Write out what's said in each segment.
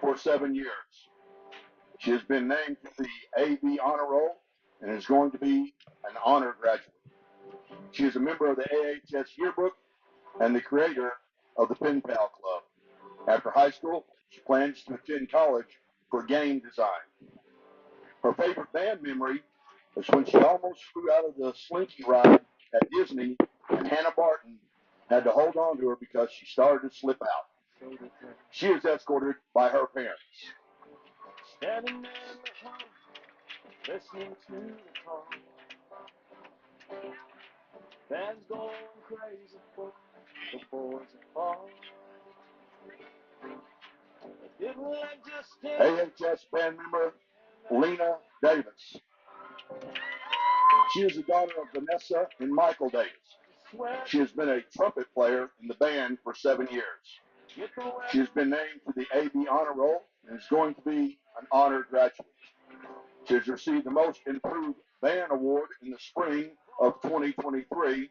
for 7 years. She has been named to the AB Honor Roll and is going to be an honor graduate. She is a member of the AHS Yearbook and the creator of the Pen Pal Club. After high school, she plans to attend college for game design. Her favorite band memory is when she almost flew out of the Slinky ride at Disney and Hannah Barton had to hold on to her because she started to slip out. She is escorted by her parents. Standing in the hall, listening to the call. Band's going crazy for the boys at fall. AHS band member Lena Davis. She is the daughter of Vanessa and Michael Davis. She has been a trumpet player in the band for 7 years. She has been named to the AB Honor Roll and is going to be an honored graduate. She has received the Most Improved Band Award in the spring of 2023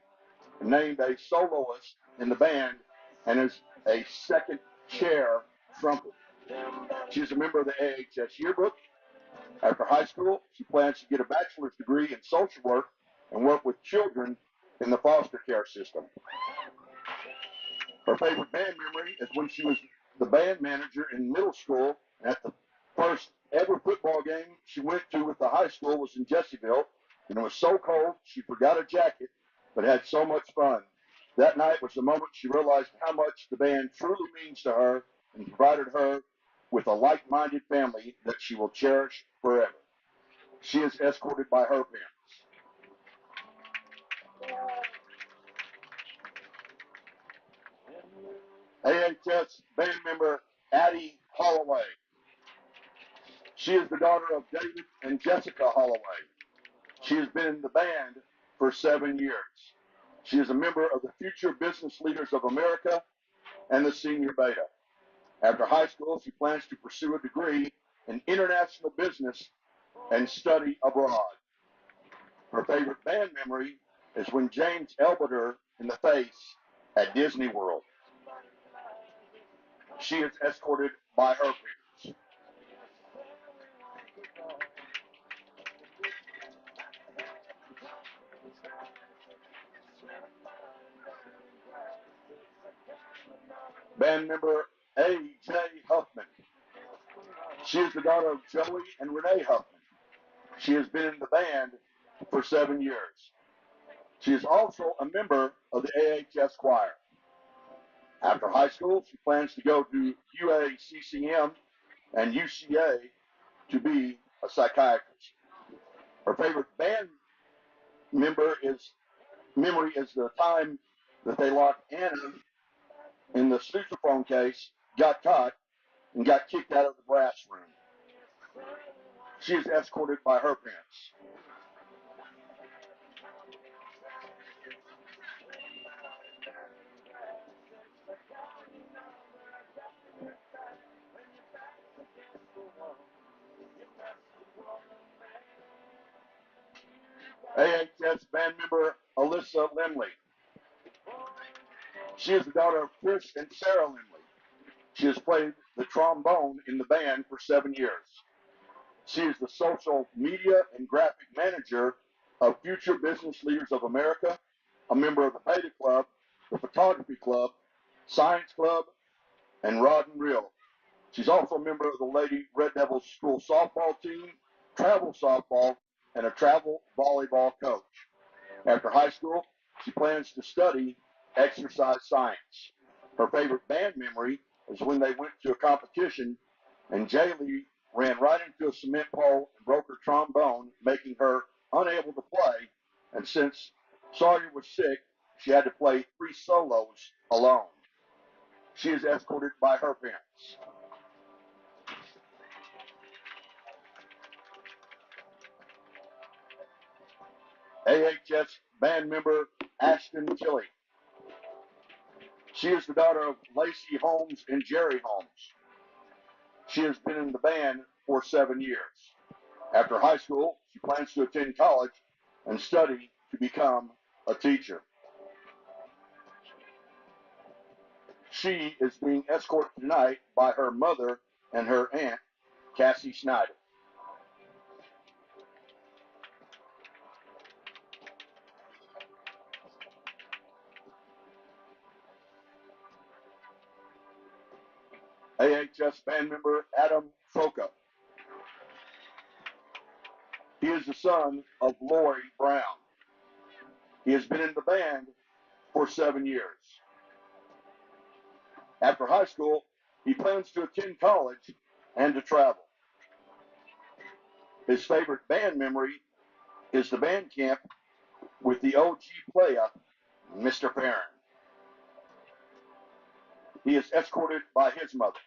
and named a soloist in the band and is a second chair trumpet. She is a member of the AHS Yearbook. After high school, she plans to get a bachelor's degree in social work and work with children in the foster care system. Her favorite band memory is when she was the band manager in middle school. At the first ever football game she went to with the high school was in Jessieville, and it was so cold she forgot a jacket, but had so much fun. That night was the moment she realized how much the band truly means to her and provided her with a like-minded family that she will cherish forever. She is escorted by her parents. AHS band member Addie Holloway. She is the daughter of David and Jessica Holloway. She has been in the band for 7 years. She is a member of the Future Business Leaders of America and the Senior Beta. After high school, she plans to pursue a degree in international business and study abroad. Her favorite band memory is when James elbowed her in the face at Disney World. She is escorted by her parents. Band member A.J. Huffman. She is the daughter of Joey and Renee Huffman. She has been in the band for 7 years. She is also a member of the AHS choir. After high school, she plans to go to UACCM and UCA to be a psychiatrist. Her favorite band memory is the time that they locked Anna in the sousaphone case, got caught, and got kicked out of the brass room. She is escorted by her parents. AHS band member Alyssa Lemley. She is the daughter of Chris and Sarah Lemley. She has played the trombone in the band for 7 years. She is the social media and graphic manager of Future Business Leaders of America, a member of the Beta Club, the Photography Club, Science Club, and Rod and Reel. She's also a member of the Lady Red Devils school softball team, travel softball, and a travel volleyball coach. After high school, she plans to study exercise science. Her favorite band memory is when they went to a competition and Jaylee ran right into a cement pole and broke her trombone, making her unable to play. And since Sawyer was sick, she had to play 3 solos alone. She is escorted by her parents. AHS band member Ashton Tilley. She is the daughter of Lacey Holmes and Jerry Holmes. She has been in the band for 7 years. After high school, she plans to attend college and study to become a teacher. She is being escorted tonight by her mother, and her aunt, Cassie Snyder. AHS band member Adam Troca. He is the son of Lori Brown. He has been in the band for 7 years. After high school, he plans to attend college and to travel. His favorite band memory is the band camp with the OG player, Mr. Perrin. He is escorted by his mother.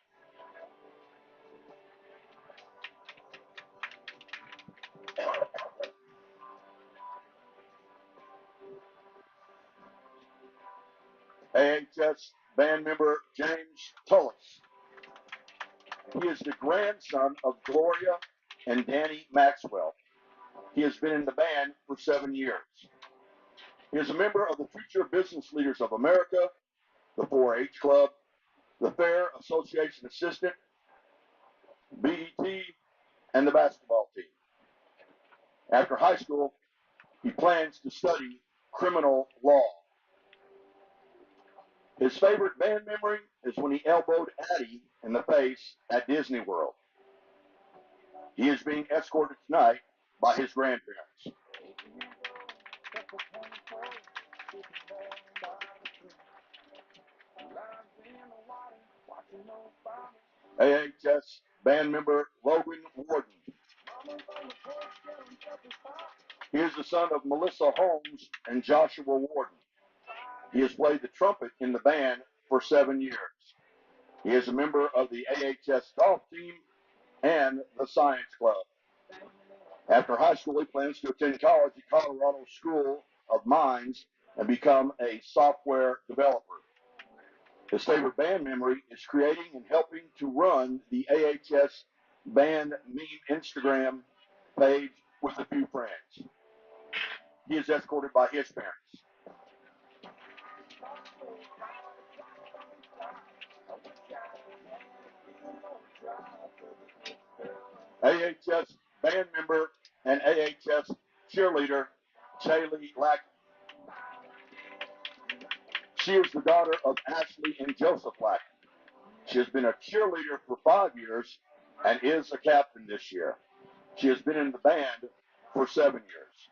AHS band member James Tullis. He is the grandson of Gloria and Danny Maxwell. He has been in the band for 7 years. He is a member of the Future Business Leaders of America, the 4-H Club, the Fair Association Assistant, BET, and the basketball team. After high school, he plans to study criminal law. His favorite band memory is when he elbowed Addie in the face at Disney World. He is being escorted tonight by his grandparents. AHS band member Logan Warden. He is the son of Melissa Holmes and Joshua Warden. He has played the trumpet in the band for 7 years. He is a member of the AHS golf team and the science club. After high school, he plans to attend college at Colorado School of Mines and become a software developer. His favorite band memory is creating and helping to run the AHS band meme Instagram page with a few friends. He is escorted by his parents. AHS band member and AHS cheerleader Shaylee Lackey. She is the daughter of Ashley and Joseph Lackey. She has been a cheerleader for 5 years and is a captain this year. She has been in the band for 7 years.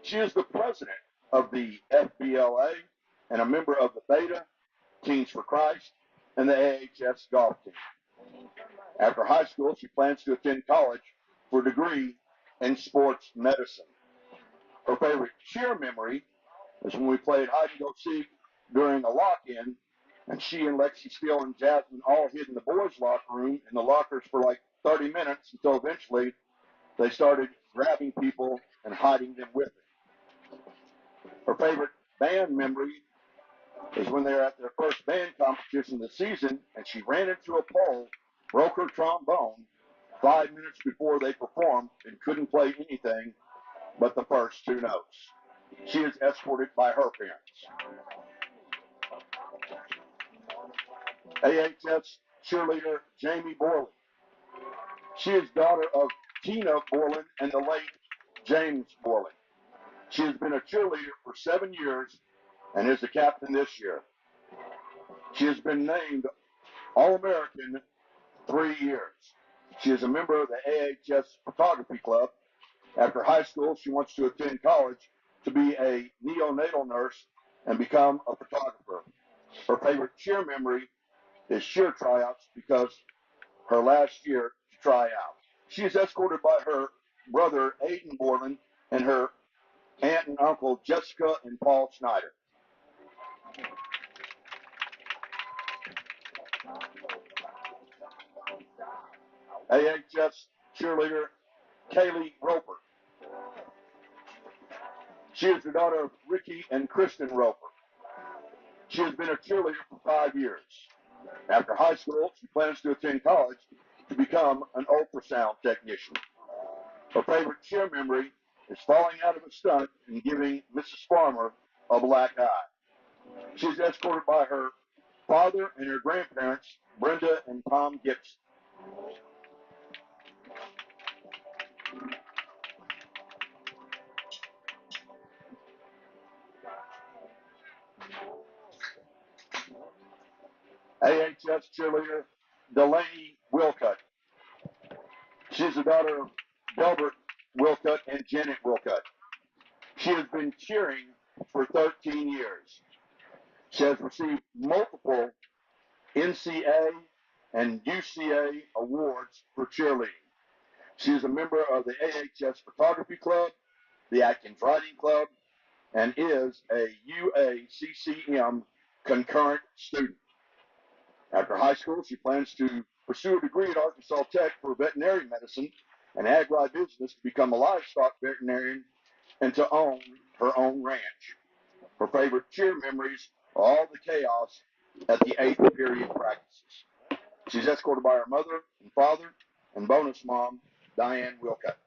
She is the president of the FBLA and a member of the Beta, Teens for Christ, and the AHS golf team. After high school, she plans to attend college for a degree in sports medicine. Her favorite cheer memory is when we played hide and go seek during a lock-in, and she and Lexi Steele and Jasmine all hid in the boys' locker room in the lockers for like 30 minutes until eventually they started grabbing people and hiding them with it. Her favorite band memory is when they were at their first band competition this season, and she ran into a pole, broke her trombone 5 minutes before they performed, and couldn't play anything but the first 2 notes. She is escorted by her parents. AHS cheerleader Jamie Borland. She is daughter of Tina Borland and the late James Borland. She has been a cheerleader for 7 years and is the captain this year. She has been named All-American 3 years. She is a member of the AHS Photography Club. After high school, she wants to attend college to be a neonatal nurse and become a photographer. Her favorite cheer memory is cheer tryouts because her last year to try out. She is escorted by her brother Aiden Borland and her aunt and uncle Jessica and Paul Schneider. AHS cheerleader Kaylee Roper. She is the daughter of Ricky and Kristen Roper. She has been a cheerleader for 5 years. After high school, she plans to attend college to become an ultrasound technician. Her favorite cheer memory is falling out of a stunt and giving Mrs. Farmer a black eye. She's escorted by her father and her grandparents, Brenda and Tom Gibson. AHS cheerleader Delaney Wilcutt. She's the daughter of Delbert Wilcutt and Janet Wilcutt. She has been cheering for 13 years. She has received multiple NCA and UCA awards for cheerleading. She is a member of the AHS Photography Club, the Atkins Writing Club, and is a UACCM concurrent student. After high school, she plans to pursue a degree at Arkansas Tech for veterinary medicine and agribusiness to become a livestock veterinarian and to own her own ranch. Her favorite cheer memories are all the chaos at the 8th period practices. She's escorted by her mother and father and bonus mom, Diane Wilcutt.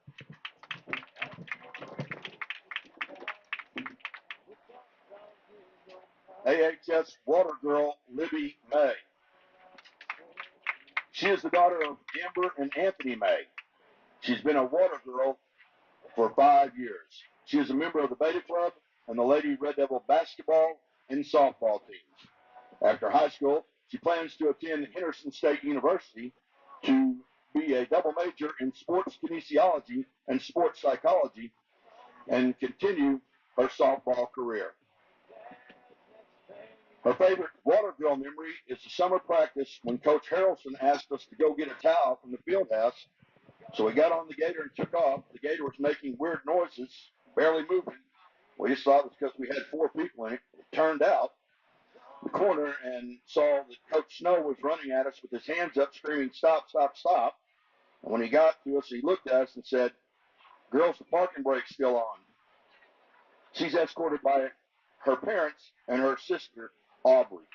AHS water girl, Libby May. She is the daughter of Amber and Anthony May. She's been a water girl for 5 years. She is a member of the Beta Club and the Lady Red Devil basketball and softball teams. After high school, she plans to attend Henderson State University to be a double major in sports kinesiology and sports psychology and continue her softball career. Her favorite water girl memory is the summer practice when Coach Harrelson asked us to go get a towel from the field house. So we got on the gator and took off. The gator was making weird noises, barely moving. We just thought it was because we had 4 people in it. It turned out the corner and saw that Coach Snow was running at us with his hands up, screaming, "Stop, stop, stop." And when he got to us, he looked at us and said, "Girls, the parking brake's still on." She's escorted by her parents and her sister, Aubrey.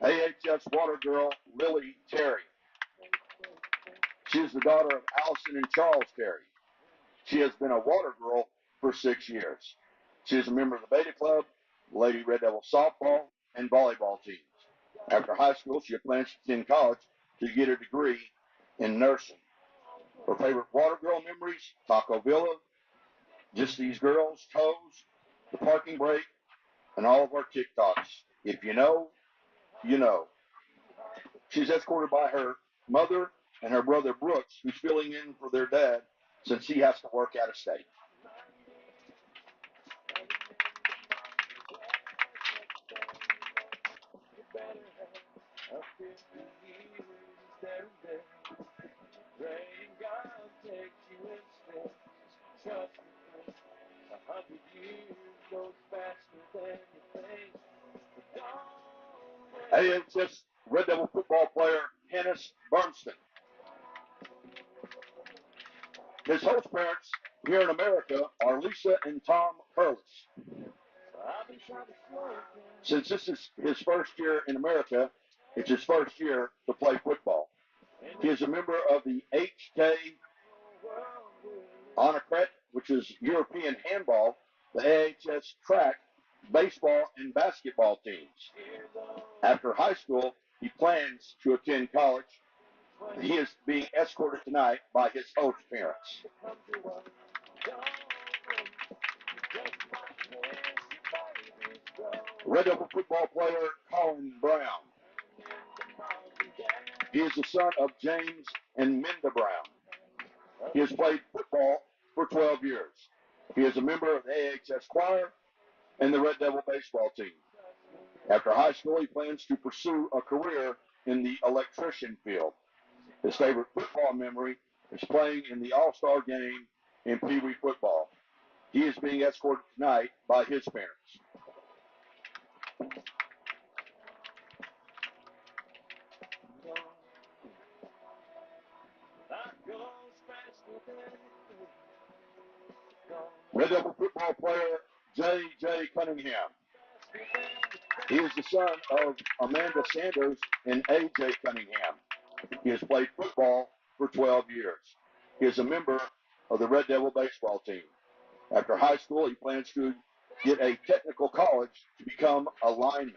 AHS water girl, Lily Terry. She is the daughter of Allison and Charles Terry. She has been a water girl for 6 years. She is a member of the Beta Club, Lady Red Devil softball, and volleyball teams. After high school, she plans to attend college to get a degree in nursing. Her favorite water girl memories, Taco Villa, Just These Girls, Toes, the parking brake, and all of our TikToks. If you know, you know. She's escorted by her mother and her brother Brooks, who's filling in for their dad since he has to work out of state. AHS Red Devil football player Hennis Bernston. His host parents here in America are Lisa and Tom Curlis. Since this is his first year in America, it's his first year to play football. He is a member of the HK Onacret, which is European handball, the AHS track, baseball, and basketball teams. After high school, he plans to attend college. He is being escorted tonight by his host parents. Red Devil football player Colin Brown. He is the son of James and Minda Brown. He has played football for 12 years. He is a member of the AHS choir and the Red Devil baseball team. After high school, he plans to pursue a career in the electrician field. His favorite football memory is playing in the All-Star game in Pee Wee football. He is being escorted tonight by his parents. Red Devil football player J.J. Cunningham. He is the son of Amanda Sanders and A.J. Cunningham. He has played football for 12 years. He is a member of the Red Devil baseball team. After high school, he plans to get a technical college to become a lineman.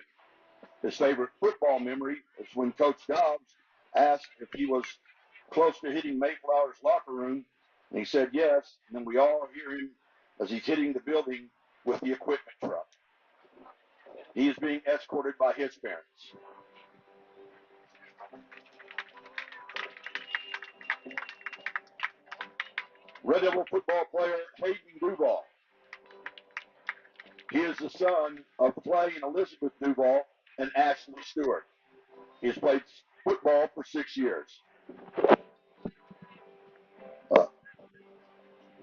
His favorite football memory is when Coach Dobbs asked if he was close to hitting Mayflower's locker room, and he said yes. And then we all hear him as he's hitting the building with the equipment truck. He is being escorted by his parents. Red Devil football player Hayden Duval. He is the son of Clay and Elizabeth Duval and Ashley Stewart. He has played football for 6 years.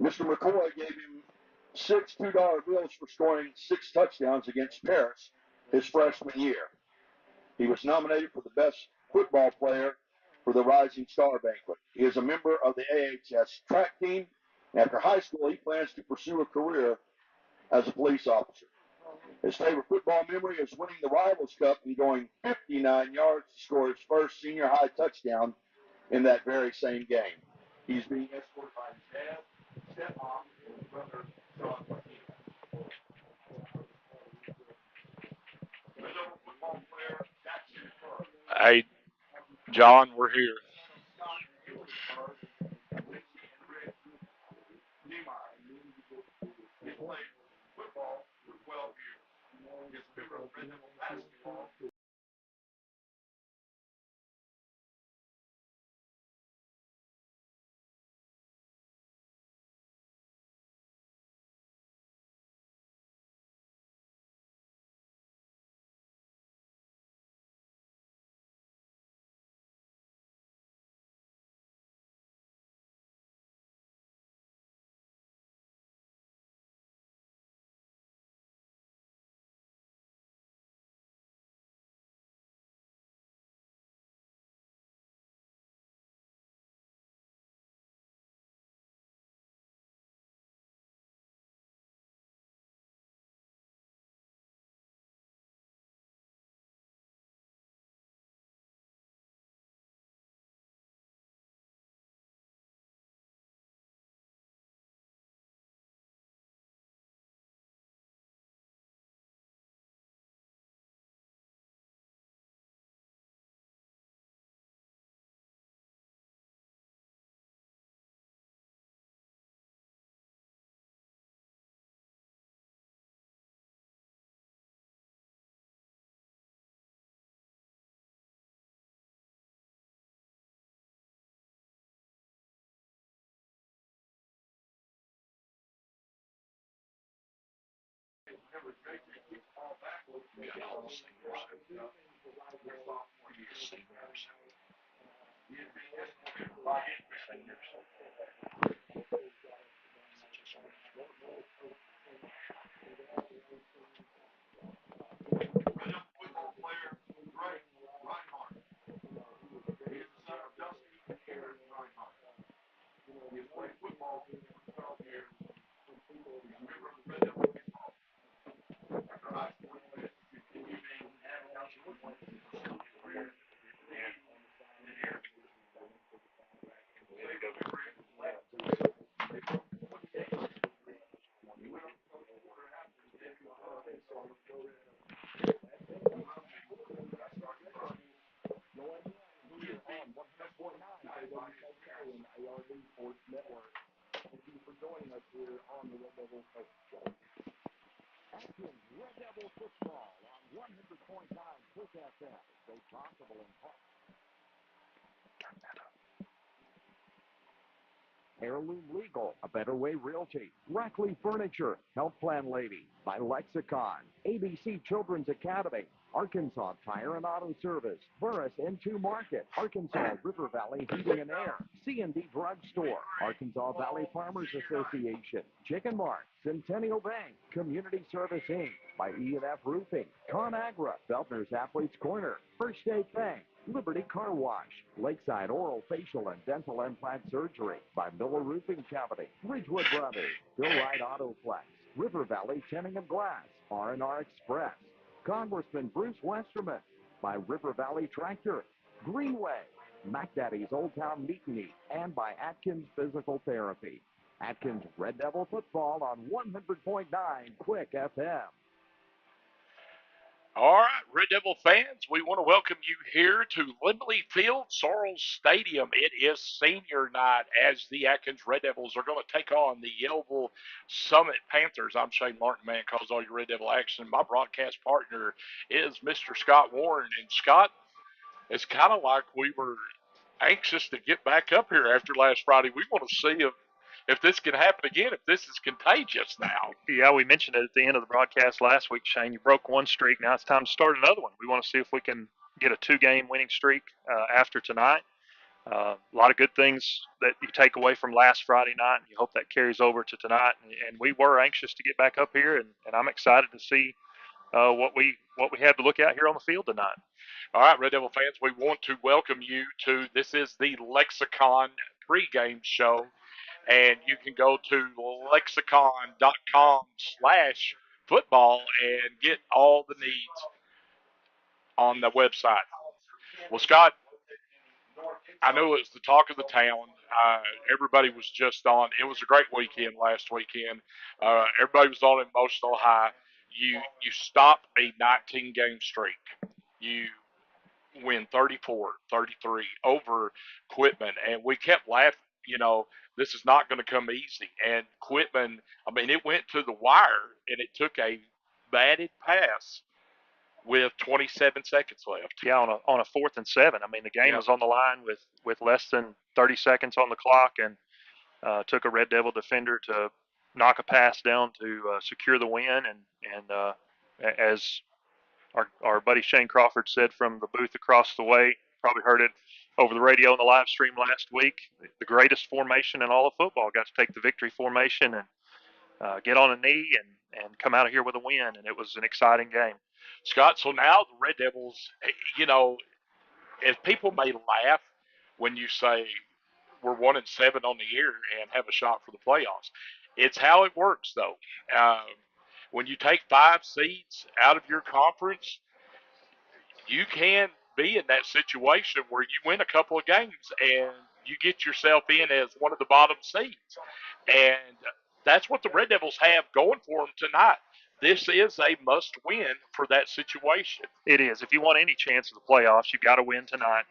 Mr. McCoy gave him 6 $2 bills for scoring 6 touchdowns against Paris his freshman year. He was nominated for the best football player for the Rising Star Banquet. He is a member of the AHS track team. After high school, he plans to pursue a career as a police officer. His favorite football memory is winning the Rivals Cup and going 59 yards to score his first senior high touchdown in that very same game. He's being escorted by his dad, stepmom, and his brother, John Martinez. Football player Jackson Burr. Hey, John, we're here. He's played football for 12 years. He's a member of Red Devil basketball. Atkins, Red Devil football on 100.9 Kick FM. So possible in part. Heirloom Legal, A Better Way Realty, Rackley Furniture, Health Plan Lady, by Lexicon, ABC Children's Academy, Arkansas Tire and Auto Service, Burris N2 Market, Arkansas River Valley Heating and Air, C&D Drug Store, Arkansas Valley Farmers Association, Chicken Mart, Centennial Bank, Community Service Inc., by E&F Roofing, ConAgra, Feltner's Athletes Corner, First State Bank, Liberty Car Wash, Lakeside Oral Facial and Dental Implant Surgery, by Miller Roofing Company, Ridgewood Brothers, Bill Wright Autoplex, River Valley Tinting and Glass, R&R Express, Congressman Bruce Westerman, by River Valley Tractor, Greenway, Mac Daddy's Old Town Meat and Eat, and by Atkins Physical Therapy. Atkins Red Devil football on 100.9 Quick FM. All right, Red Devil fans, we want to welcome you here to Lemley Field, Sorrels Stadium. It is senior night as the Atkins Red Devils are going to take on the Yellville-Summit Panthers. I'm Shane Martin, man, calls all your Red Devil action. My broadcast partner is Mr. Scott Warren. And Scott, it's kind of like we were anxious to get back up here after last Friday. We want to see if this can happen again, if this is contagious now. Yeah, we mentioned it at the end of the broadcast last week, Shane. You broke one streak. Now it's time to start another one. We want to see if we can get a 2-game winning streak after tonight. A lot of good things that you take away from last Friday night, and you hope that carries over to tonight. And we were anxious to get back up here, and I'm excited to see what we have to look at here on the field tonight. All right, Red Devil fans, we want to welcome you to this is the Lexicon pregame show, and you can go to lexicon.com/football and get all the needs on the website. Well, Scott, I know it was the talk of the town. Everybody was just on. It was a great weekend last weekend. Everybody was on emotional high. You stop a 19-game streak. You win 34, 33 over Quitman. And we kept laughing, this is not going to come easy. And Quitman, I mean, it went to the wire and it took a batted pass with 27 seconds left. Yeah, on a 4th and 7. I mean, the game was on the line with less than 30 seconds on the clock, and took a Red Devil defender to knock a pass down to secure the win. And as our buddy Shane Crawford said from the booth across the way, probably heard it over the radio on the live stream last week, the greatest formation in all of football. Got to take the victory formation and get on a knee and come out of here with a win. And it was an exciting game. Scott, so now the Red Devils, if people may laugh when you say we're 1-7 on the year and have a shot for the playoffs, it's how it works, though. When you take 5 seeds out of your conference, you can be in that situation where you win a couple of games and you get yourself in as one of the bottom seeds. And that's what the Red Devils have going for them tonight. This is a must win for that situation. It is. If you want any chance of the playoffs, you've got to win tonight.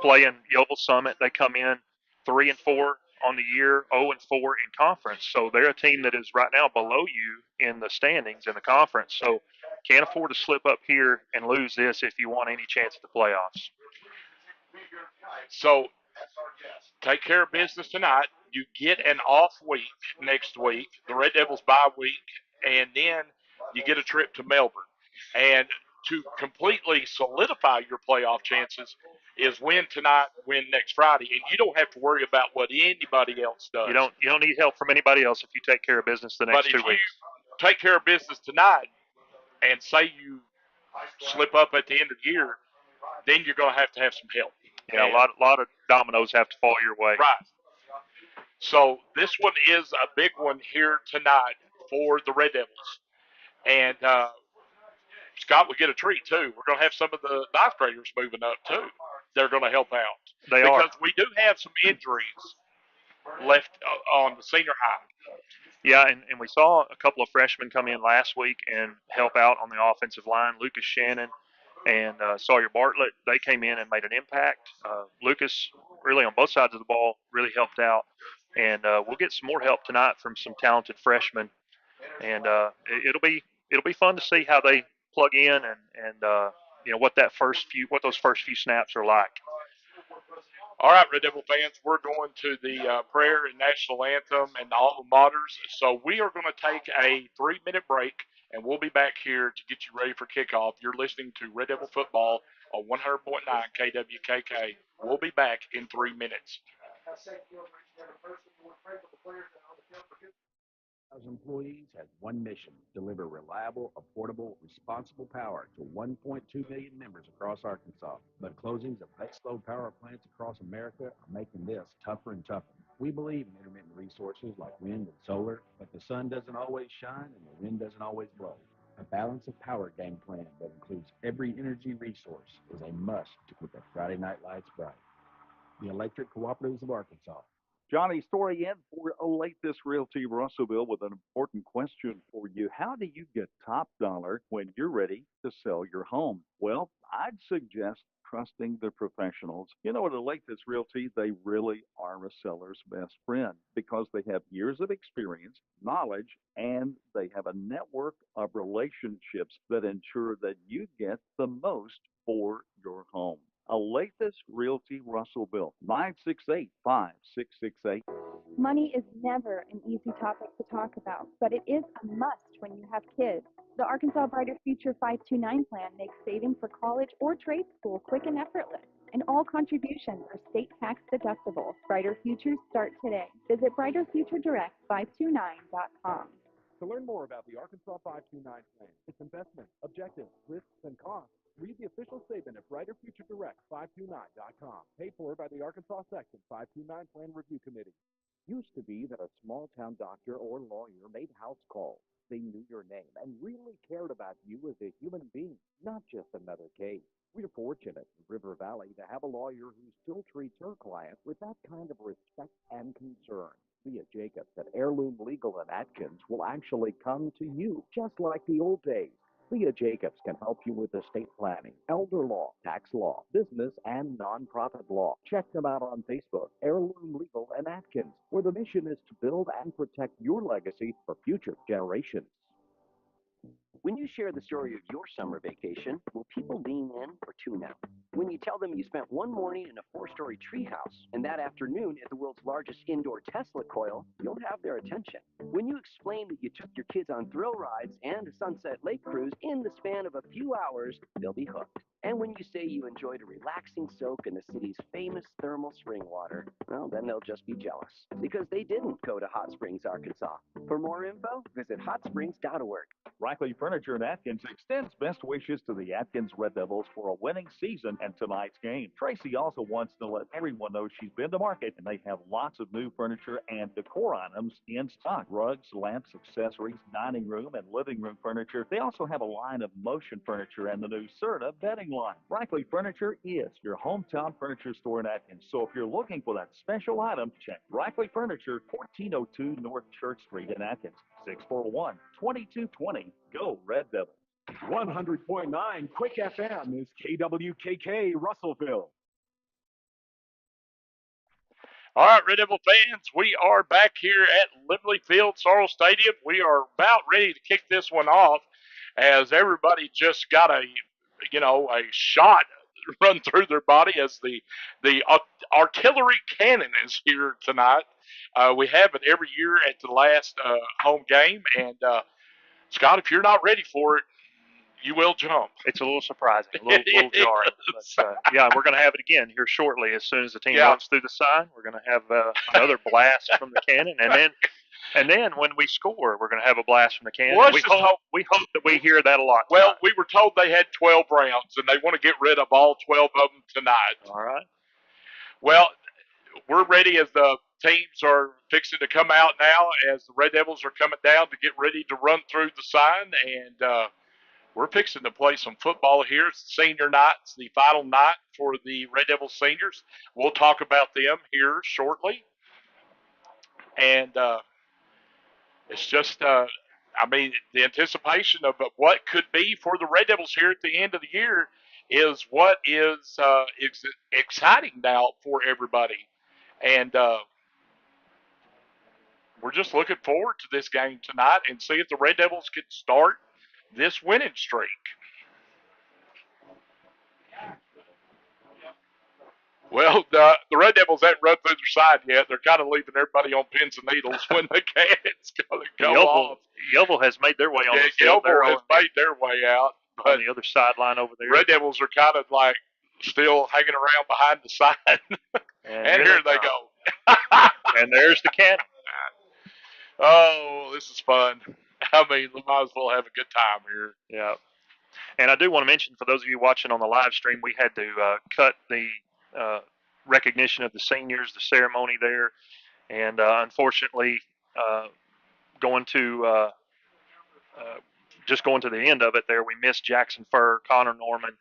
Playing Yellville-Summit, they come in 3-4 on the year, 0-4 in conference. So they're a team that is right now below you in the standings in the conference. So can't afford to slip up here and lose this if you want any chance at the playoffs. So take care of business tonight. You get an off week next week, the Red Devils bye week, and then you get a trip to Melbourne. And to completely solidify your playoff chances is win tonight, win next Friday, and you don't have to worry about what anybody else does. You don't need help from anybody else if you take care of business the next 2 weeks. But if you take care of business tonight and say you slip up at the end of the year, then you're going to have some help. Yeah, and a lot of dominoes have to fall your way. Right. So this one is a big one here tonight for the Red Devils. And Scott will get a treat, too. We're going to have some of the ninth graders moving up, too. They're going to help out. Because we do have some injuries left on the senior high. Yeah, and we saw a couple of freshmen come in last week and help out on the offensive line. Lucas Shannon and Sawyer Bartlett, they came in and made an impact. Lucas, really on both sides of the ball, really helped out. And we'll get some more help tonight from some talented freshmen. And it'll be fun to see how they plug in and what those first few snaps are like. All right, Red Devil fans, we're going to the prayer and national anthem and the alma maters. So we are going to take a 3-minute break, and we'll be back here to get you ready for kickoff. You're listening to Red Devil Football on 100.9 KWKK. We'll be back in 3 minutes. Employees has one mission: deliver reliable, affordable, responsible power to 1.2 million members across Arkansas. But closings of baseload power plants across America are making this tougher and tougher. We believe in intermittent resources like wind and solar, but the sun doesn't always shine and the wind doesn't always blow. A balance of power game plan that includes every energy resource is a must to keep the Friday night lights bright. The Electric Cooperatives of Arkansas. Johnny, story in for Olathe Realty Russellville with an important question for you. How do you get top dollar when you're ready to sell your home? Well, I'd suggest trusting the professionals. You know, at Olathe Realty, they really are a seller's best friend because they have years of experience, knowledge, and they have a network of relationships that ensure that you get the most for your home. Olathe Realty Russellville, 968-5668. Money is never an easy topic to talk about, but it is a must when you have kids. The Arkansas Brighter Future 529 plan makes saving for college or trade school quick and effortless, and all contributions are state tax deductible. Brighter Futures start today. Visit brighterfuturedirect529.com. To learn more about the Arkansas 529 plan, its investments, objectives, risks, and costs, read the official statement at brighterfuturedirect529.com. Paid for by the Arkansas Section 529 Plan Review Committee. Used to be that a small-town doctor or lawyer made house calls. They knew your name and really cared about you as a human being, not just another case. We're fortunate in River Valley to have a lawyer who still treats her clients with that kind of respect and concern. Leah Jacobs at Heirloom Legal in Atkins will actually come to you, just like the old days. Leah Jacobs can help you with estate planning, elder law, tax law, business, and nonprofit law. Check them out on Facebook, Heirloom Legal in Atkins, where the mission is to build and protect your legacy for future generations. When you share the story of your summer vacation, will people lean in or tune out? When you tell them you spent one morning in a 4-story treehouse and that afternoon at the world's largest indoor Tesla coil, you'll have their attention. When you explain that you took your kids on thrill rides and a Sunset Lake cruise in the span of a few hours, they'll be hooked. And when you say you enjoyed a relaxing soak in the city's famous thermal spring water, well, then they'll just be jealous because they didn't go to Hot Springs, Arkansas. For more info, visit hotsprings.org. Rackley Furniture in Atkins extends best wishes to the Atkins Red Devils for a winning season and tonight's game. Tracy also wants to let everyone know she's been to market and they have lots of new furniture and decor items in stock. Rugs, lamps, accessories, dining room, and living room furniture. They also have a line of motion furniture and the new Serta bedding line. Rackley Furniture is your hometown furniture store in Atkins. So if you're looking for that special item, check Rackley Furniture, 1402 North Church Street in Atkins. 641-2220. Go Red Devils. 100.9 Quick FM is KWKK Russellville. All right, Red Devil fans, we are back here at Lemley Field, Sorrels Stadium. We are about ready to kick this one off as everybody just got a shot run through their body as the artillery cannon is here tonight. We have it every year at the last home game, and Scott, if you're not ready for it, you will jump. It's a little surprising, a little jarring. But, yeah, we're going to have it again here shortly. As soon as the team runs through the sign, we're going to have another blast from the cannon, and then when we score, we're going to have a blast from the cannon. Well, we hope that we hear that a lot. Well, tonight. we were told they had 12 rounds, and they want to get rid of all 12 of them tonight. All right. Well, we're ready as the teams are fixing to come out now, as the Red Devils are coming down to get ready to run through the sign, and we're fixing to play some football here. It's the senior night. It's the final night for the Red Devils seniors. We'll talk about them here shortly. And it's just, the anticipation of what could be for the Red Devils here at the end of the year is what is exciting now for everybody. And we're just looking forward to this game tonight and see if the Red Devils can start this winning streak. Well, the Red Devils haven't run through their side yet. They're kind of leaving everybody on pins and needles when the cannon's going to go off. Yellville has made their way on the field. Yellville has made their way out. But on the other sideline over there. Red Devils are kind of like still hanging around behind the sign. And here they go. And there's the cannon. Oh, this is fun. I mean, we might as well have a good time here. Yeah. And I do want to mention, for those of you watching on the live stream, we had to cut the recognition of the seniors, the ceremony there. And unfortunately, going to the end of it there, we missed Jackson Furr, Connor Norman,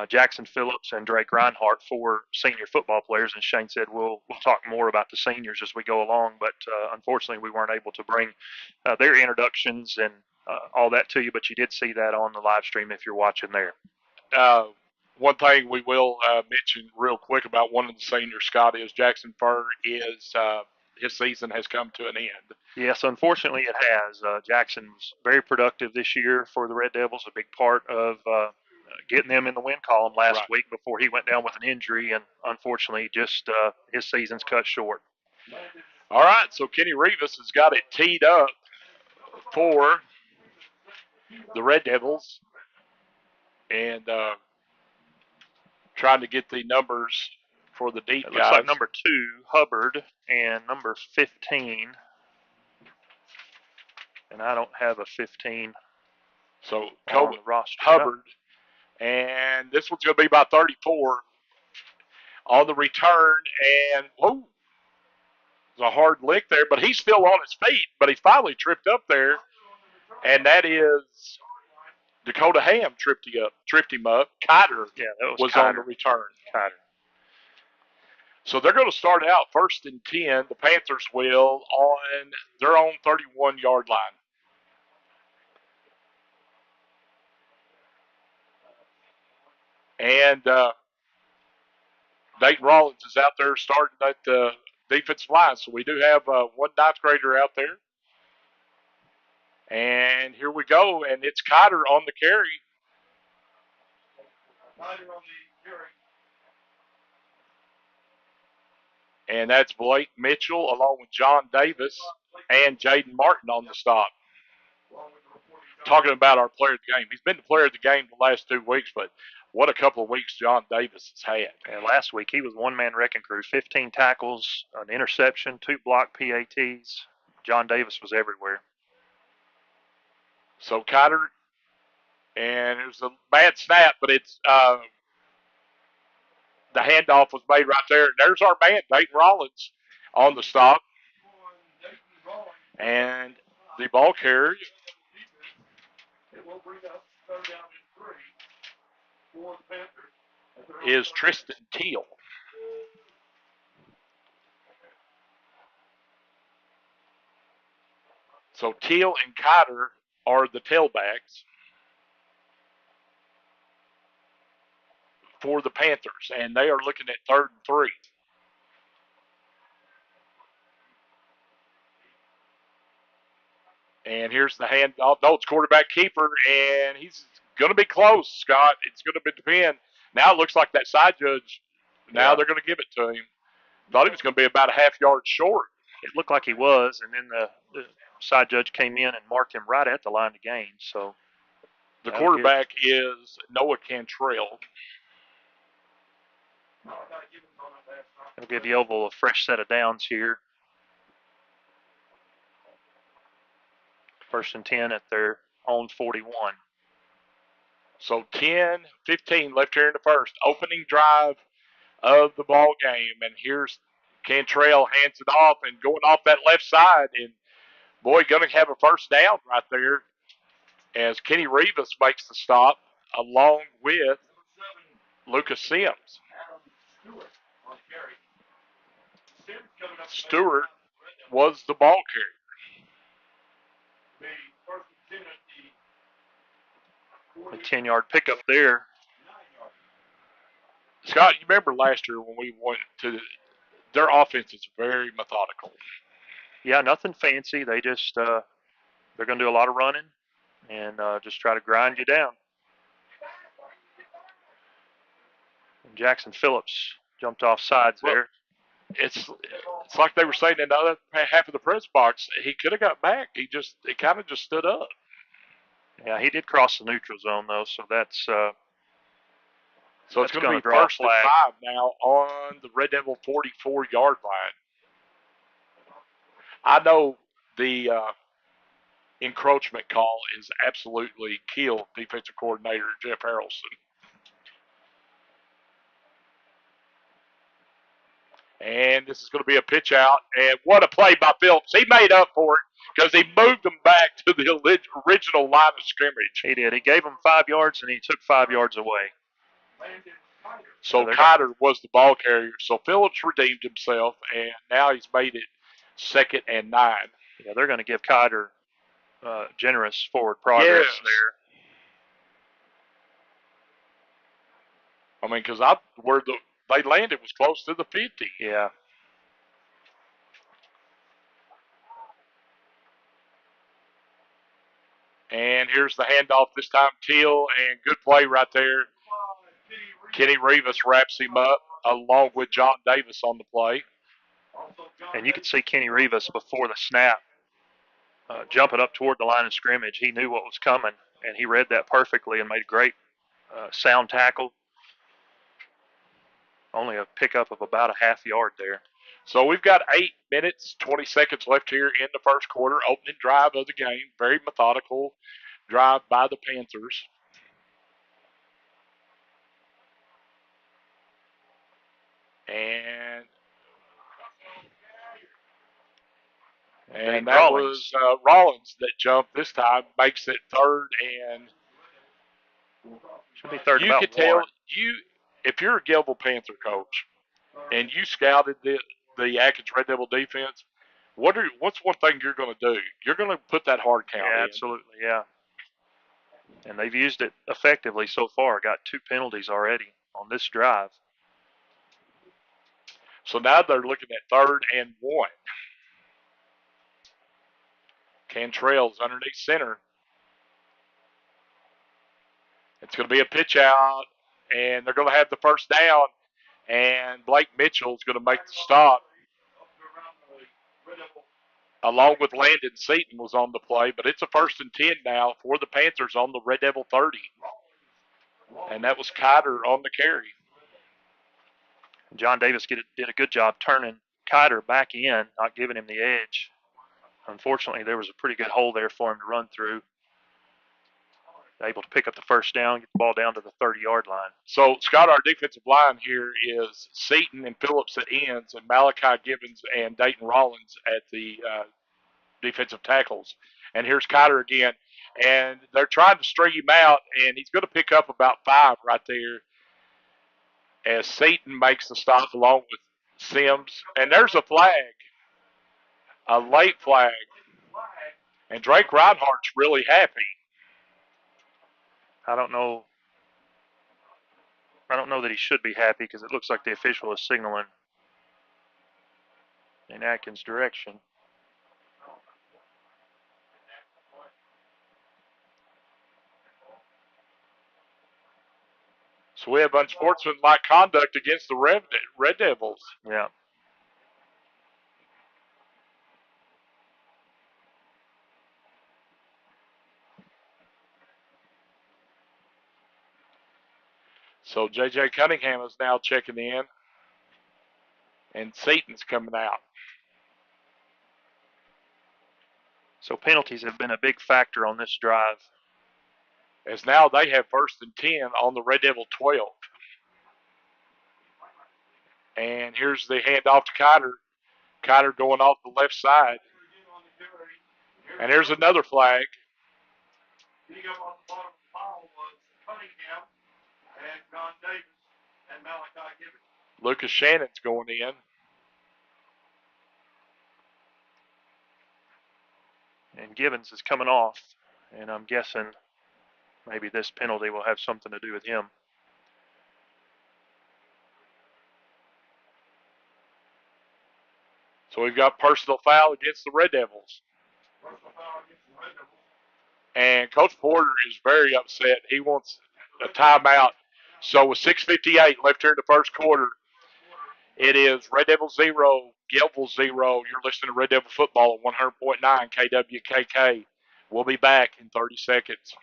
Jackson Phillips and Drake Reinhardt, 4 senior football players. And Shane said we'll talk more about the seniors as we go along. But unfortunately, we weren't able to bring their introductions and all that to you. But you did see that on the live stream if you're watching there. One thing we will mention real quick about one of the seniors, Scott, is Jackson Furr is his season has come to an end. Yes, unfortunately it has. Jackson was very productive this year for the Red Devils, a big part of getting them in the win column last week before he went down with an injury, and unfortunately just his season's cut short. All right, so Kenny Rivas has got it teed up for the Red Devils, and trying to get the numbers for the deep guys. Looks like number 2, Hubbard, and number 15. And I don't have a 15. So on the roster. Hubbard, and this one's going to be about 34 on the return, and whoa, there's a hard lick there, but he's still on his feet, but he finally tripped up there, and that is Dakota Ham tripped him up. Kiter was Kiter. On the return. Kiter. So they're going to start out 1st and 10. The Panthers will on their own 31-yard line. And Dayton Rollins is out there starting at the defensive line. So we do have one 9th grader out there. And here we go. And it's Kiter on the carry. And that's Blake Mitchell along with John Davis and Jaden Martin on the stop. Talking about our player of the game. He's been the player of the game the last 2 weeks, but what a couple of weeks John Davis has had. And last week he was one-man wrecking crew, 15 tackles, an interception, 2 block PATs. John Davis was everywhere. So Kiter, and it was a bad snap, but it's the handoff was made right there. And there's our man, Dayton Rollins, on the stop. And the ball carrier is Tristan Teal. So Teal and Kiter are the tailbacks for the Panthers, and they are looking at 3rd and 3. And here's the hand. Oh, no, it's quarterback keeper, and he's going to be close, Scott. It's going to depend. Now it looks like that side judge, now they're going to give it to him. Thought he was going to be about a half yard short. It looked like he was, and then the side judge came in and marked him right at the line of gain. So the quarterback is Noah Cantrell. It'll give Yellville a fresh set of downs here. 1st and 10 at their own 41. So 10-15 left here in the first. Opening drive of the ball game. And here's Cantrell hands it off and going off that left side. And, boy, going to have a first down right there as Kenny Rivas makes the stop along with Lucas Sims. Stewart was the ball carrier. A 10-yard pickup there. Scott, you remember last year when we went to their offense is very methodical. Yeah, nothing fancy. They just they're going to do a lot of running and just try to grind you down. And Jackson Phillips jumped off sides there. It's like they were saying in the other half of the press box. He could have got back. He kind of just stood up. Yeah, he did cross the neutral zone though, so that's so it's going to be 1st and 5 now on the Red Devil 44-yard line. I know the encroachment call is absolutely killed defensive coordinator Jeff Harrelson. And this is going to be a pitch out. And what a play by Phillips. He made up for it because he moved them back to the original line of scrimmage. He did. He gave them 5 yards, and he took 5 yards away. So Kiter was the ball carrier. So Phillips redeemed himself, and now he's made it 2nd and 9. Yeah, they're going to give Kiter generous forward progress there. I mean, because where they landed was close to the 50. Yeah. And here's the handoff this time, Teal, and good play right there. Kenny Rivas wraps him up along with John Davis on the play. And you could see Kenny Rivas before the snap jumping up toward the line of scrimmage. He knew what was coming, and he read that perfectly and made a great sound tackle. Only a pickup of about a half yard there. So we've got 8 minutes, 20 seconds left here in the first quarter. Opening drive of the game. Very methodical drive by the Panthers. And that was Rollins that jumped this time. Makes it 3rd and should be 3rd. You could tell if you're a Yellville Panther coach and you scouted the Atkins Red Devil defense, what's one thing you're going to do? You're going to put that hard count in. Absolutely, yeah. And they've used it effectively so far. Got 2 penalties already on this drive. So now they're looking at 3rd and 1. Cantrell's underneath center. It's going to be a pitch out, and they're going to have the first down, and Blake Mitchell's going to make the stop. Along with Landon Seaton was on the play, but it's a 1st and 10 now for the Panthers on the Red Devil 30. And that was Kiter on the carry. John Davis did a good job turning Kiter back in, not giving him the edge. Unfortunately, there was a pretty good hole there for him to run through. Able to pick up the first down, get the ball down to the 30-yard line. So, Scott, our defensive line here is Seaton and Phillips at ends, and Malachi Gibbons and Dayton Rollins at the defensive tackles. And here's Kiter again. And they're trying to string him out, and he's going to pick up about 5 right there as Seaton makes the stop along with Sims. And there's a flag, a late flag. And Drake Reinhardt's really happy. I don't know that he should be happy because it looks like the official is signaling in Atkins' direction. So we have unsportsmanlike conduct against the Red Devils. Yeah. So J.J. Cunningham is now checking in, and Seaton's coming out. So penalties have been a big factor on this drive. As now they have 1st and 10 on the Red Devil 12. And here's the handoff to Kiter. Kiter going off the left side. And here's another flag. Lucas Shannon's going in. And Gibbons is coming off. And I'm guessing maybe this penalty will have something to do with him. So we've got personal foul against the Red Devils. And Coach Porter is very upset. He wants a timeout. So with 6:58 left here in the first quarter, it is Red Devil 0, Yellville 0. You're listening to Red Devil Football at 100.9 KWKK. We'll be back in 30 seconds.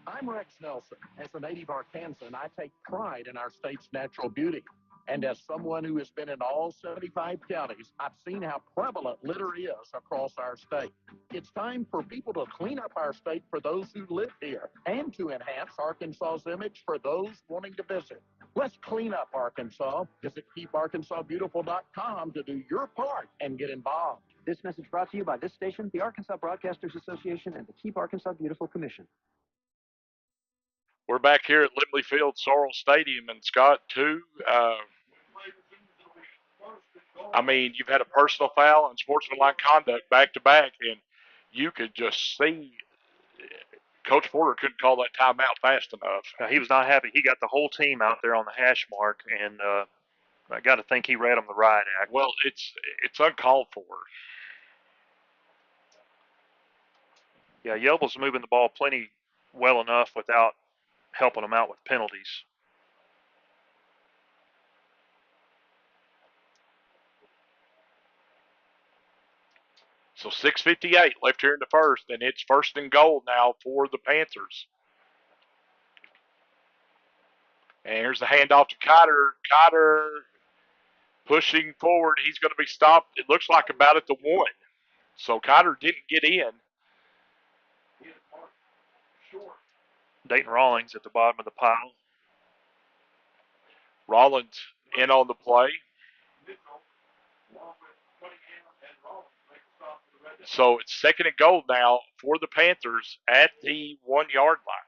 I'm Rex Nelson. As a native Arkansan, I take pride in our state's natural beauty. And as someone who has been in all 75 counties, I've seen how prevalent litter is across our state. It's time for people to clean up our state for those who live here and to enhance Arkansas's image for those wanting to visit. Let's clean up Arkansas. Visit KeepArkansasBeautiful.com to do your part and get involved. This message brought to you by this station, the Arkansas Broadcasters Association, and the Keep Arkansas Beautiful Commission. We're back here at Lemley Field, Sorrels Stadium, and Scott, you've had a personal foul and sportsmanlike conduct back to back, and you could just see Coach Porter couldn't call that timeout fast enough. He was not happy. He got the whole team out there on the hash mark, and I got to think he read them the riot act. Well, it's uncalled for. Yeah, Yellville's moving the ball plenty well enough without helping them out with penalties. So 6:58 left here in the first, and it's 1st and goal now for the Panthers. And here's the handoff to Cotter. Cotter pushing forward. He's going to be stopped, it looks like, about at the 1. So Cotter didn't get in. Dayton Rawlings at the bottom of the pile. Rollins in on the play. So it's 2nd and goal now for the Panthers at the 1-yard line.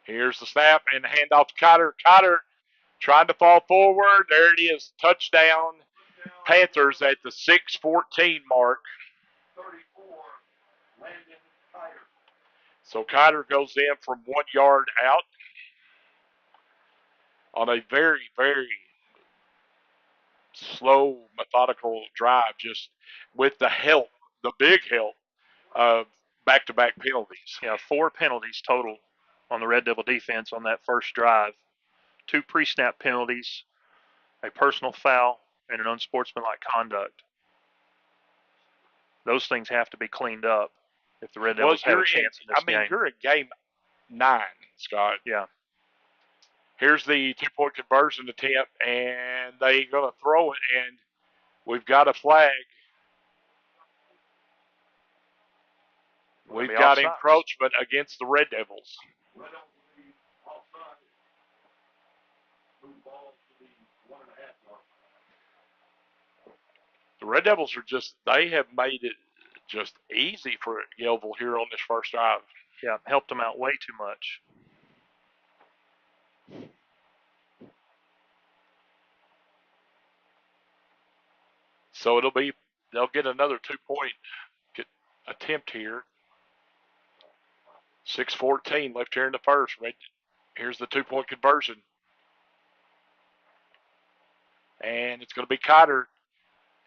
Here's the snap and the handoff to Cotter. Cotter trying to fall forward. There it is. Touchdown. Panthers at the 6:14 mark. So Cotter goes in from 1 yard out on a very, very slow, methodical drive, just with the big help of back-to-back penalties. Yeah, 4 penalties total on the Red Devil defense on that first drive. 2 pre-snap penalties, a personal foul, and an unsportsmanlike conduct. Those things have to be cleaned up if the Red Devils have a chance in this game. You're in game 9, Scott. Yeah. Here's the 2-point conversion attempt, and they're going to throw it, and we've got a flag. We've got encroachment against the Red Devils. The Red Devils they have made it just easy for Yellville here on this first drive. Yeah, helped them out way too much. So they'll get another 2-point attempt here. 6:14 left here in the first. Here's the 2-point conversion. And it's going to be Cotter.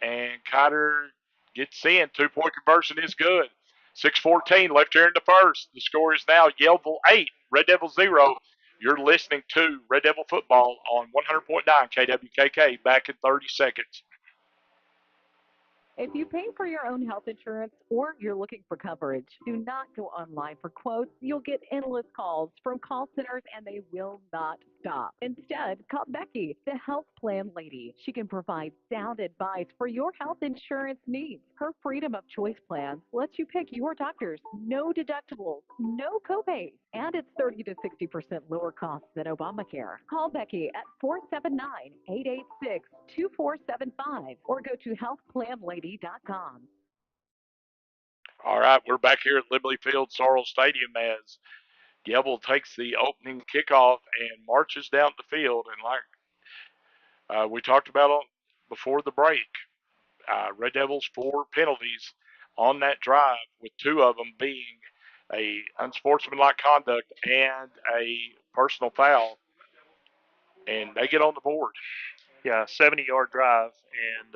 And Cotter gets in. 2-point conversion is good. 6:14 left here in the first. The score is now Yellville 8, Red Devil 0. You're listening to Red Devil Football on 100.9 KWKK. Back in 30 seconds. If you pay for your own health insurance or you're looking for coverage, do not go online for quotes. You'll get endless calls from call centers and they will not stop. Instead, call Becky, the health plan lady. She can provide sound advice for your health insurance needs. Her Freedom of Choice plan lets you pick your doctors, no deductibles, no copays, and it's 30 to 60% lower cost than Obamacare. Call Becky at 479-886-2475 or go to healthplanlady.com. All right, we're back here at Lemley Field, Sorrels Stadium, as Yellville takes the opening kickoff and marches down the field. And like we talked about before the break, Red Devils 4 penalties on that drive, with 2 of them being a unsportsmanlike conduct and a personal foul, and they get on the board. Yeah, 70-yard drive, and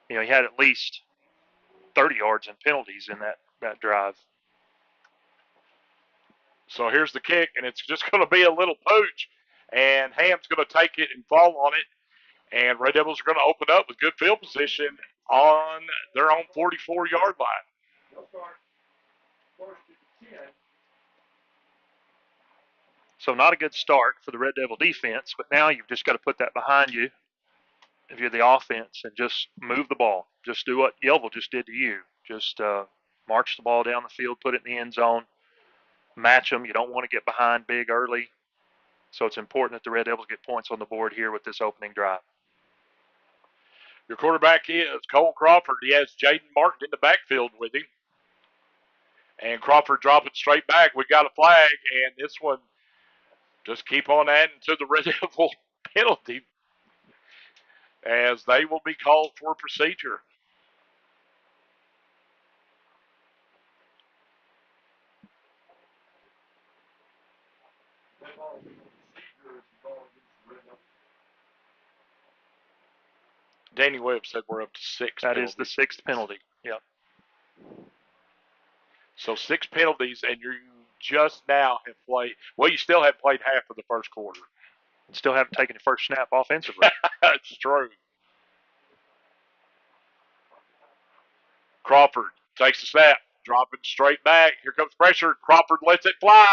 he had at least 30 yards in penalties in that drive. So here's the kick, and it's just going to be a little pooch, and Ham's going to take it and fall on it, and Red Devils are going to open up with good field position on their own 44-yard line. So not a good start for the Red Devil defense, but now you've just got to put that behind you if you're the offense and just move the ball. Just do what Yellville just did to you. Just march the ball down the field, put it in the end zone, match them. You don't want to get behind big early. So it's important that the Red Devils get points on the board here with this opening drive. Your quarterback is Cole Crawford. He has Jaden Martin in the backfield with him. And Crawford dropping straight back. We got a flag, and this one just keep on adding to the Red Devil penalty as they will be called for procedure. Danny Webb said we're up to 6 That penalties. is the 6th penalty. Yep. So 6 penalties, and you just now have played. Well, you still have played half of the first quarter. Still haven't taken the first snap offensively. That's true. Crawford takes the snap, dropping straight back. Here comes pressure. Crawford lets it fly,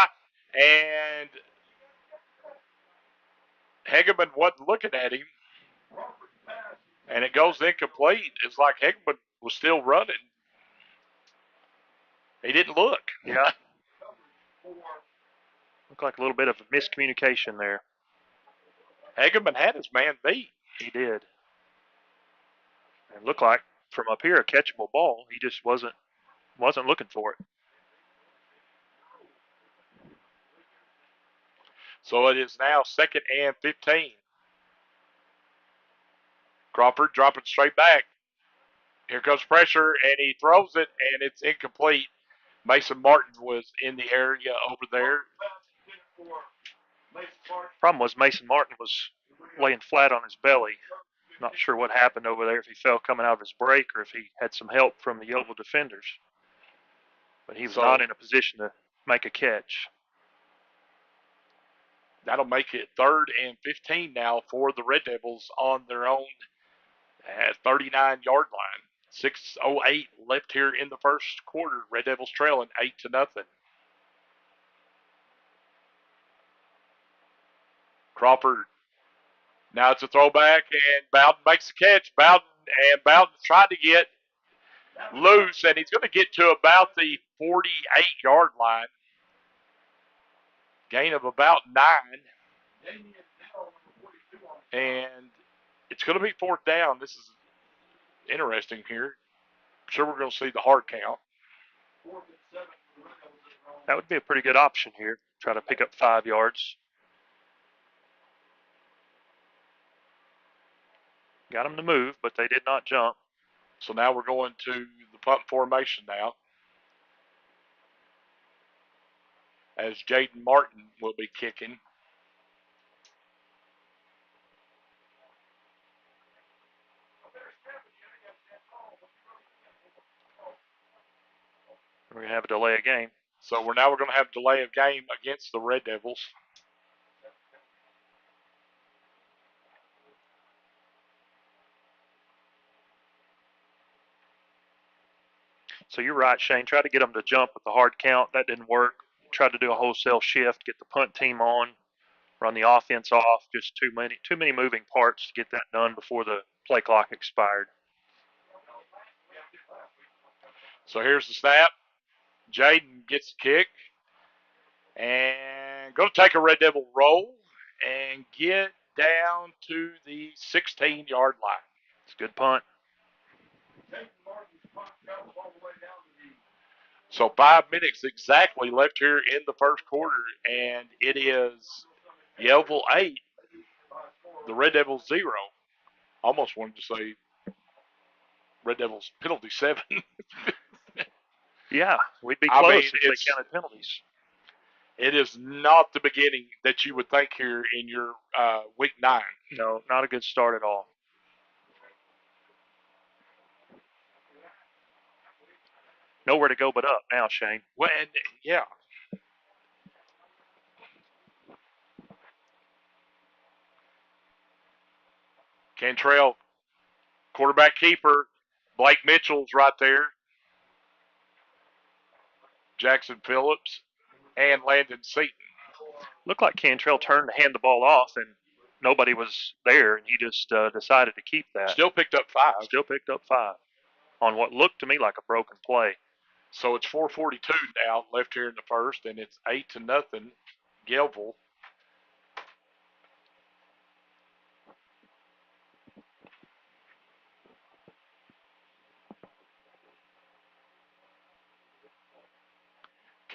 and Hegeman wasn't looking at him, and it goes incomplete. It's like Hegeman was still running. He didn't look. Yeah. Looked like a little bit of miscommunication there. Hegeman had his man beat. He did. It looked like from up here a catchable ball. He just wasn't looking for it. So it is now 2nd and 15. Crawford dropping straight back. Here comes pressure, and he throws it, and it's incomplete. Mason Martin was in the area over there. Problem was Mason Martin was laying flat on his belly. Not sure what happened over there, if he fell coming out of his break or if he had some help from the Yellville defenders. But he was not in a position to make a catch. That'll make it 3rd and 15 now for the Red Devils on their own 39-yard line. 6:08 left here in the first quarter. Red Devils trailing 8-0. Crawford. Now it's a throwback, and Bowden makes the catch. Bowden tried to get loose, and he's going to get to about the 48-yard line. Gain of about 9. And it's going to be 4th down. This is interesting here. I'm sure we're going to see the hard count. That would be a pretty good option here. Try to pick up 5 yards. Got them to move, but they did not jump. So now we're going to the punt formation now, as Jaden Martin will be kicking. We're going to have a delay of game. So we're going to have delay of game against the Red Devils. So you're right, Shane. Try to get them to jump with the hard count. That didn't work. Tried to do a wholesale shift, get the punt team on, run the offense off. Just too many moving parts to get that done before the play clock expired. So here's the snap. Jaden gets the kick and going to take a Red Devil roll and get down to the 16-yard line. It's a good punt. So 5 minutes exactly left here in the first quarter, and it is Yellville 8, the Red Devils 0. Almost wanted to say Red Devils penalty 7. Yeah, we'd be close if they counted penalties. It is not the beginning that you would think here in your week 9. No, not a good start at all. Nowhere to go but up now, Shane. Well, and, yeah. Cantrell, quarterback keeper. Blake Mitchell's right there. Jackson Phillips and Landon Seaton. Looked like Cantrell turned to hand the ball off, and nobody was there, and he just decided to keep that. Still picked up 5. Still picked up 5 on what looked to me like a broken play. So it's 4:42 now left here in the first, and it's 8-0 Yellville.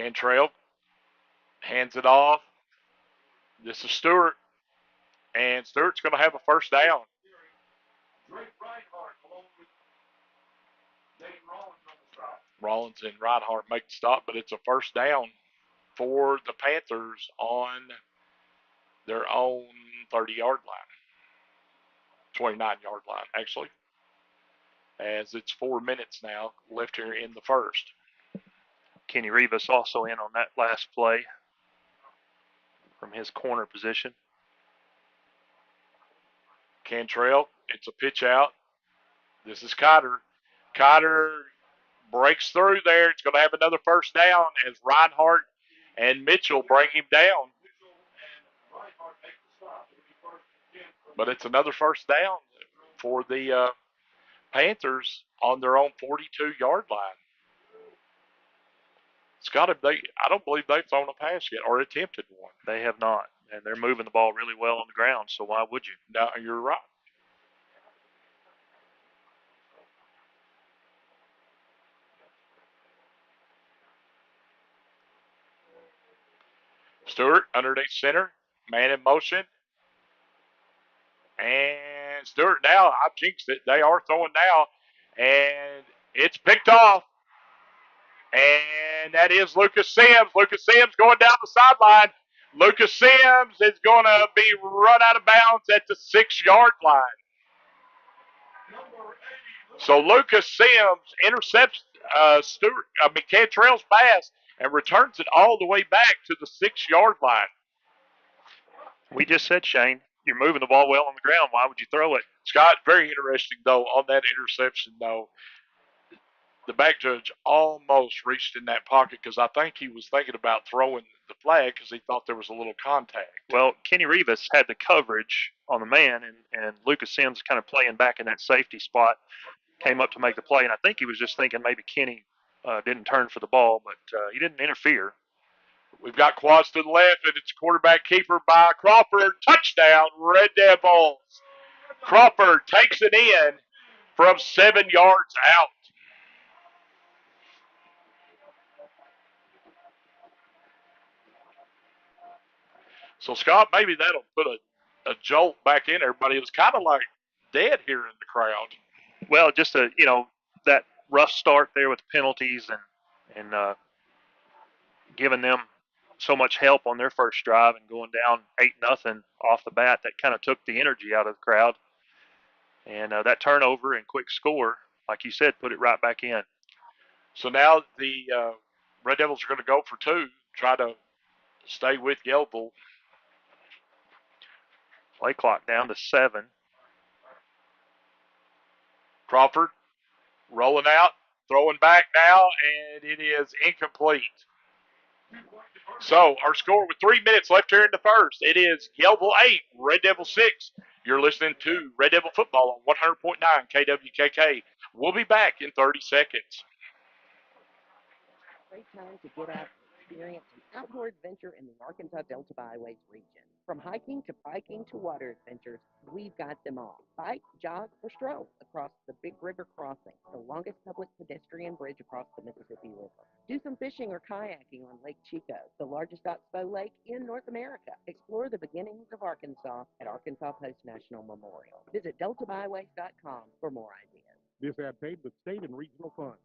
Cantrell hands it off. This is Stewart, and Stewart's going to have a first down. Rollins and Reinhardt make the stop, but it's a first down for the Panthers on their own 30-yard line, 29-yard line, actually, as it's 4 minutes now left here in the first. Kenny Rivas also in on that last play from his corner position. Cantrell, it's a pitch out. This is Cotter. Cotter breaks through there. It's going to have another first down as Reinhardt and Mitchell bring him down. But it's another first down for the Panthers on their own 42-yard line. Scott, I don't believe they've thrown a pass yet or attempted one. They have not, and they're moving the ball really well on the ground, so why would you? No, you're right. Stewart underneath center, man in motion. And Stewart now, I've jinxed it. They are throwing now, and it's picked off. And that is Lucas Sims. Lucas Sims going down the sideline. Lucas Sims is going to be run out of bounds at the 6-yard line. So Lucas Sims intercepts Cantrell's pass and returns it all the way back to the 6-yard line. We just said, Shane, you're moving the ball well on the ground. Why would you throw it? Scott, very interesting, though, on that interception, though. The back judge almost reached in that pocket because I think he was thinking about throwing the flag because he thought there was a little contact. Well, Kenny Rivas had the coverage on the man, and Lucas Sims kind of playing back in that safety spot, came up to make the play, and I think he was just thinking maybe Kenny didn't turn for the ball, but he didn't interfere. We've got quads to the left, and it's quarterback keeper by Crawford. Touchdown, Red Devils. Crawford takes it in from 7 yards out. So, Scott, maybe that'll put a jolt back in everybody. It was kind of like dead here in the crowd. Well, just that rough start there with penalties and giving them so much help on their first drive and going down 8-0 off the bat, that kind of took the energy out of the crowd. And that turnover and quick score, like you said, put it right back in. So now the Red Devils are going to go for 2, try to stay with Yellville. Play clock down to 7. Crawford rolling out, throwing back now, and it is incomplete. So our score with 3 minutes left here in the first, it is Yellville 8, Red Devil 6. You're listening to Red Devil Football on 100.9 KWKK. We'll be back in 30 seconds. Great time to get out and experience an outdoor adventure in the Arkansas Delta Byways region. From hiking to biking to water adventures, we've got them all. Bike, jog, or stroll across the Big River Crossing, the longest public pedestrian bridge across the Mississippi River. Do some fishing or kayaking on Lake Chico, the largest oxbow lake in North America. Explore the beginnings of Arkansas at Arkansas Post National Memorial. Visit deltabyways.com for more ideas. This ad paid with state and regional funds.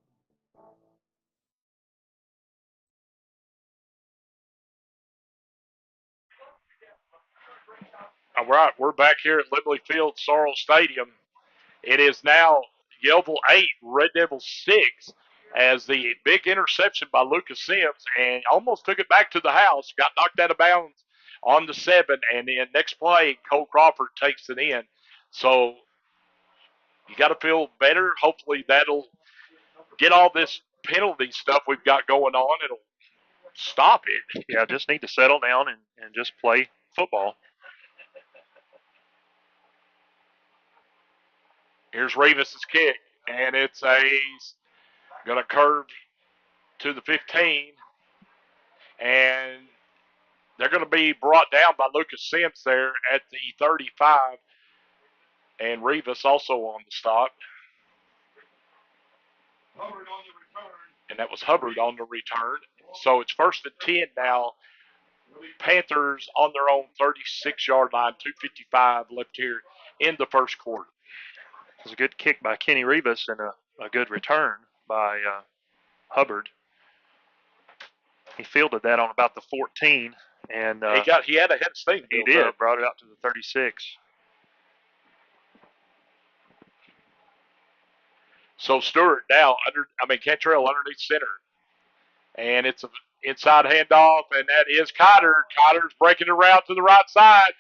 All right, we're back here at Lemley Field, Sorrels Stadium. It is now Yellville 8, Red Devils 6, as the big interception by Lucas Sims and almost took it back to the house, got knocked out of bounds on the 7, and then next play, Cole Crawford takes it in. So you got to feel better. Hopefully that'll get all this penalty stuff we've got going on. It'll stop it. Yeah, just need to settle down and just play football. Here's Rivas' kick, and it's going to curve to the 15, and they're going to be brought down by Lucas Sims there at the 35, and Rivas also on the stop. And that was Hubbard on the return. So it's 1st and 10 now. Panthers on their own 36-yard line, 2:55 left here in the first quarter. It was a good kick by Kenny Rivas and a good return by Hubbard. He fielded that on about the 14, and he had a head of steam. He did, brought it out to the 36. So Stewart now Cantrell underneath center, and it's an inside handoff, and that is Cotter. Cotter's breaking it around to the right side.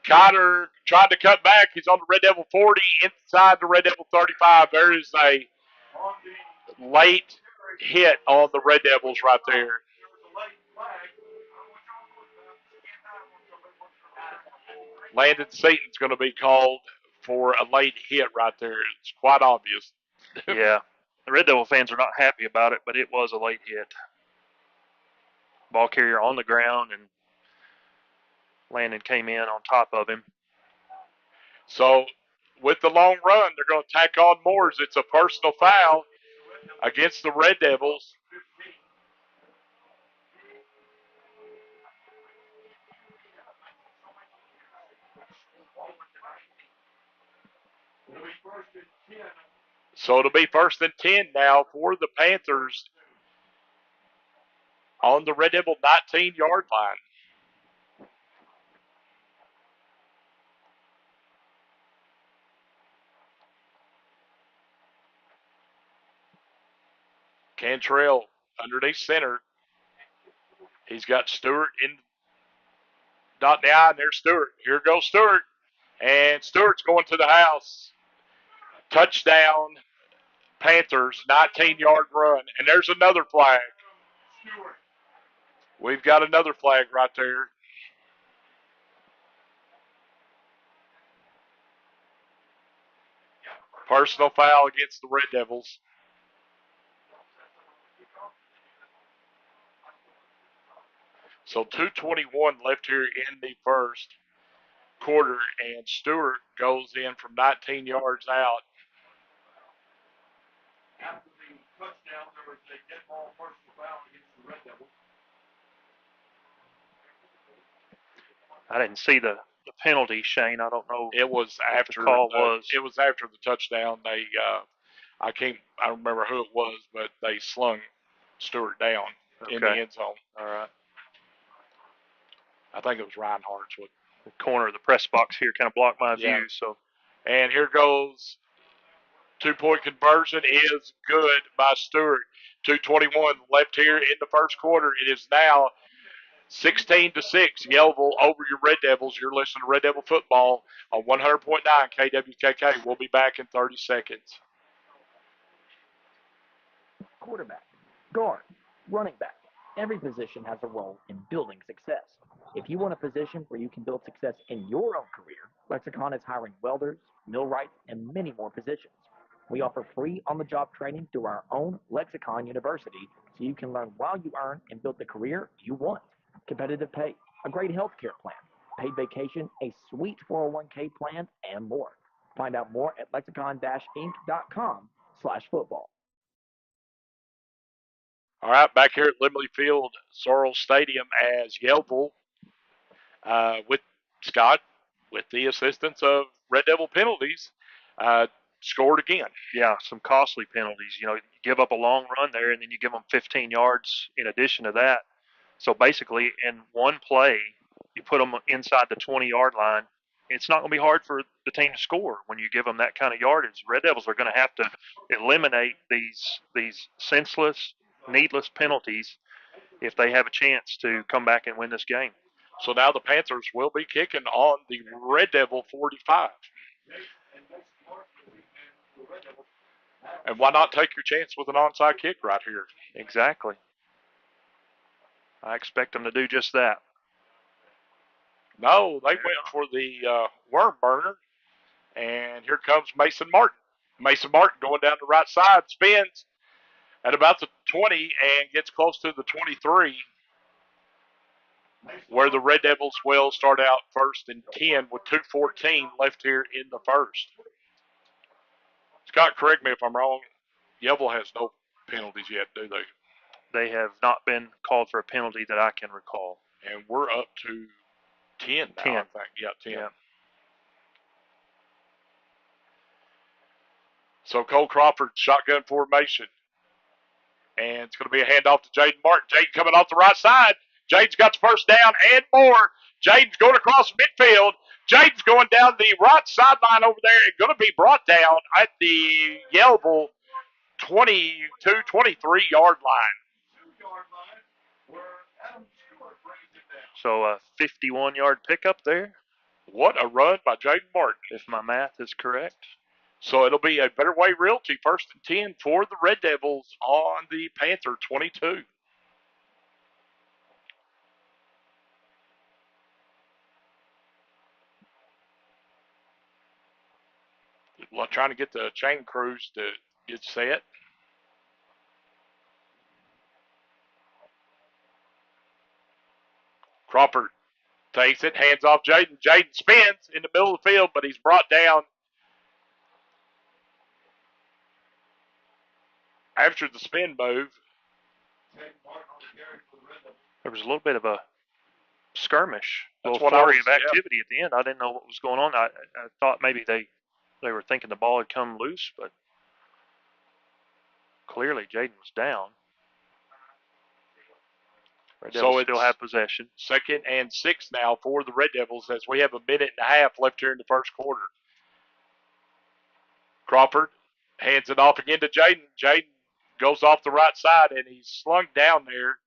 Cotter tried to cut back. He's on the Red Devil 40, inside the Red Devil 35. There is a late hit on the Red Devils right there. Landon Seaton's going to be called for a late hit right there. It's quite obvious. Yeah. The Red Devil fans are not happy about it, but it was a late hit. Ball carrier on the ground, and Landon came in on top of him. So with the long run, they're going to tack on more. It's a personal foul against the Red Devils. So it'll be 1st and 10 now for the Panthers on the Red Devil 19-yard line. Cantrell underneath center. He's got Stewart in dot the I, and there's Stewart. Here goes Stewart. And Stewart's going to the house. Touchdown, Panthers, 19-yard run. And there's another flag. We've got another flag right there. Personal foul against the Red Devils. So 2:21 left here in the first quarter, and Stewart goes in from 19 yards out. After the touchdown, there was a dead ball personal foul against the Red Devils. I didn't see the penalty, Shane. I don't know. It was after the call was. It was after the touchdown. They, I don't remember who it was, but they slung Stewart down in the end zone. All right. I think it was Reinhardt's. The corner of the press box here kind of blocked my view. So, and here goes 2-point conversion is good by Stewart. 2:21 left here in the first quarter. It is now 16-6. Yellville over your Red Devils. You're listening to Red Devil football on 100.9 KWKK. We'll be back in 30 seconds. Quarterback, guard, running back. Every position has a role in building success. If you want a position where you can build success in your own career, Lexicon is hiring welders, millwrights, and many more positions. We offer free on-the-job training through our own Lexicon University so you can learn while you earn and build the career you want. Competitive pay, a great health care plan, paid vacation, a sweet 401k plan, and more. Find out more at lexicon-inc.com/football. All right, back here at Lemley Field, Sorrels Stadium, as Yellville, with Scott, with the assistance of Red Devil penalties, scored again. Yeah, some costly penalties. You give up a long run there, and then you give them 15 yards in addition to that. So basically, in one play, you put them inside the 20-yard line. It's not going to be hard for the team to score when you give them that kind of yardage. Red Devils are going to have to eliminate these senseless, needless penalties if they have a chance to come back and win this game. So now the Panthers will be kicking on the Red Devil 45. And why not take your chance with an onside kick right here? Exactly. I expect them to do just that. No, they went for the worm burner. And here comes Mason Martin. Mason Martin going down the right side, spins at about the 20 and gets close to the 23, where the Red Devils will start out 1st and 10 with 2:14 left here in the first. Scott, correct me if I'm wrong. Yellville has no penalties yet, do they? they have not been called for a penalty that I can recall. And we're up to 10 now, 10. I think. Yeah, 10. Yeah. So Cole Crawford, shotgun formation. And it's going to be a handoff to Jaden Martin. Jaden coming off the right side. Jaden's got the first down and more. Jaden's going across midfield. Jaden's going down the right sideline over there and going to be brought down at the Yellville 22, 23-yard line. So a 51-yard pickup there. What a run by Jaden Martin. If my math is correct. So it'll be a Better Way Realty 1st and 10 for the Red Devils on the Panther 22. Well, trying to get the chain crews to get set. Crawford takes it, hands off Jaden. Jaden spins in the middle of the field, but he's brought down after the spin move. There was a little bit of a skirmish, a That's little what flurry of activity at the end. I didn't know what was going on. I thought maybe they were thinking the ball had come loose, but clearly Jaden was down. Red Devils still have possession. 2nd and 6 now for the Red Devils as we have a minute and a half left here in the first quarter. Crawford hands it off again to Jaden. Jaden goes off the right side, and he's slung down there.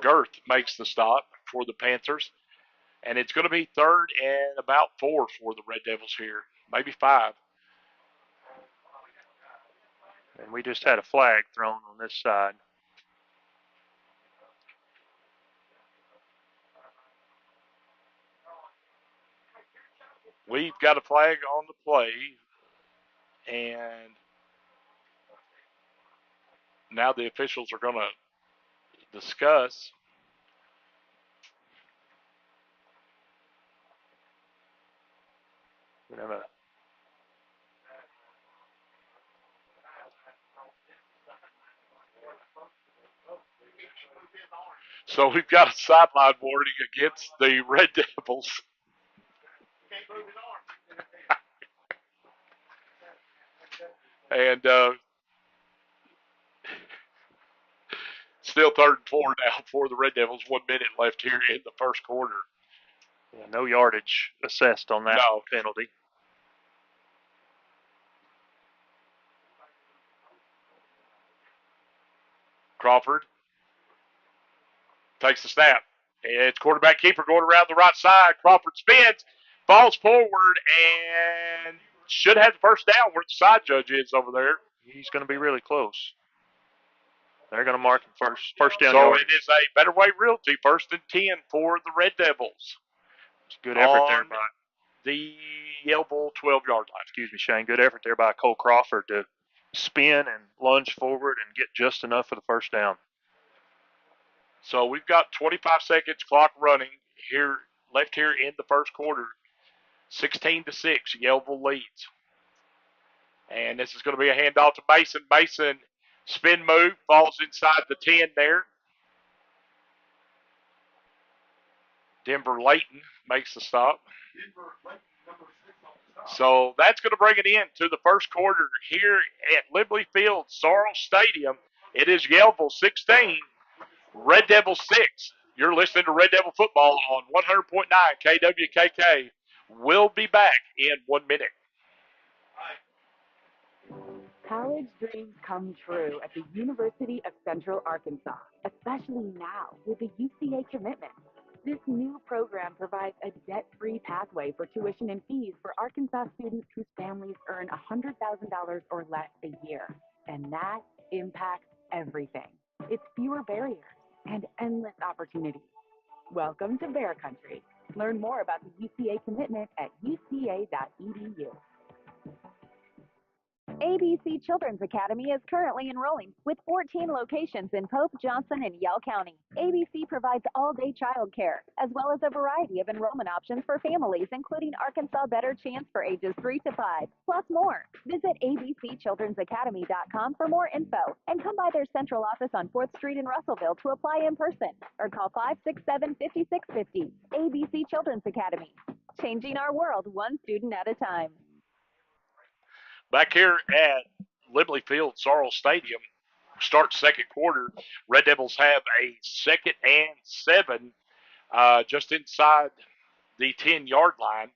Girth makes the stop for the Panthers, and it's going to be 3rd and about 4 for the Red Devils here, maybe 5. And we just had a flag thrown on this side. We've got a flag on the play, and now the officials are going to discuss. We have a So we've got a sideline warning against the Red Devils. And still 3rd and 4 now for the Red Devils. 1 minute left here in the first quarter. Yeah, no yardage assessed on that penalty. Crawford takes the snap. It's quarterback keeper going around the right side. Crawford spins, falls forward, and should have the first down where the side judge is over there. He's going to be really close. They're going to mark him first down. So yardage. it is a Better Way Realty 1st and 10 for the Red Devils. It's a good effort there on by the Yellville 12-yard line. Excuse me, Shane. Good effort there by Cole Crawford to spin and lunge forward and get just enough for the first down. So we've got 25 seconds clock running here left here in the first quarter. 16-6, Yellville leads. And this is going to be a handoff to Mason. Mason spin move, falls inside the 10 there. Denver Layton makes the stop. So that's going to bring it in to the first quarter here at Lemley Field, Sorrels Stadium. It is Yellville 16, Red Devils 6. You're listening to Red Devil Football on 100.9 KWKK. We'll be back in 1 minute. College dreams come true at the University of Central Arkansas, especially now with the UCA commitment. This new program provides a debt-free pathway for tuition and fees for Arkansas students whose families earn $100,000 or less a year. And that impacts everything. It's fewer barriers and endless opportunities. Welcome to Bear Country. Learn more about the UCA commitment at uca.edu. ABC Children's Academy is currently enrolling with 14 locations in Pope, Johnson, and Yell County. ABC provides all-day childcare, as well as a variety of enrollment options for families, including Arkansas Better Chance for ages 3 to 5, plus more. Visit abcchildrensacademy.com for more info, and come by their central office on 4th Street in Russellville to apply in person, or call 567-5650. ABC Children's Academy, changing our world one student at a time. Back here at Lemley Field, Sorrels Stadium, start second quarter. Red Devils have a 2nd and 7 just inside the 10-yard line.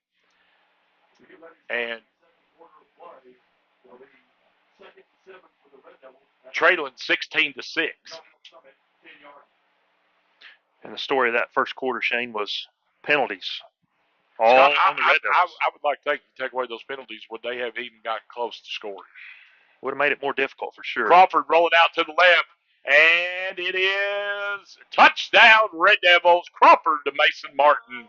And trailing 16-6. And the story of that first quarter, Shane, was penalties. All Scott, on the Red Devils. I would like to take away those penalties. Would they have even gotten close to scoring? Would have made it more difficult for sure. Crawford rolling out to the left, and it is touchdown Red Devils. Crawford to Mason Martin.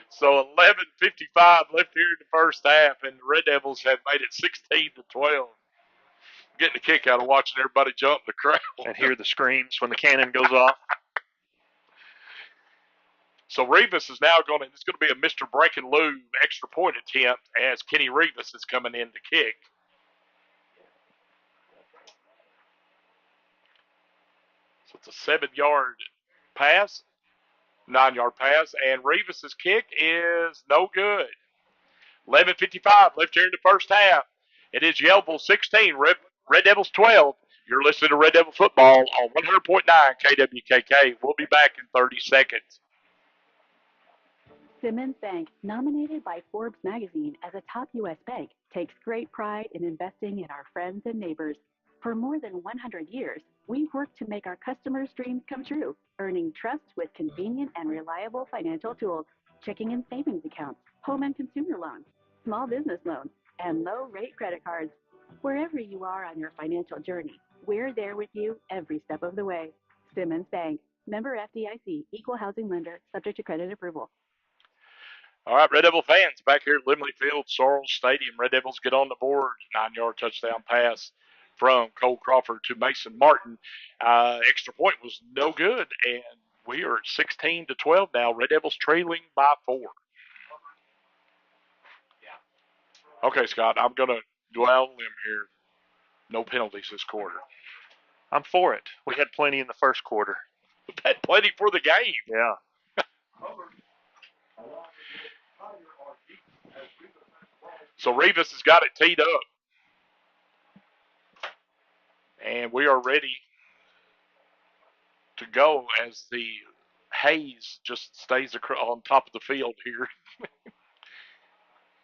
So 11:55 left here in the first half, and the Red Devils have made it 16-12. Getting a kick out of watching everybody jump the crowd. And hear the screams when the cannon goes off. So Rivas is now it's going to be a Mr. Break and Lou extra point attempt as Kenny Rivas is coming in to kick. So it's a 7-yard pass, 9-yard pass, and Rivas' kick is no good. 11:55 left here in the first half. It is Yellville 16, Red Devils 12. You're listening to Red Devil Football on 100.9 KWKK. We'll be back in 30 seconds. Simmons Bank, nominated by Forbes magazine as a top U.S. bank, takes great pride in investing in our friends and neighbors. For more than 100 years, we've worked to make our customers' dreams come true, earning trust with convenient and reliable financial tools, checking and savings accounts, home and consumer loans, small business loans, and low-rate credit cards. Wherever you are on your financial journey, we're there with you every step of the way. Simmons Bank, member FDIC, equal housing lender, subject to credit approval. All right, Red Devil fans, back here at Lemley Field, Sorrels Stadium. Red Devils get on the board. 9-yard touchdown pass from Cole Crawford to Mason Martin. Extra point was no good, and we are at 16-12 now. Red Devils trailing by 4. Okay, Scott, I'm going to go out on a limb here. No penalties this quarter. I'm for it. We had plenty in the first quarter. We had plenty for the game. Yeah. So Rivas has got it teed up. And we are ready to go as the haze just stays on top of the field here.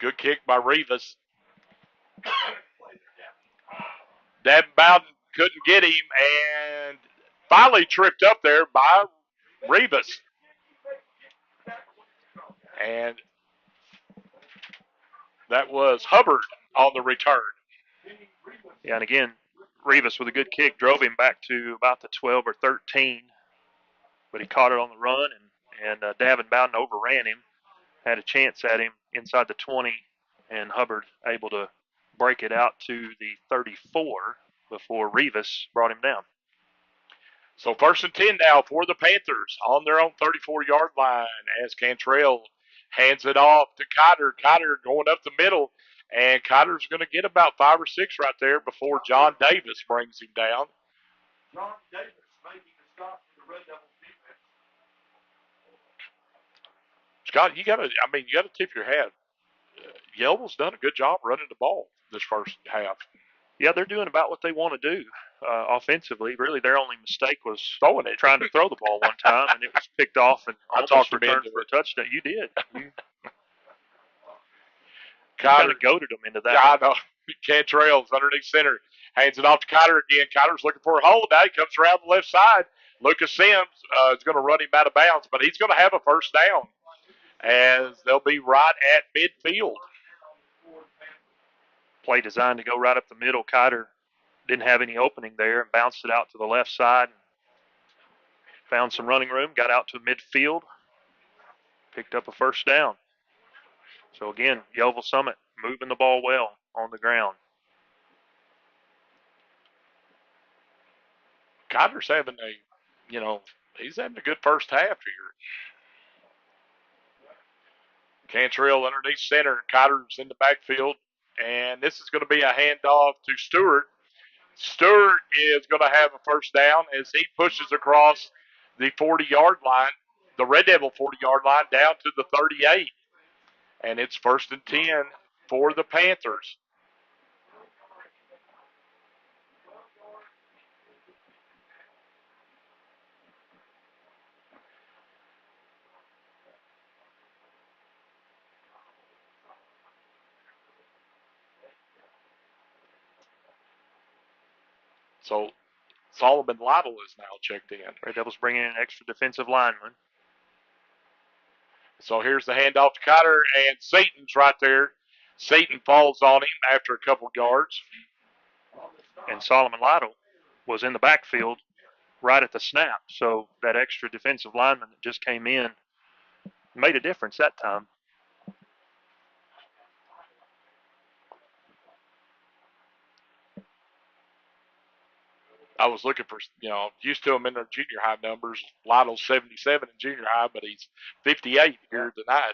Good kick by Rivas. Dab Bowden couldn't get him and finally tripped up there by Rivas. And that was Hubbard on the return. Yeah, and again, Rivas with a good kick drove him back to about the 12 or 13, but he caught it on the run, and Davin Bowden overran him, had a chance at him inside the 20, and Hubbard able to break it out to the 34 before Rivas brought him down. So 1st and 10 now for the Panthers on their own 34-yard line as Cantrell hands it off to Cotter. Cotter going up the middle, and Cotter's going to get about 5 or 6 right there before John Davis brings him down. John Davis making a stop for the Red Devils defense. Scott, you got to tip your hat. Yellville's done a good job running the ball this first half. Yeah, they're doing about what they want to do offensively. Really, their only mistake was trying to throw the ball one time, and it was picked off and almost returned for a touchdown. You did. You kind of goaded them into that. Yeah, I know. Cantrell's underneath center. Hands it off to Cotter again. Cotter's looking for a hole. Now he comes around the left side. Lucas Sims is going to run him out of bounds, but he's going to have a first down as they'll be right at midfield. Play designed to go right up the middle. Cotter didn't have any opening there and bounced it out to the left side. Found some running room, got out to midfield. picked up a first down. So again, Yellville-Summit moving the ball well on the ground. Cotter's having he's having a good first half here. Cantrell underneath center. Cotter's in the backfield. And this is going to be a handoff to Stewart. Stewart is going to have a first down as he pushes across the 40-yard line, the Red Devil 40-yard line, down to the 38. And it's 1st and 10 for the Panthers. So Solomon Lytle is now checked in. Red Devils bringing in an extra defensive lineman. So here's the handoff to Cotter, and Satan's right there. Satan falls on him after a couple of yards. And Solomon Lytle was in the backfield right at the snap. So that extra defensive lineman that just came in made a difference that time. I was looking for, used to him in the junior high numbers. Lytle's 77 in junior high, but he's 58 here tonight.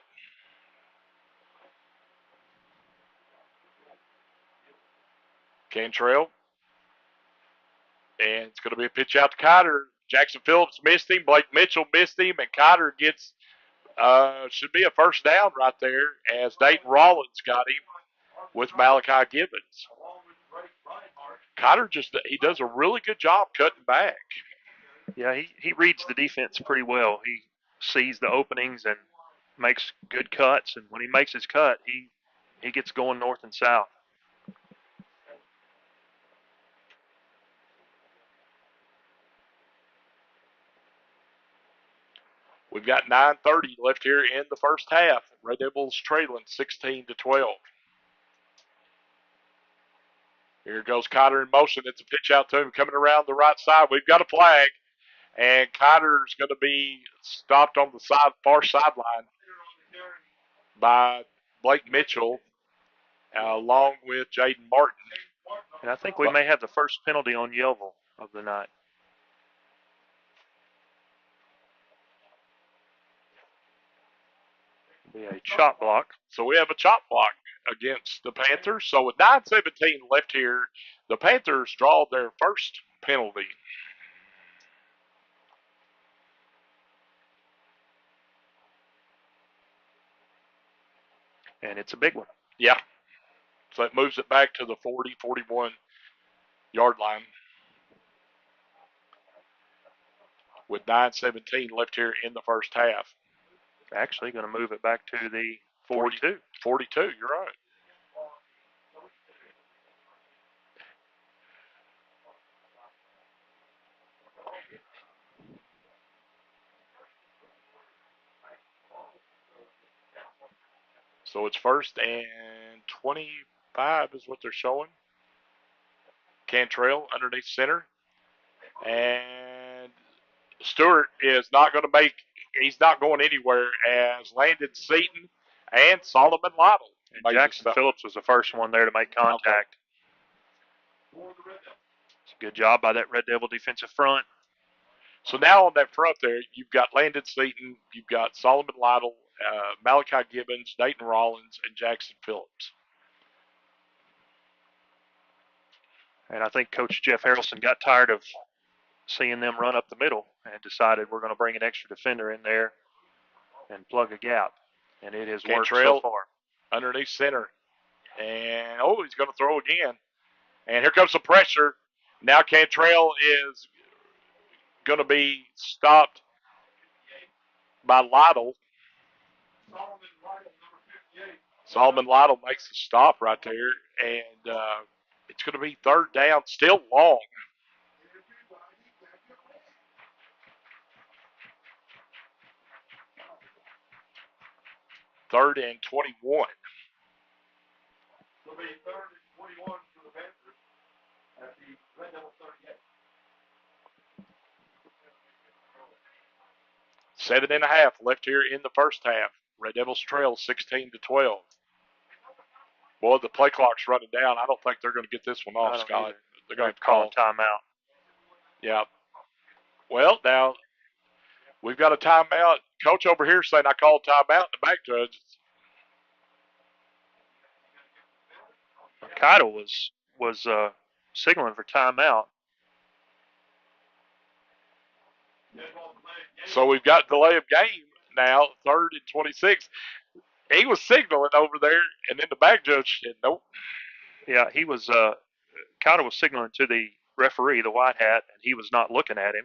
Cantrell. And it's going to be a pitch out to Cotter. Jackson Phillips missed him. Blake Mitchell missed him. And Cotter gets, should be a first down right there as Dayton Rollins got him with Malachi Gibbons. Cotter he does a really good job cutting back. Yeah, he reads the defense pretty well. He sees the openings and makes good cuts. And when he makes his cut, he gets going north and south. We've got 9:30 left here in the first half. Red Devils trailing 16-12. Here goes Cotter in motion. It's a pitch out to him coming around the right side. We've got a flag, and Cotter's going to be stopped on the far sideline by Blake Mitchell, along with Jaden Martin. And I think we may have the first penalty on Yellville of the night. Be a chop block. So we have a chop block against the Panthers. So with 9:17 left here, the Panthers draw their first penalty. And it's a big one. Yeah. So it moves it back to the 40, 41-yard line. With 9:17 left here in the first half. Actually going to move it back to the 42. 42, you're right. So it's 1st and 25 is what they're showing. Cantrell underneath center. And Stewart is not going to he's not going anywhere as Landon Seaton and Solomon Lytle. And Jackson Phillips was the first one there to make contact. Okay. It's a good job by that Red Devil defensive front. So now on that front there, you've got Landon Seaton, you've got Solomon Lytle, Malachi Gibbons, Dayton Rollins, and Jackson Phillips. And I think Coach Jeff Harrelson got tired of seeing them run up the middle and decided we're going to bring an extra defender in there and plug a gap. And it has worked so far. Underneath center. And, he's going to throw again. And here comes the pressure. Now Cantrell is going to be stopped by Lytle. Solomon Lytle makes the stop right there. And it's going to be 3rd down, still long. Third and 21. It'll be 3rd and 21 for the Panthers at the Red Devil 38. 7.5 left here in the first half. Red Devils trail 16-12. Boy, the play clock's running down. I don't think they're going to get this one off, Scott. Either. They're going to call call timeout. Yeah. Well, now we've got a timeout. Coach over here saying I called timeout. The back judge. Keitel was signaling for timeout. So we've got delay of game now, 3rd and 26. He was signaling over there, and then the back judge said nope. Yeah, he was. Keitel was signaling to the referee, the white hat, and he was not looking at him.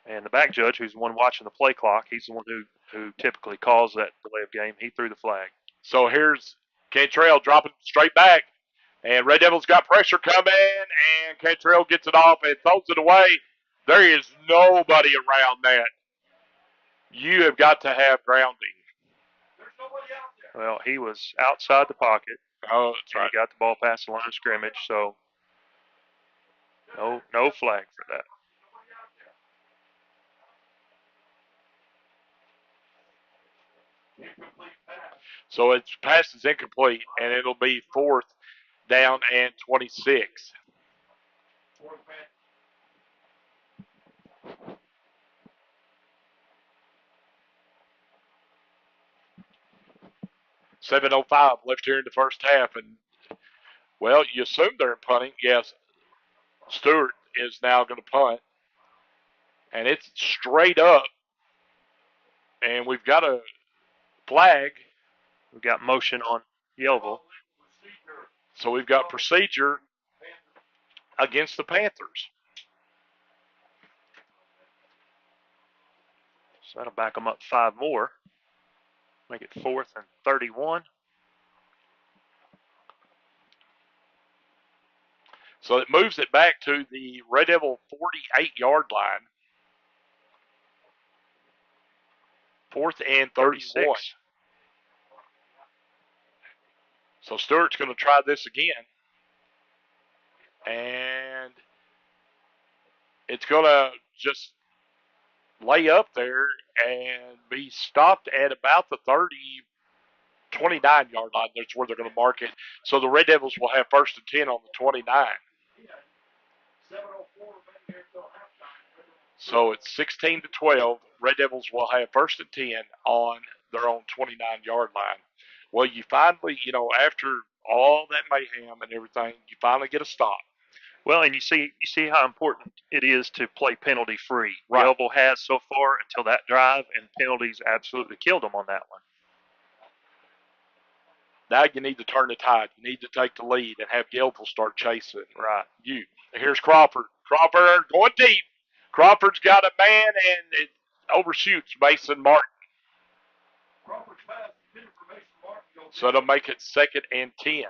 And the back judge, who's the one watching the play clock, he's the one who typically calls that delay of game. He threw the flag. So here's Cantrell dropping straight back, and Red Devils got pressure coming, and Cantrell gets it off and throws it away. There is nobody around that. You have got to have grounding. Well, he was outside the pocket. Oh, that's right. He got the ball past the line of scrimmage, so no flag for that. So its pass is incomplete, and it'll be 4th down and 26. $7:05 left here in the first half, and well, you assume they're punting. Yes, Stewart is now going to punt, and it's straight up, and we've got a flag. We've got motion on Yellville. So we've got procedure against the Panthers. So that'll back them up 5 more. Make it 4th and 31. So it moves it back to the Red Devil 48-yard line. 4th and 31. 36. So Stewart's going to try this again. And it's going to just lay up there and be stopped at about the 29-yard line. That's where they're going to mark it. So the Red Devils will have 1st and 10 on the 29. So it's 16-12. Red Devils will have 1st and 10 on their own 29-yard line. Well, you finally, after all that mayhem and everything, you finally get a stop. Well, and you see how important it is to play penalty free. Right. Yellville has so far until that drive, and penalties absolutely killed them on that one. Now you need to turn the tide. You need to take the lead and have Yellville start chasing. Right. Here's Crawford. Crawford going deep. Crawford's got a man, and it overshoots Mason Martin. So it'll make it 2nd and 10.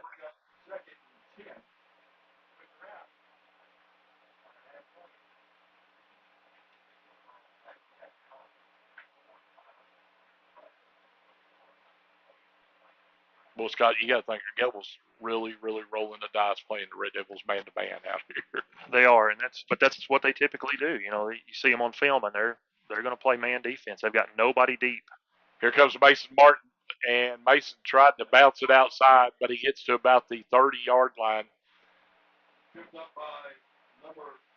Well, Scott, you got to think the Devils really, really rolling the dice playing the Red Devils man-to-man out here. They are, and that's what they typically do. You see them on film, and they're going to play man defense. They've got nobody deep. Here comes Mason Martin, and Mason tried to bounce it outside, but he gets to about the 30-yard line.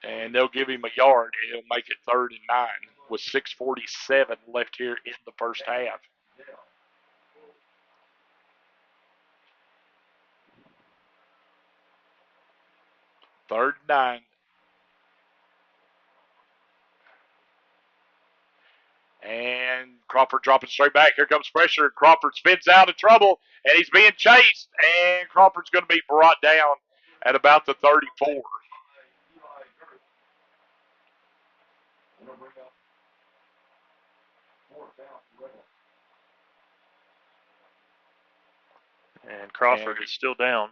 And they'll give him a yard. He'll make it 3rd and 9 with 6:47 left here in the first half. Third and 9. And Crawford dropping straight back. Here comes pressure. Crawford spins out of trouble, and he's being chased. And Crawford's going to be brought down at about the 34. And Crawford is still down.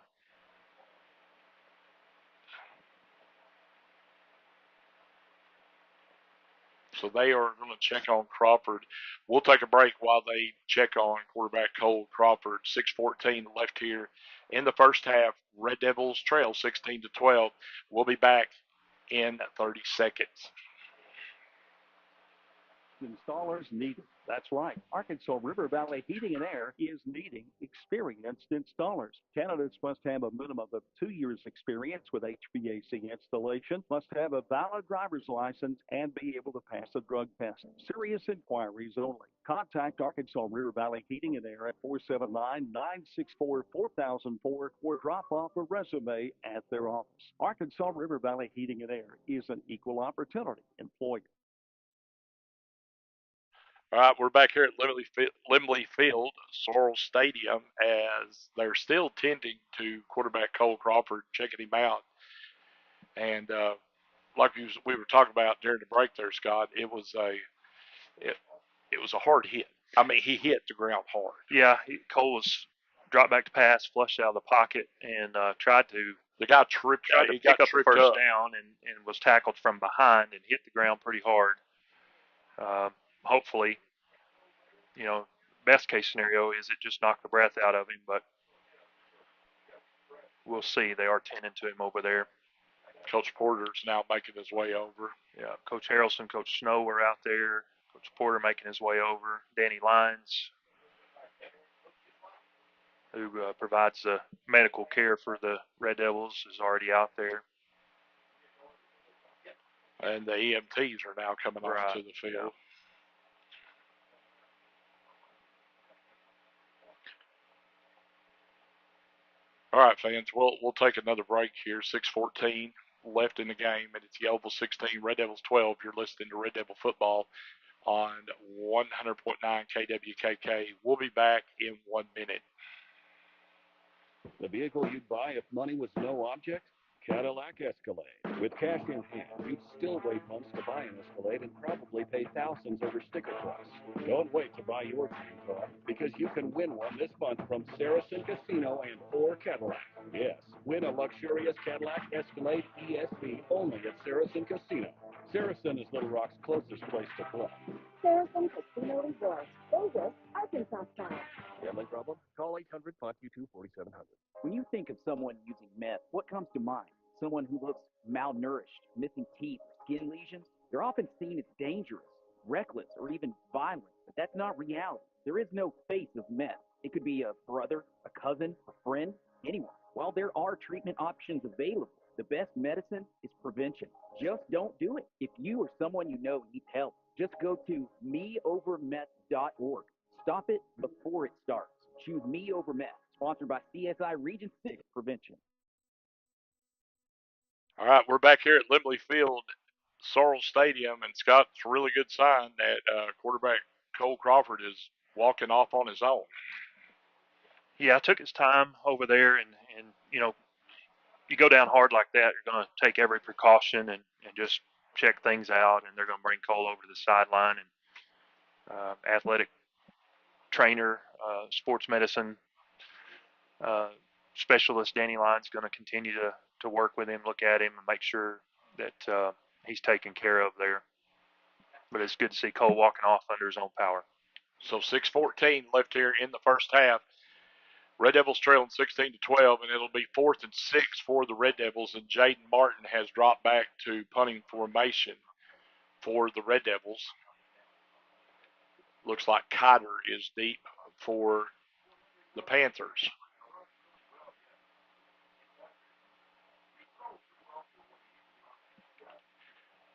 So they are going to check on Crawford. We'll take a break while they check on quarterback Cole Crawford. 6:14 left here in the first half. Red Devils trail 16-12. We'll be back in 30 seconds. installers needed. That's right. Arkansas River Valley Heating and Air is needing experienced installers. Candidates must have a minimum of 2 years experience with HVAC installation, must have a valid driver's license, and be able to pass a drug test. Serious inquiries only. Contact Arkansas River Valley Heating and Air at 479-964-4004 or drop off a resume at their office. Arkansas River Valley Heating and Air is an equal opportunity employer. All right, we're back here at Lemley Field, Sorrels Stadium, as they're still tending to quarterback Cole Crawford, checking him out. And like we were talking about during the break there, Scott, it was a hard hit. I mean, he hit the ground hard. Yeah, Cole was dropped back to pass, flushed out of the pocket, and tried to. The guy tripped. Tried to pick up the first down and was tackled from behind and hit the ground pretty hard. Hopefully, best case scenario is it just knocked the breath out of him, but we'll see. They are tending to him over there. Coach Porter's now making his way over. Yeah, Coach Harrelson, Coach Snow were out there. Coach Porter making his way over. Danny Lyons, who provides the medical care for the Red Devils, is already out there. And the EMTs are now coming onto the field. Yeah. All right, fans, we'll take another break here. 6:14 left in the game, and it's Yellville 16, Red Devils 12. You're listening to Red Devil Football on 100.9 KWKK. We'll be back in 1 minute. The vehicle you'd buy if money was no object? Cadillac Escalade. With cash in hand, you'd still wait months to buy an Escalade and probably pay thousands over sticker price. Don't wait to buy your dream car, because you can win one this month from Saracen Casino and or Cadillac. Yes, win a luxurious Cadillac Escalade ESV only at Saracen Casino. Saracen is Little Rock's closest place to play. Saracen Casino Resort, Vegas, Arkansas style. Gambling problem? Call 800-522-4700. When you think of someone using meth, what comes to mind? Someone who looks malnourished, missing teeth, skin lesions? They're often seen as dangerous, reckless, or even violent, but that's not reality. There is no face of meth. It could be a brother, a cousin, a friend, anyone. While there are treatment options available, the best medicine is prevention. Just don't do it. If you or someone you know needs help, just go to meovermeth.org. Stop it before it starts. Choose Me Over Meth. Sponsored by CSI Region 6 Prevention. All right, we're back here at Lemley Field, Sorrels Stadium, and Scott, it's a really good sign that quarterback Cole Crawford is walking off on his own. Yeah, I took his time over there, and you go down hard like that, you're going to take every precaution and just check things out, and they're going to bring Cole over to the sideline, and athletic trainer, sports medicine specialist Danny Lyons going to continue to work with him, look at him, and make sure that he's taken care of there. But it's good to see Cole walking off under his own power. So 6:14 left here in the first half. Red Devils trailing 16-12, and it'll be 4th and 6 for the Red Devils. And Jaden Martin has dropped back to punting formation for the Red Devils. Looks like Cotter is deep for the Panthers.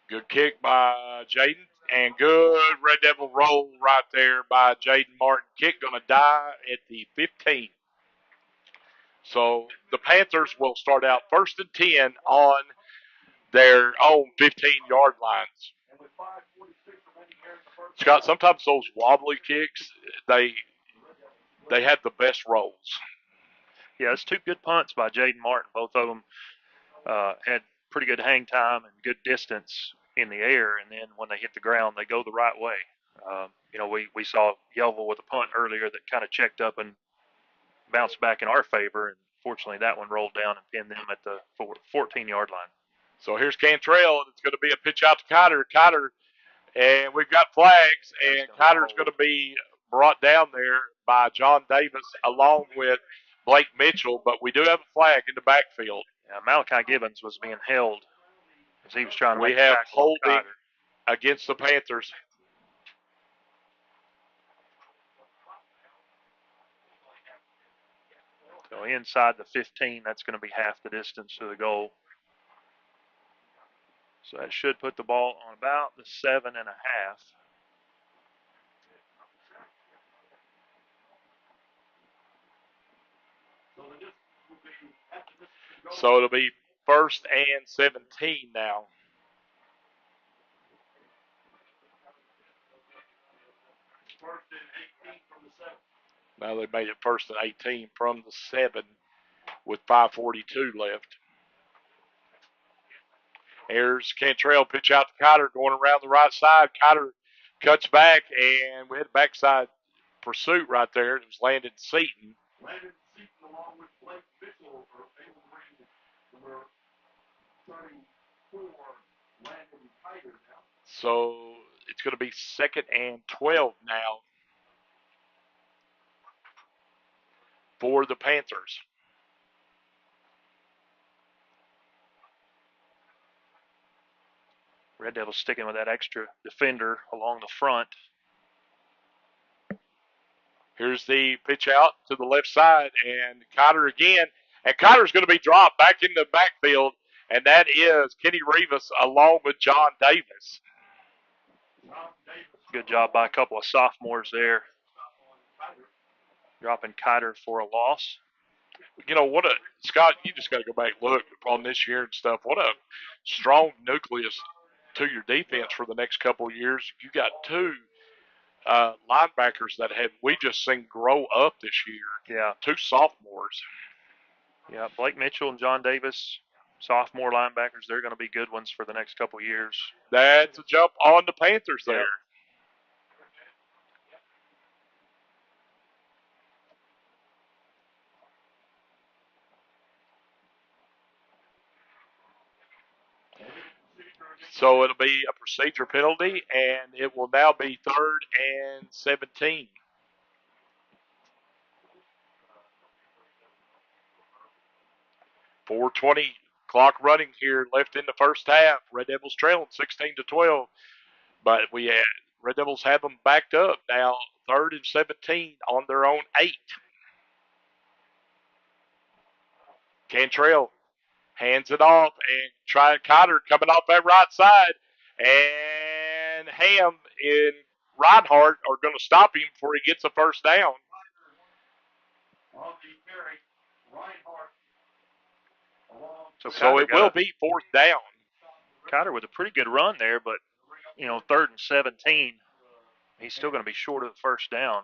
Good kick by Jaden, and good Red Devil roll right there by Jaden Martin. Kick going to die at the 15. So the Panthers will start out 1st and 10 on their own 15-yard lines. Scott, sometimes those wobbly kicks, they have the best rolls. Yeah, it's 2 good punts by Jaden Martin. Both of them had pretty good hang time and good distance in the air, and then when they hit the ground, they go the right way. We saw Yellville with a punt earlier that kind of checked up and bounced back in our favor, and fortunately that one rolled down and pinned them at the 14-yard line. So here's Cantrell, and it's going to be a pitch out to Cotter. Cotter, and we've got flags, and Cotter's going to be brought down there by John Davis along with Blake Mitchell, but we do have a flag in the backfield. Yeah, Malachi Gibbons was being held as he was trying to make a tackle. We have holding against the Panthers. So inside the 15, that's going to be half the distance to the goal. So that should put the ball on about the 7.5. So it'll be 1st and 17 now. Now they made it 1st and 18 from the 7 with 5:42 left. Here's Cantrell, pitch out to Cotter, going around the right side. Cotter cuts back, and we had a backside pursuit right there. It was Landon Seaton. Landon Seaton along with Blake Mitchell are able to bring number 34, Landon Kiter now. So it's going to be 2nd and 12 now for the Panthers. Red Devils sticking with that extra defender along the front. Here's the pitch out to the left side, and Cotter again. And Cotter's going to be dropped back in the backfield, and that is Kenny Rivas along with John Davis. Good job by a couple of sophomores there. Dropping Kiter for a loss. You know, Scott, you just got to go back and look on this year and stuff. What a strong nucleus to your defense for the next couple of years. You got 2 linebackers that we just seen grow up this year. Yeah. 2 sophomores. Yeah, Blake Mitchell and John Davis, sophomore linebackers, they're going to be good ones for the next couple of years. That's a jump on the Panthers there. Yep. So it'll be a procedure penalty, and it will now be 3rd and 17. .420 clock running here left in the first half. Red Devils trailing 16-12, but Red Devils have them backed up now. 3rd and 17 on their own 8. Cantrell hands it off, and Cotter coming off that right side, and Ham and Reinhardt are going to stop him before he gets a first down. So it will be 4th down. Cotter with a pretty good run there, but, 3rd and 17, he's still going to be short of the first down.